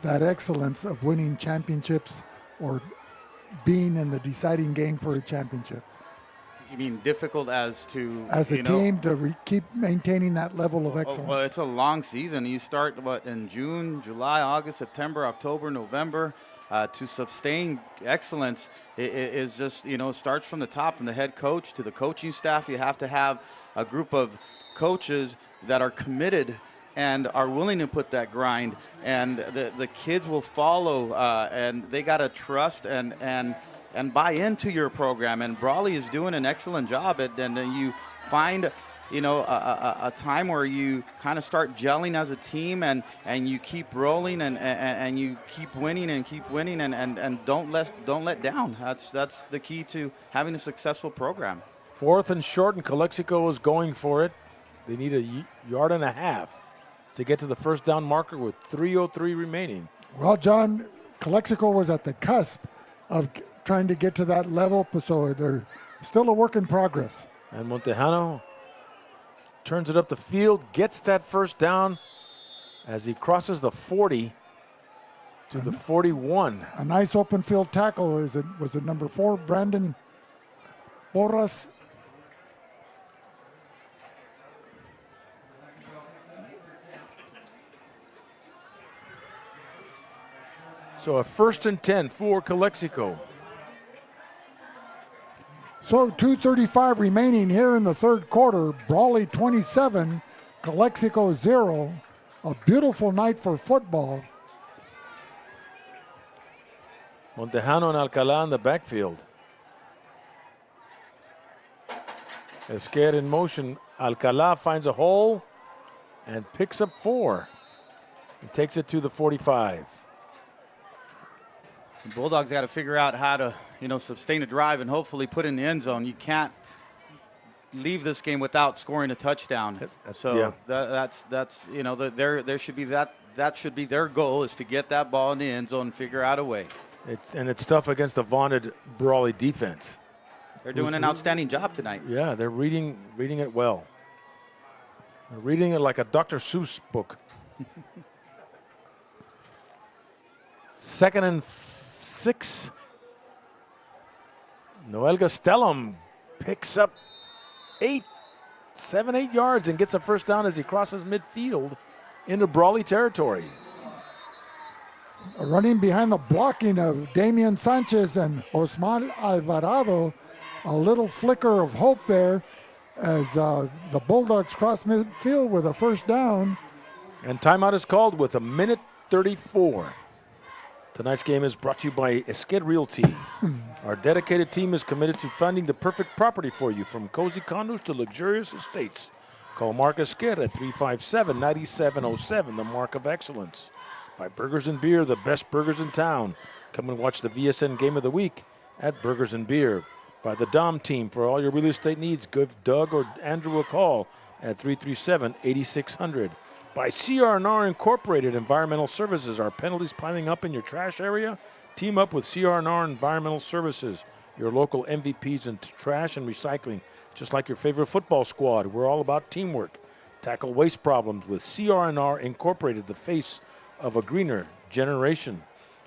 that excellence of winning championships or being in the deciding game for a championship? You mean difficult as to... As a team to keep maintaining that level of excellence? Well, it's a long season. You start, in June, July, August, September, October, November. To sustain excellence, it is just, starts from the top, from the head coach to the coaching staff. You have to have a group of coaches that are committed and are willing to put that grind. And the kids will follow, and they got to trust and buy into your program. And Brawley is doing an excellent job. And you find, a time where you kind of start gelling as a team and you keep rolling and you keep winning and don't let down. That's the key to having a successful program. 4th and short, and Calexico is going for it. They need a yard and a half to get to the first down marker with 3:03 remaining. Well, John, Calexico was at the cusp of trying to get to that level, so they're still a work in progress. And Montejano turns it up the field, gets that first down as he crosses the 40 to the 41. A nice open field tackle. Was it number 4, Brandon Porras? So a 1st and 10 for Calexico. So 2:35 remaining here in the third quarter. Brawley 27, Calexico 0. A beautiful night for football. Montejano and Alcalá in the backfield. Esquer in motion. Alcalá finds a hole and picks up 4. He takes it to the 45. The Bulldogs got to figure out how to, sustain a drive and hopefully put in the end zone. You can't leave this game without scoring a touchdown. That's there should be that should be their goal, is to get that ball in the end zone and figure out a way. It's tough against the vaunted Brawley defense. They're doing an outstanding job tonight. Yeah, they're reading it well. They're reading it like a Dr. Seuss book. 2nd and 6. Noel Gastelum picks up 7-8 yards and gets a first down as he crosses midfield into Brawley territory. Running behind the blocking of Damian Sanchez and Osman Alvarado. A little flicker of hope there as the Bulldogs cross midfield with a first down. And timeout is called with 1:34. Tonight's game is brought to you by Esquet Realty. Our dedicated team is committed to finding the perfect property for you, from cozy condos to luxurious estates. Call Mark Esquet at 357-9707, the mark of excellence. By Burgers and Beer, the best burgers in town. Come and watch the VSN Game of the Week at Burgers and Beer. By the Dom Team, for all your real estate needs, give Doug or Andrew a call at 337-8600. By CR&R Incorporated Environmental Services. Are penalties piling up in your trash area? Team up with CR&R Environmental Services, your local MVPs in trash and recycling. Just like your favorite football squad, we're all about teamwork. Tackle waste problems with CR&R Incorporated, the face of a greener generation.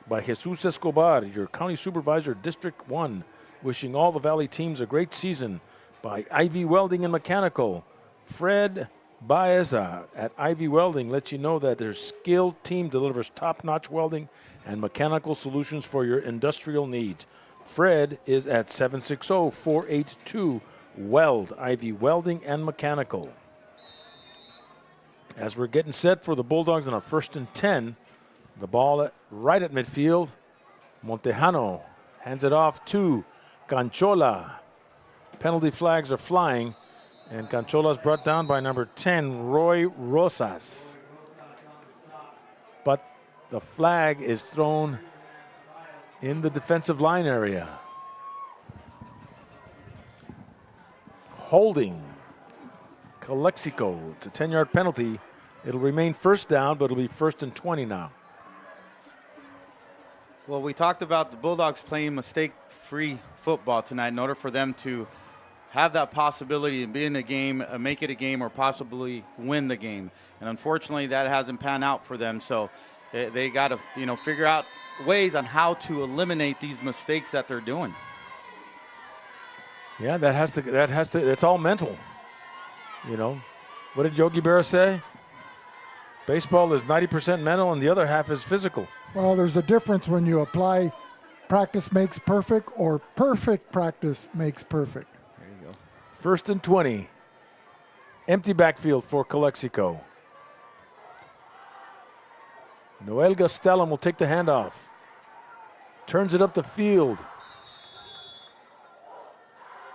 By Jesus Escobar, your county supervisor, District 1, wishing all the Valley teams a great season. By Ivy Welding and Mechanical, Fred Baeza at Ivy Welding lets you know that their skilled team delivers top-notch welding and mechanical solutions for your industrial needs. Fred is at 760-482-WELD, Ivy Welding and Mechanical. As we're getting set for the Bulldogs on a 1st and 10, the ball right at midfield. Montejano hands it off to Canchola. Penalty flags are flying, and Canchola is brought down by number 10, Roy Rosas. But the flag is thrown in the defensive line area. Holding Calexico. It's a 10-yard penalty. It'll remain first down, but it'll be 1st and 20 now. Well, we talked about the Bulldogs playing mistake-free football tonight in order for them to have that possibility to be in a game, make it a game, or possibly win the game. And unfortunately, that hasn't panned out for them. So they got to, figure out ways on how to eliminate these mistakes that they're doing. Yeah, that has to. It's all mental. What did Yogi Berra say? Baseball is 90% mental, and the other half is physical. Well, there's a difference when you apply practice makes perfect or perfect practice makes perfect. There you go. 1st and 20. Empty backfield for Calexico. Noel Gastelum will take the handoff. Turns it up the field.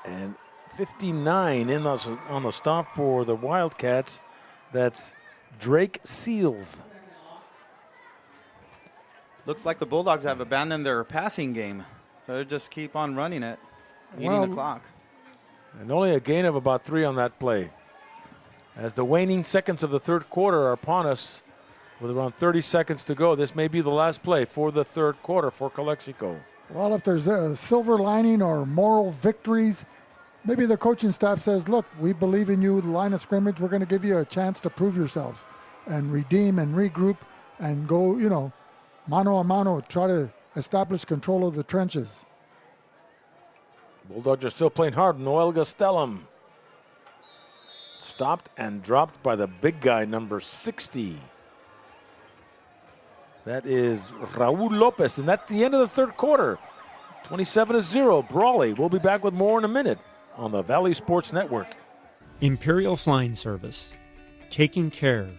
And 59 on the stop for the Wildcats. That's Drake Seals. Looks like the Bulldogs have abandoned their passing game. So they just keep on running it, eating the clock. And only a gain of about 3 on that play. As the waning seconds of the third quarter are upon us, with around 30 seconds to go, this may be the last play for the third quarter for Calexico. Well, if there's a silver lining or moral victories, maybe the coaching staff says, look, we believe in you, the line of scrimmage, we're going to give you a chance to prove yourselves and redeem and regroup and go, mano a mano, try to establish control of the trenches. Bulldogs are still playing hard. Noel Gastelum stopped and dropped by the big guy, number 60. That is Raul Lopez, and that's the end of the third quarter. 27-0, Brawley. We'll be back with more in a minute on the Valley Sports Network. Imperial Flying Service, taking care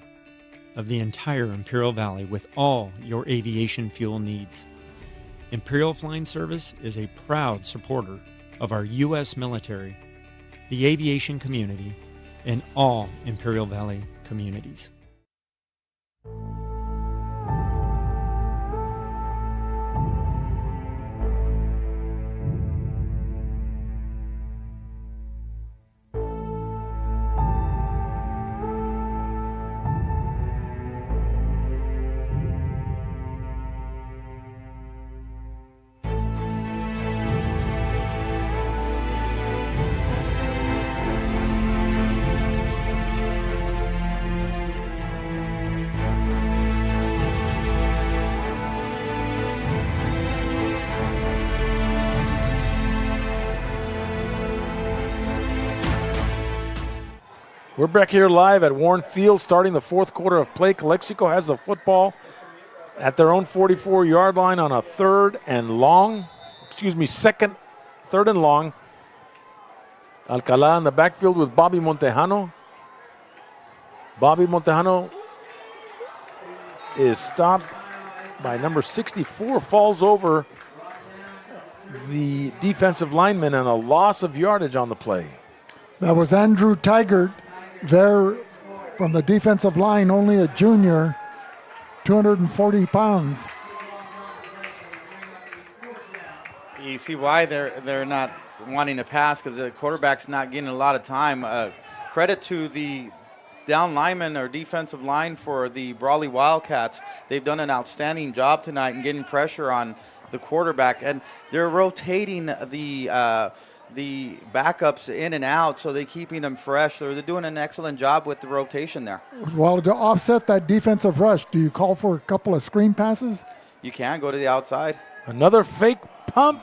of the entire Imperial Valley with all your aviation fuel needs. Imperial Flying Service is a proud supporter of our U.S. military, the aviation community, and all Imperial Valley communities. We're back here live at Warne Field, starting the fourth quarter of play. Calexico has the football at their own 44-yard line on a third and long. Alcalá in the backfield with Bobby Montejano. Bobby Montejano is stopped by number 64, falls over the defensive lineman, and a loss of yardage on the play. That was Andrew Tigert there from the defensive line, only a junior, 240 pounds. You see why they're not wanting to pass, because the quarterback's not getting a lot of time. Credit to the down lineman or defensive line for the Brawley Wildcats. They've done an outstanding job tonight in getting pressure on the quarterback, and they're rotating the backups in and out, so they're keeping them fresh. So they're doing an excellent job with the rotation there. Well, to offset that defensive rush, do you call for a couple of screen passes? You can go to the outside. Another fake pump,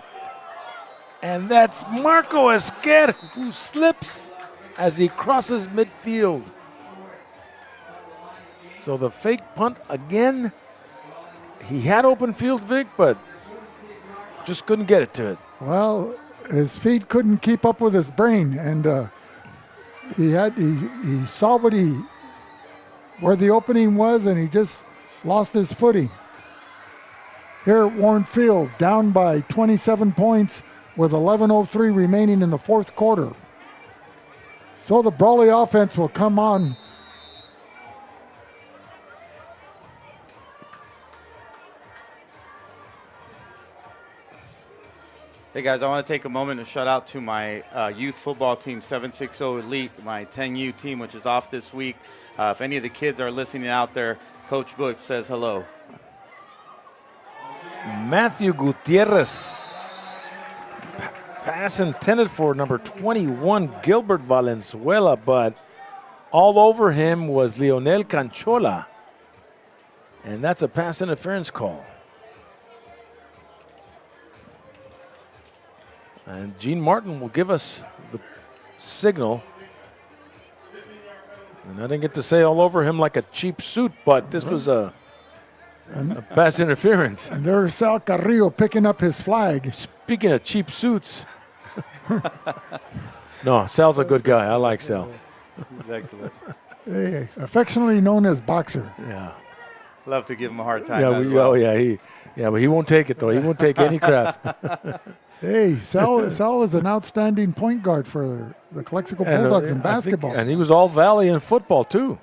and that's Marco Esquer, who slips as he crosses midfield. So the fake punt again. He had open field, Vic, but just couldn't get it to it. Well, his feet couldn't keep up with his brain, and he saw where the opening was, and he just lost his footing. Here at Warne Field, down by 27 points with 11:03 remaining in the fourth quarter. So the Brawley offense will come on. Hey guys, I want to take a moment to shout out to my youth football team, 760 Elite, my 10U team, which is off this week. If any of the kids are listening out there, Coach Butch says hello. Matthew Gutierrez. Pass intended for number 21, Gilbert Valenzuela, but all over him was Leonel Canchola. And that's a pass interference call. And Gene Martin will give us the signal. And I didn't get to say all over him like a cheap suit, but this was a pass interference. And there's Sal Carrillo picking up his flag. Speaking of cheap suits. No, Sal's a good guy. I like Sal. He's excellent. Hey, affectionately known as Boxer. Yeah. Love to give him a hard time. But he won't take it, though. He won't take any crap. Hey, Sal was an outstanding point guard for the Calexico Bulldogs in basketball. And he was all Valley in football, too.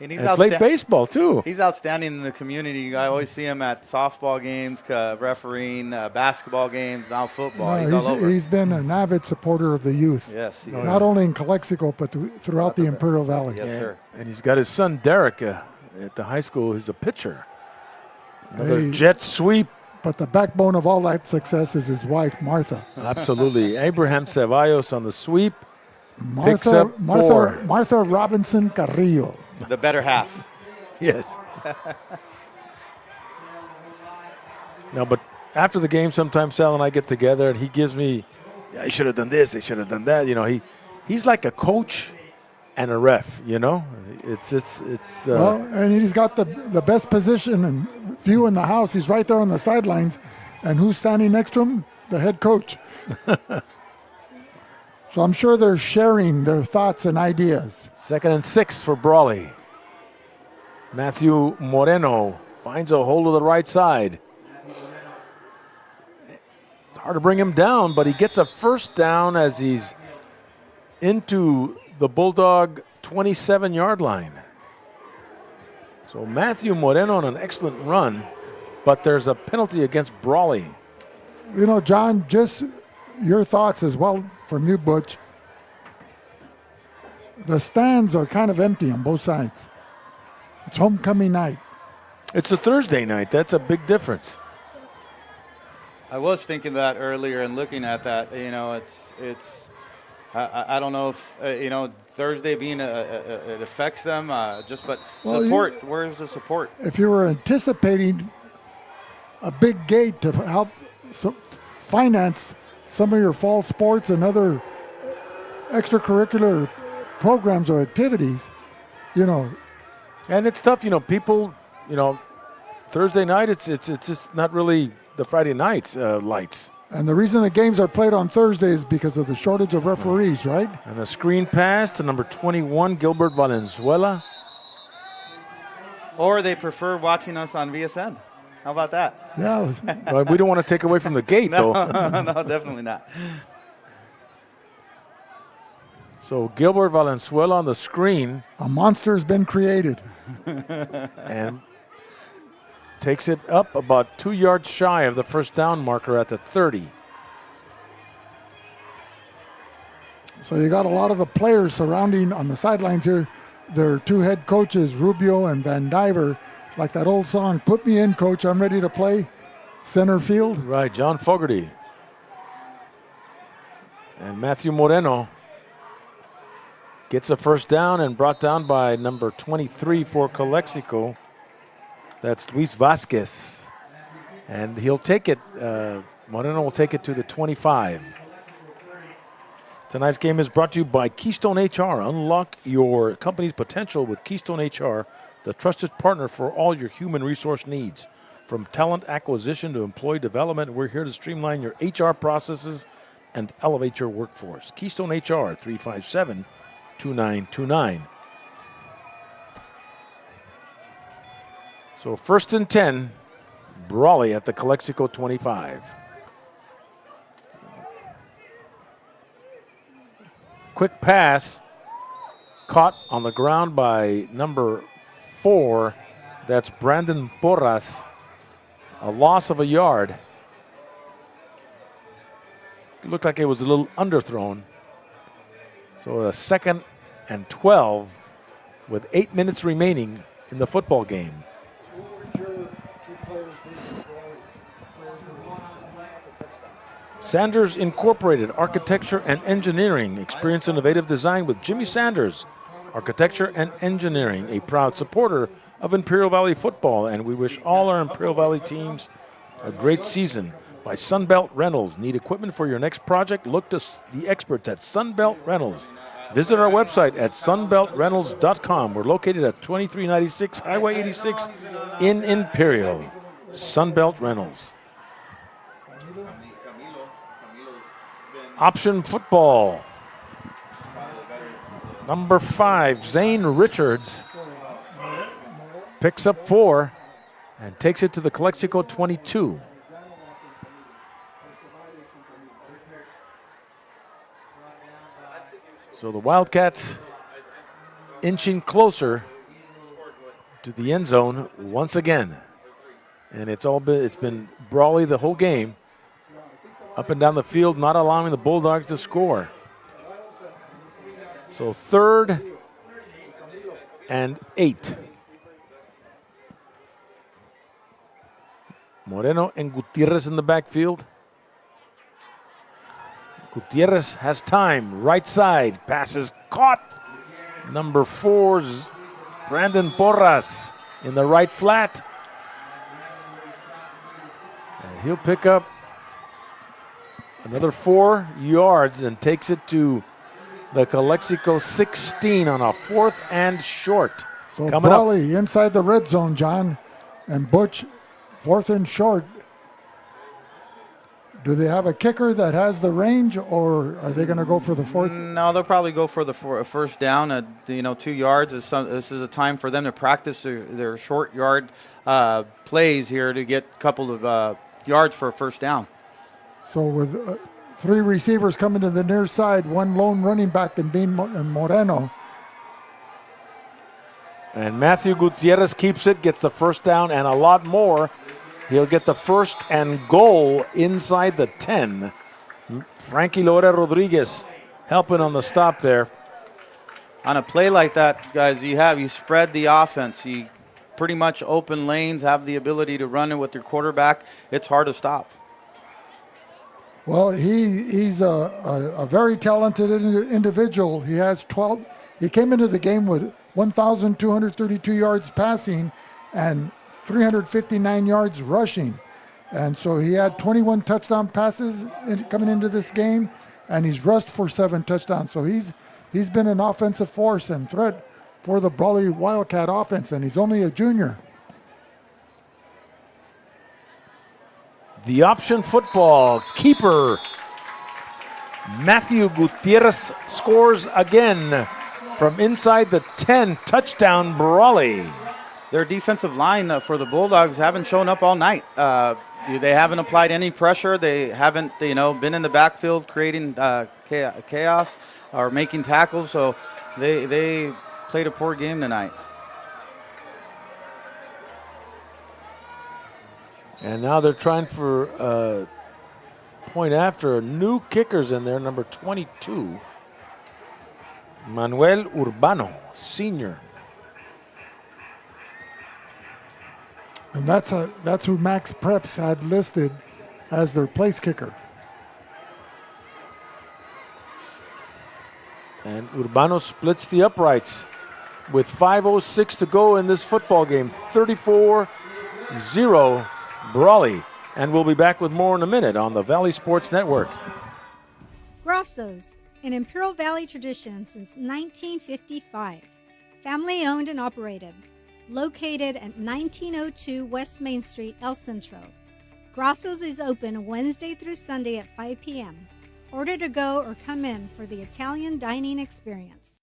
And he's played baseball, too. He's outstanding in the community. I always see him at softball games, refereeing basketball games, now football. He's all over. He's been an avid supporter of the youth. Yes, he not only in Calexico, but throughout the Imperial Valley. Yes, sir. And he's got his son, Derek, at the high school. He's a pitcher. Another jet sweep. But the backbone of all that success is his wife, Martha. Absolutely. Abraham Ceballos on the sweep. Picks up Martha Robinson Carrillo. The better half. Yes. No, but after the game, sometimes Sal and I get together, and he gives me, "Yeah, you should have done this. They should have done that." You know, he's like a coach and a ref. You know, it's. Well, and he's got the best position and view in the house. He's right there on the sidelines, and who's standing next to him? The head coach. So I'm sure they're sharing their thoughts and ideas. 2nd and 6 for Brawley. Matthew Moreno finds a hole to the right side. It's hard to bring him down, but he gets a first down as he's into the Bulldog 27-yard line. So Matthew Moreno on an excellent run, but there's a penalty against Brawley. You know, John, just your thoughts as well from you, Butch. The stands are kind of empty on both sides. It's homecoming night. It's a Thursday night. That's a big difference. I was thinking that earlier and looking at that. You know, it's. I don't know if Thursday being it affects them. But support. Where's the support? If you were anticipating a big gate to help finance some of your fall sports and other extracurricular programs or activities, and it's tough. People, Thursday night it's just not really the Friday nights lights. And the reason the games are played on Thursday is because of the shortage of referees, right? And a screen pass to number 21, Gilbert Valenzuela. Or they prefer watching us on VSN. How about that? Yeah. But we don't want to take away from the gate, no, though. no, definitely not. So Gilbert Valenzuela on the screen. A monster has been created. And takes it up about 2 yards shy of the first down marker at the 30. So you got a lot of the players surrounding on the sidelines here. Their two head coaches, Rubio and Van Diver, like that old song, "Put me in, coach, I'm ready to play." Center field. Right, John Fogarty. And Matthew Moreno gets a first down and brought down by number 23 for Calexico. That's Luis Vasquez. And he'll take it, Moreno will take it to the 25. Tonight's game is brought to you by Keystone HR. Unlock your company's potential with Keystone HR, the trusted partner for all your human resource needs. From talent acquisition to employee development, we're here to streamline your HR processes and elevate your workforce. Keystone HR, 357-2929. So 1st and 10, Brawley at the Calexico 25. Quick pass, caught on the ground by number 4. That's Brandon Porras. A loss of a yard. It looked like it was a little underthrown. So a 2nd and 12 with 8 minutes remaining in the football game. Sanders Incorporated, Architecture and Engineering. Experience innovative design with Jimmy Sanders, Architecture and Engineering, a proud supporter of Imperial Valley football, and we wish all our Imperial Valley teams a great season. By Sunbelt Rentals. Need equipment for your next project? Look to the experts at Sunbelt Rentals. Visit our website at sunbeltrentals.com. We're located at 2396 Highway 86 in Imperial. Sunbelt Rentals. Option football. Number 5, Zane Richards picks up 4 and takes it to the Calexico 22. So the Wildcats inching closer to the end zone once again. And it's been Brawley the whole game. Up and down the field, not allowing the Bulldogs to score. So 3rd and 8. Moreno and Gutierrez in the backfield. Gutierrez has time, right side, passes caught. Number 4's Brandon Porras in the right flat. And he'll pick up another 4 yards and takes it to the Calexico 16 on a 4th and short. So Coming Brawley inside the red zone, John, and Butch 4th and short. Do they have a kicker that has the range, or are they going to go for the 4th? No, they'll probably go for the first down. 2 yards. This is a time for them to practice their short yard plays here to get a couple of yards for a first down. So with 3 receivers coming to the near side, 1 lone running back and being Moreno. And Matthew Gutierrez keeps it, gets the first down and a lot more. He'll get the 1st and goal inside the 10. Frankie Lora Rodriguez helping on the stop there. On a play like that, guys, you spread the offense. You pretty much open lanes, have the ability to run it with your quarterback. It's hard to stop. Well, he's a very talented individual. He has 12. He came into the game with 1,232 yards passing and 359 yards rushing. And so he had 21 touchdown passes coming into this game, and he's rushed for 7 touchdowns. So he's been an offensive force and threat for the Brawley Wildcat offense, and he's only a junior. The option football keeper, Matthew Gutierrez, scores again from inside the 10. Touchdown, Brawley. Their defensive line for the Bulldogs haven't shown up all night. They haven't applied any pressure. They haven't, been in the backfield creating chaos or making tackles. So they played a poor game tonight. And now they're trying for point after. New kickers in there, number 22, Manuel Urbano, senior. And that's who Max Preps had listed as their place kicker. And Urbano splits the uprights with 5:06 to go in this football game. 34-0 Brawley. And we'll be back with more in a minute on the Valley Sports Network. Grosso's, an Imperial Valley tradition since 1955. Family owned and operated. Located at 1902 West Main Street, El Centro. Grosso's is open Wednesday through Sunday at 5 p.m. Order to go or come in for the Italian dining experience.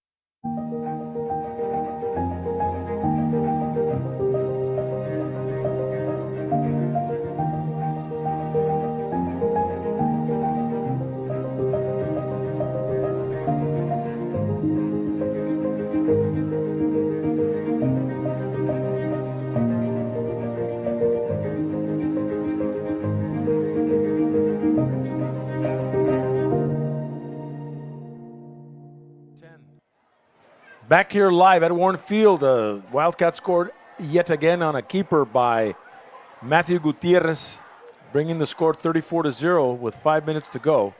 Back here live at Warne Field, Wildcats scored yet again on a keeper by Matthew Gutierrez, bringing the score 34-0 with 5 minutes to go.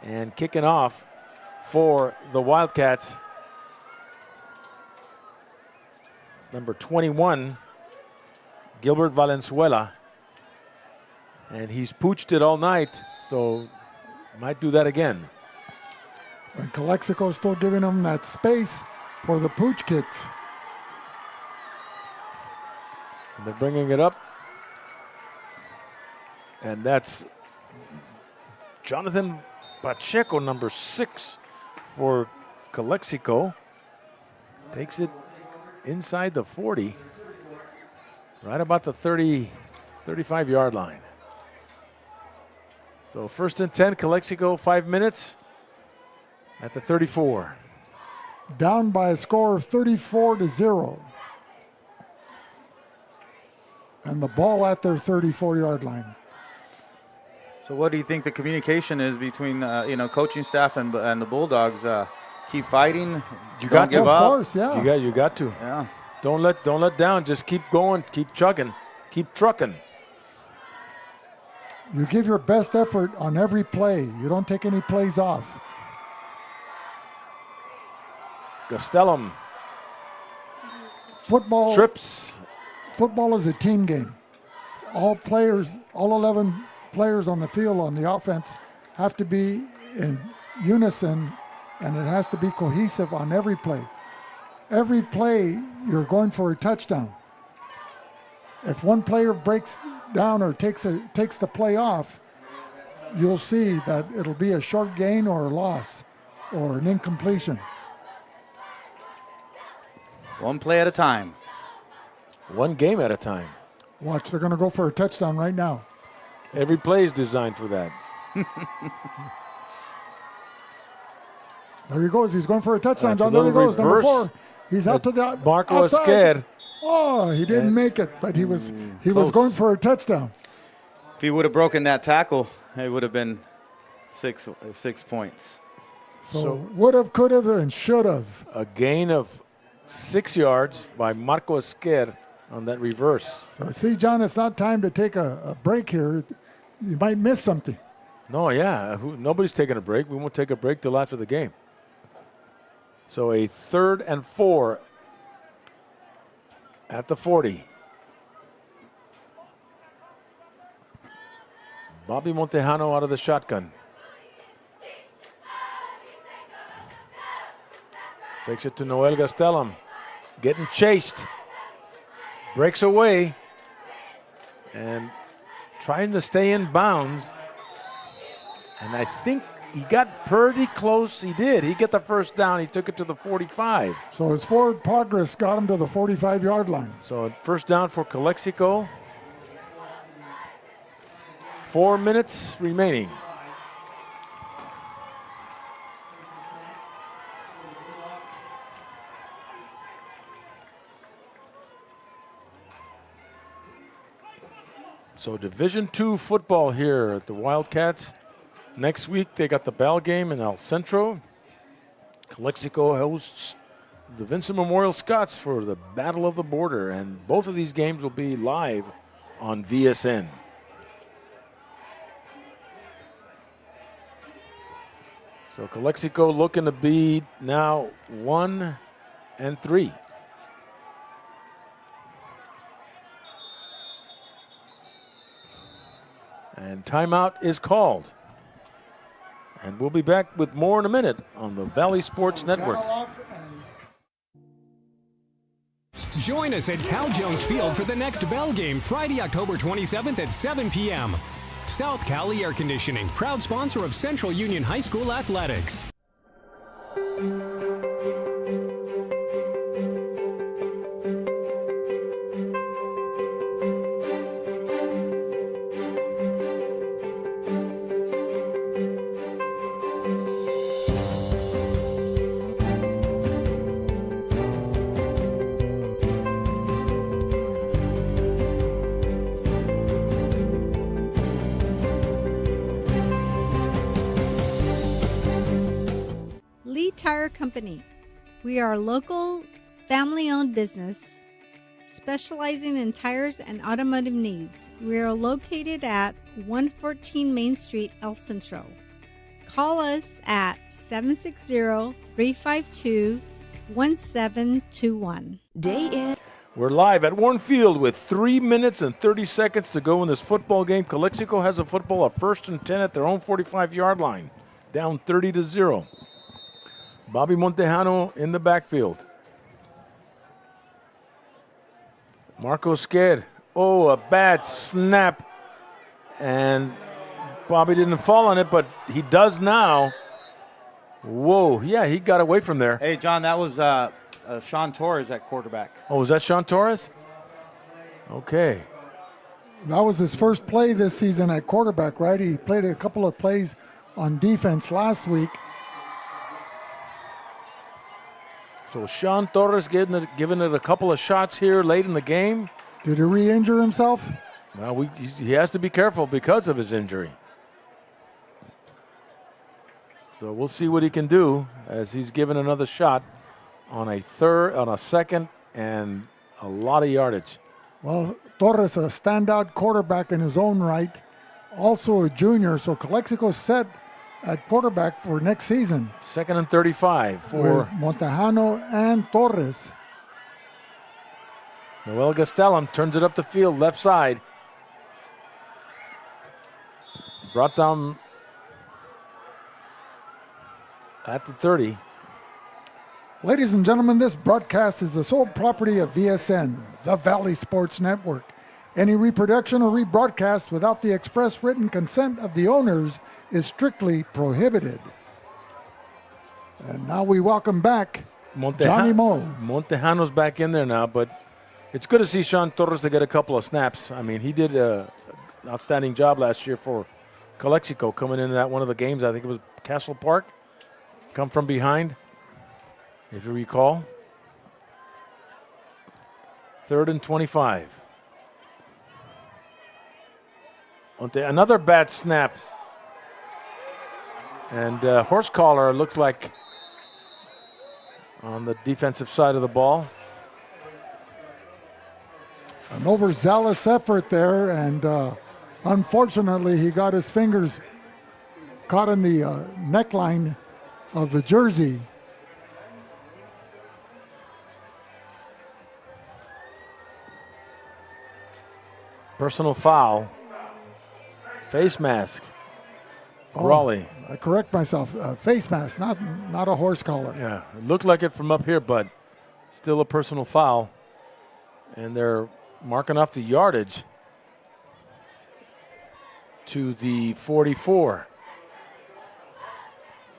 And kicking off for the Wildcats, number 21, Gilbert Valenzuela. And he's pooched it all night, so might do that again. And Calexico still giving them that space for the pooch kicks. And they're bringing it up. And that's Jonathan Pacheco, number 6 for Calexico. Takes it inside the 40, right about the 35-yard line. So 1st and 10, Calexico, 5 minutes at the 34. Down by a score of 34-0. And the ball at their 34-yard line. So what do you think the communication is between coaching staff and the Bulldogs? Keep fighting. You got to, of course, yeah. You got to. Yeah. Don't let down. Just keep going. Keep chugging. Keep trucking. You give your best effort on every play. You don't take any plays off. Gastelum. Football trips. Football is a team game. All 11 players on the field on the offense have to be in unison, and it has to be cohesive on every play. Every play, you're going for a touchdown. If one player breaks down or takes the play off, you'll see that it'll be a short gain or a loss or an incompletion. One play at a time. One game at a time. Watch, they're going to go for a touchdown right now. Every play is designed for that. There he goes. He's going for a touchdown. That's There he goes. Number reverse. 4. He's out to the Marco outside. Esquer. Oh, he didn't make it, but he was close. going for a touchdown. If he would have broken that tackle, it would have been 6 points. So would have, could have, and should have. A gain of 6 yards by Marco Esquer on that reverse. So see, John, it's not time to take a break here. You might miss something. No, yeah. Nobody's taking a break. We won't take a break till after the game. So a 3rd and 4 at the 40. Bobby Montejano out of the shotgun. Takes it to Noel Gastelum. Getting chased. Breaks away. And trying to stay in bounds. And I think he got pretty close. He did. He got the first down. He took it to the 45. So his forward progress got him to the 45-yard line. So first down for Calexico. 4 minutes remaining. So Division II football here at the Wildcats. Next week they got the Bell game in El Centro. Calexico hosts the Vincent Memorial Scots for the Battle of the Border, and both of these games will be live on VSN. So Calexico looking to be now 1-3. And timeout is called. And we'll be back with more in a minute on the Valley Sports Network. Join us at Cal Jones Field for the next Bell game, Friday, October 27th at 7 p.m. South Cali Air Conditioning, proud sponsor of Central Union High School Athletics. Tire Company. We are a local, family-owned business specializing in tires and automotive needs. We are located at 114 Main Street, El Centro. Call us at 760-352-1721. Day in. We're live at Warne Field with 3 minutes and 30 seconds to go in this football game. Calexico has a football, a 1st and 10 at their own 45-yard line, down 30-0. Bobby Montejano in the backfield. Marco scared. Oh, a bad snap. And Bobby didn't fall on it, but he does now. Whoa, yeah, he got away from there. Hey, John, that was Sean Torres at quarterback. Oh, was that Sean Torres? Okay. That was his first play this season at quarterback, right? He played a couple of plays on defense last week. So Sean Torres giving it a couple of shots here late in the game. Did he re-injure himself? Well, he has to be careful because of his injury. So we'll see what he can do as he's given another shot on a second, and a lot of yardage. Well, Torres, a standout quarterback in his own right, also a junior, so Calexico set at quarterback for next season. 2nd and 35 for with Montejano and Torres. Noel Gastelum turns it up the field, left side. Brought down at the 30. Ladies and gentlemen, this broadcast is the sole property of VSN, the Valley Sports Network. Any reproduction or rebroadcast without the express written consent of the owners is strictly prohibited. And now we welcome back Johnny Moe. Montejano's back in there now, but it's good to see Sean Torres to get a couple of snaps. I mean, he did an outstanding job last year for Calexico coming into that one of the games. I think it was Castle Park. Come from behind, if you recall. 3rd and 25. Another bad snap. And horse collar looks like on the defensive side of the ball. An overzealous effort there, and unfortunately he got his fingers caught in the neckline of the jersey. Personal foul. Face mask. Brawley. I correct myself. Face mask, not a horse collar. Yeah, it looked like it from up here, but still a personal foul. And they're marking off the yardage. to the 44.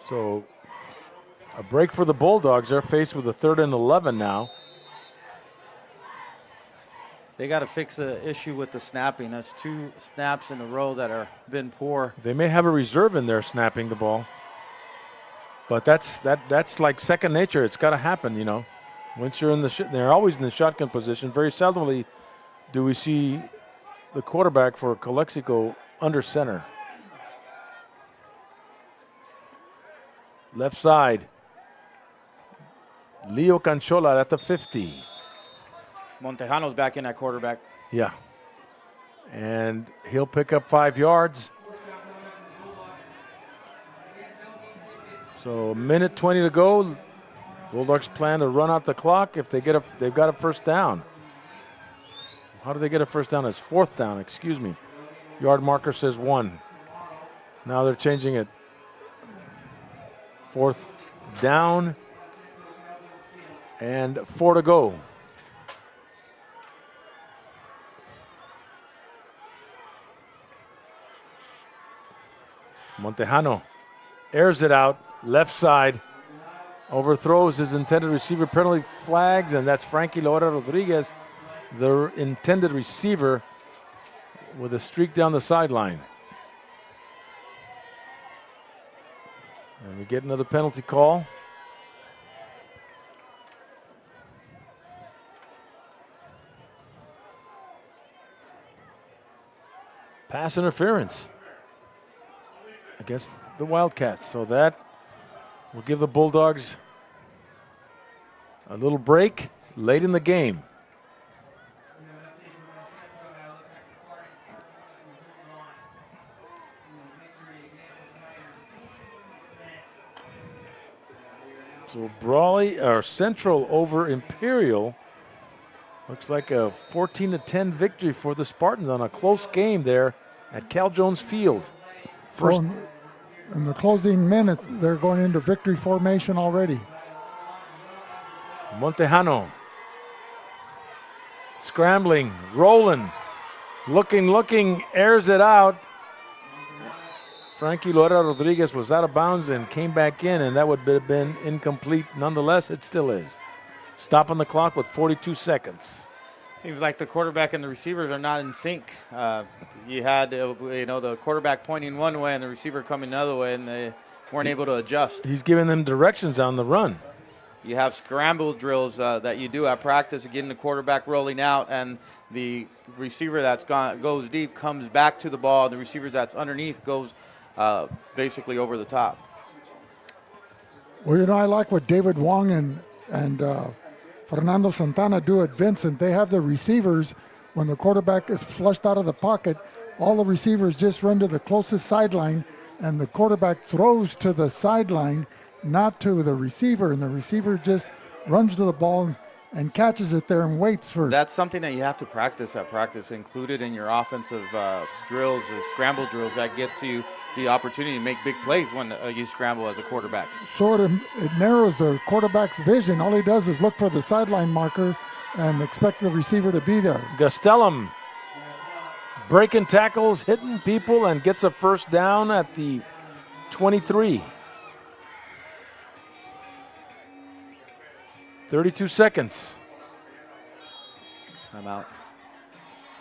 So a break for the Bulldogs. They're faced with a 3rd and 11 now. They got to fix the issue with the snapping. That's 2 snaps in a row that are been poor. They may have a reserve in there snapping the ball, but that's like second nature. It's got to happen, you know. Once you're in they're always in the shotgun position. Very seldomly do we see the quarterback for Calexico under center. Left side, Leo Canchola at the 50. Montejano's back in at quarterback. Yeah. And he'll pick up 5 yards. So 1:20 to go. Bulldogs plan to run out the clock if they've got a first down. How do they get a first down? It's 4th down, excuse me. Yard marker says 1. Now they're changing it. 4th down and 4 to go. Montejano airs it out, left side, overthrows his intended receiver, penalty flags, and that's Frankie Laura Rodriguez, the intended receiver, with a streak down the sideline. And we get another penalty call. Pass interference against the Wildcats. So that will give the Bulldogs a little break late in the game. So Brawley or Central over Imperial. Looks like a 14-10 victory for the Spartans on a close game there at Cal Jones Field. First, in the closing minutes, they're going into victory formation already. Montejano scrambling, rolling, looking, airs it out. Frankie Laura Rodriguez was out of bounds and came back in, and that would have been incomplete. Nonetheless, it still is. Stopping the clock with 42 seconds. Seems like the quarterback and the receivers are not in sync. You had the quarterback pointing one way and the receiver coming another way, and they weren't able to adjust. He's giving them directions on the run. You have scramble drills that you do at practice, getting the quarterback rolling out, and the receiver goes deep comes back to the ball. The receiver that's underneath goes basically over the top. Well, I like what David Wong and Fernando Santana do at Vincent. They have the receivers, when the quarterback is flushed out of the pocket, all the receivers just run to the closest sideline, and the quarterback throws to the sideline, not to the receiver, and the receiver just runs to the ball and catches it there and waits for. That's something that you have to practice at practice, included in your offensive drills, the scramble drills. That gets you the opportunity to make big plays when you scramble as a quarterback. So it narrows the quarterback's vision. All he does is look for the sideline marker and expect the receiver to be there. Gastelum breaking tackles, hitting people, and gets a first down at the 23. 32 seconds. Timeout.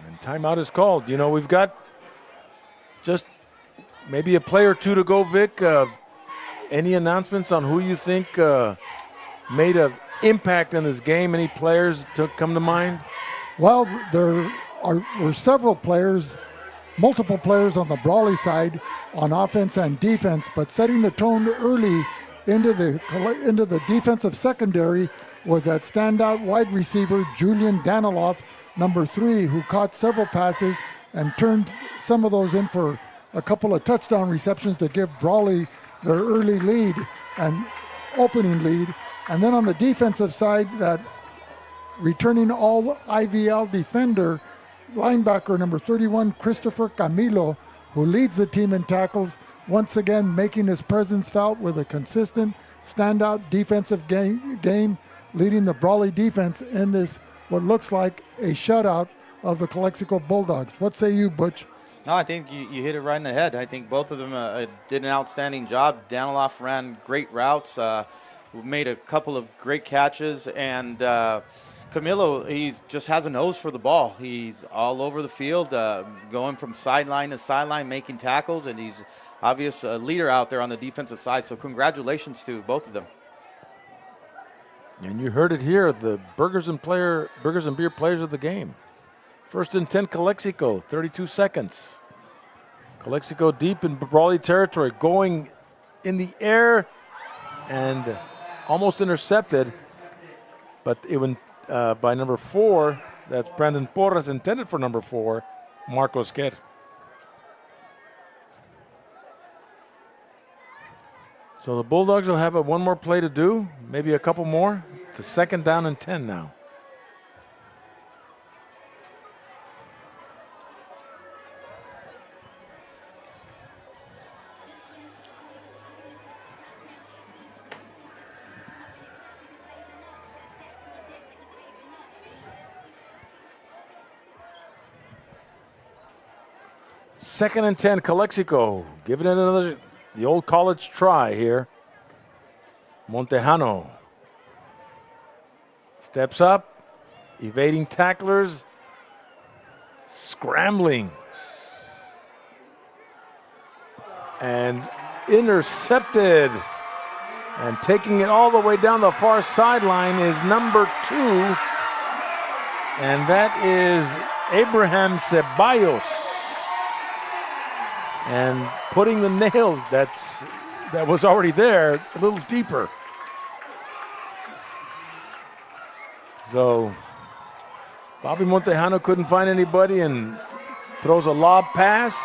And timeout is called. We've got just maybe a play or two to go, Vic. Any announcements on who you think made an impact in this game? Any players to come to mind? Well, there were several players, multiple players on the Brawley side on offense and defense, but setting the tone early into the defensive secondary was that standout wide receiver Julian Daniloff, number 3, who caught several passes and turned some of those in for a couple of touchdown receptions to give Brawley their early lead and opening lead. And then on the defensive side, that returning all IVL defender, linebacker number 31, Christopher Camilo, who leads the team in tackles, once again making his presence felt with a consistent standout defensive game, leading the Brawley defense in this, what looks like a shutout of the Calexico Bulldogs. What say you, Butch? No, I think you hit it right in the head. I think both of them did an outstanding job. Daniloff ran great routes, made a couple of great catches, and Camilo, he just has a nose for the ball. He's all over the field, going from sideline to sideline, making tackles, and he's obvious leader out there on the defensive side. So congratulations to both of them. And you heard it here, the Burgers and Beer players of the game. First and 10, Calexico, 32 seconds. Calexico deep in Brawley territory, going in the air and almost intercepted. But it went by number 4, that's Brandon Porras, intended for number 4, Marcos Quer. So the Bulldogs will have one more play to do, maybe a couple more. It's a 2nd down and 10 now. Second and 10, Calexico, giving it the old college try here. Montejano steps up, evading tacklers, scrambling, and intercepted. And taking it all the way down the far sideline is number 2, and that is Abraham Ceballos. And putting the nail that was already there a little deeper. So Bobby Montejano couldn't find anybody and throws a lob pass.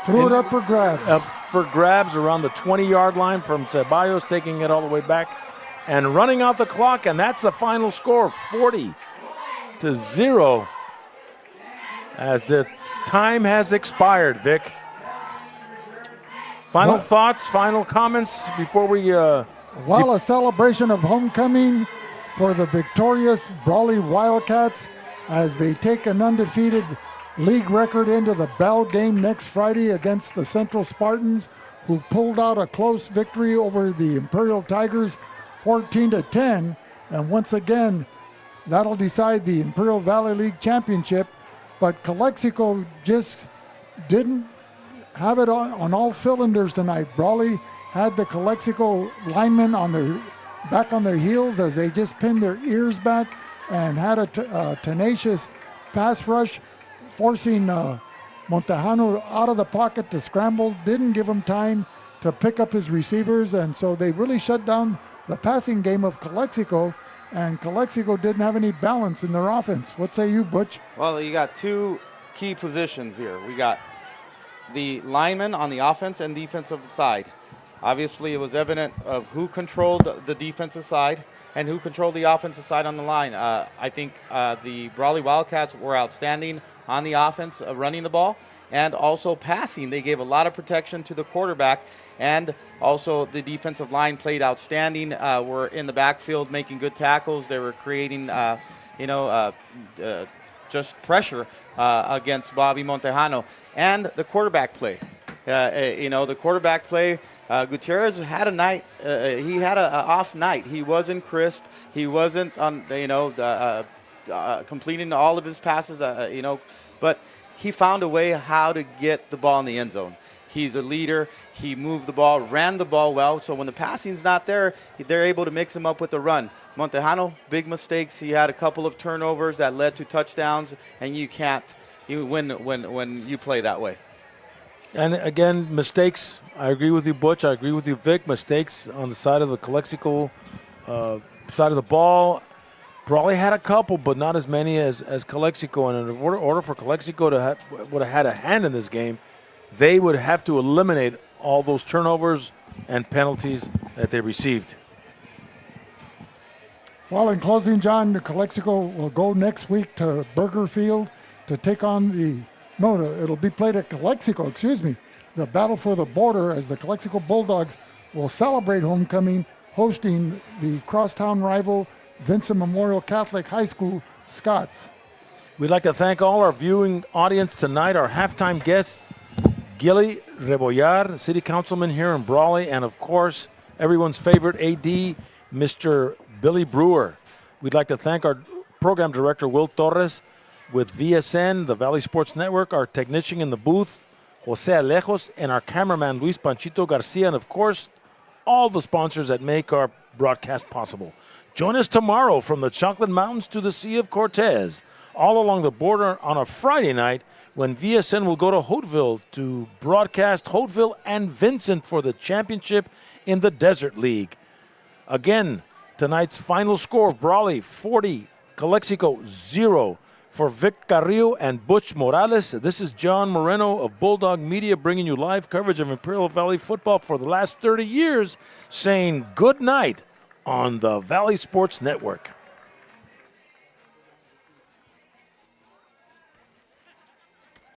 Threw it up for grabs. Up for grabs around the 20-yard line from Ceballos, taking it all the way back and running out the clock. And that's the final score, 40-0, as the time has expired, Vic. Final thoughts, final comments before we... While a celebration of homecoming for the victorious Brawley Wildcats as they take an undefeated league record into the Bell game next Friday against the Central Spartans, who pulled out a close victory over the Imperial Tigers 14-10. And once again, that'll decide the Imperial Valley League championship. But Calexico just didn't have it on all cylinders tonight. Brawley had the Calexico linemen back on their heels as they just pinned their ears back and had a tenacious pass rush, forcing Montejano out of the pocket to scramble, didn't give him time to pick up his receivers, and so they really shut down the passing game of Calexico, and Calexico didn't have any balance in their offense. What say you, Butch? Well, you got 2 key positions here. We got the linemen on the offense and defensive side. Obviously, it was evident of who controlled the defensive side and who controlled the offensive side on the line. I think the Brawley Wildcats were outstanding on the offense, running the ball, and also passing. They gave a lot of protection to the quarterback, and also the defensive line played outstanding. Were in the backfield making good tackles. They were creating, just pressure against Bobby Montejano. And the quarterback play. The quarterback play, Gutierrez had a night. He had an off night. He wasn't crisp. He wasn't completing all of his passes. But he found a way how to get the ball in the end zone. He's a leader. He moved the ball, ran the ball well. So when the passing's not there, they're able to mix him up with the run. Montejano, big mistakes. He had a couple of turnovers that led to touchdowns, and you win when you play that way. And again, mistakes. I agree with you, Butch. I agree with you, Vic. Mistakes on the side of the Calexico side of the ball. Brawley had a couple, but not as many as Calexico. And in order for Calexico to would have had a hand in this game, they would have to eliminate all those turnovers and penalties that they received. Well, in closing, John, the Calexico will go next week to Burger Field to take on it'll be played at Calexico, the Battle for the Border, as the Calexico Bulldogs will celebrate homecoming, hosting the crosstown rival Vincent Memorial Catholic High School Scots. We'd like to thank all our viewing audience tonight, our halftime guests, Gilly Rebollar, city councilman here in Brawley, and of course, everyone's favorite AD, Mr. Billy Brewer. We'd like to thank our program director, Will Torres, with VSN, the Valley Sports Network, our technician in the booth, Jose Alejos, and our cameraman, Luis Panchito Garcia, and of course, all the sponsors that make our broadcast possible. Join us tomorrow from the Chocolate Mountains to the Sea of Cortez, all along the border on a Friday night when VSN will go to Hoteville to broadcast Hoteville and Vincent for the championship in the Desert League. Again, tonight's final score, Brawley 40, Calexico 0. For Vic Carrillo and Butch Morales, this is John Moreno of Bulldog Media bringing you live coverage of Imperial Valley football for the last 30 years, saying good night on the Valley Sports Network.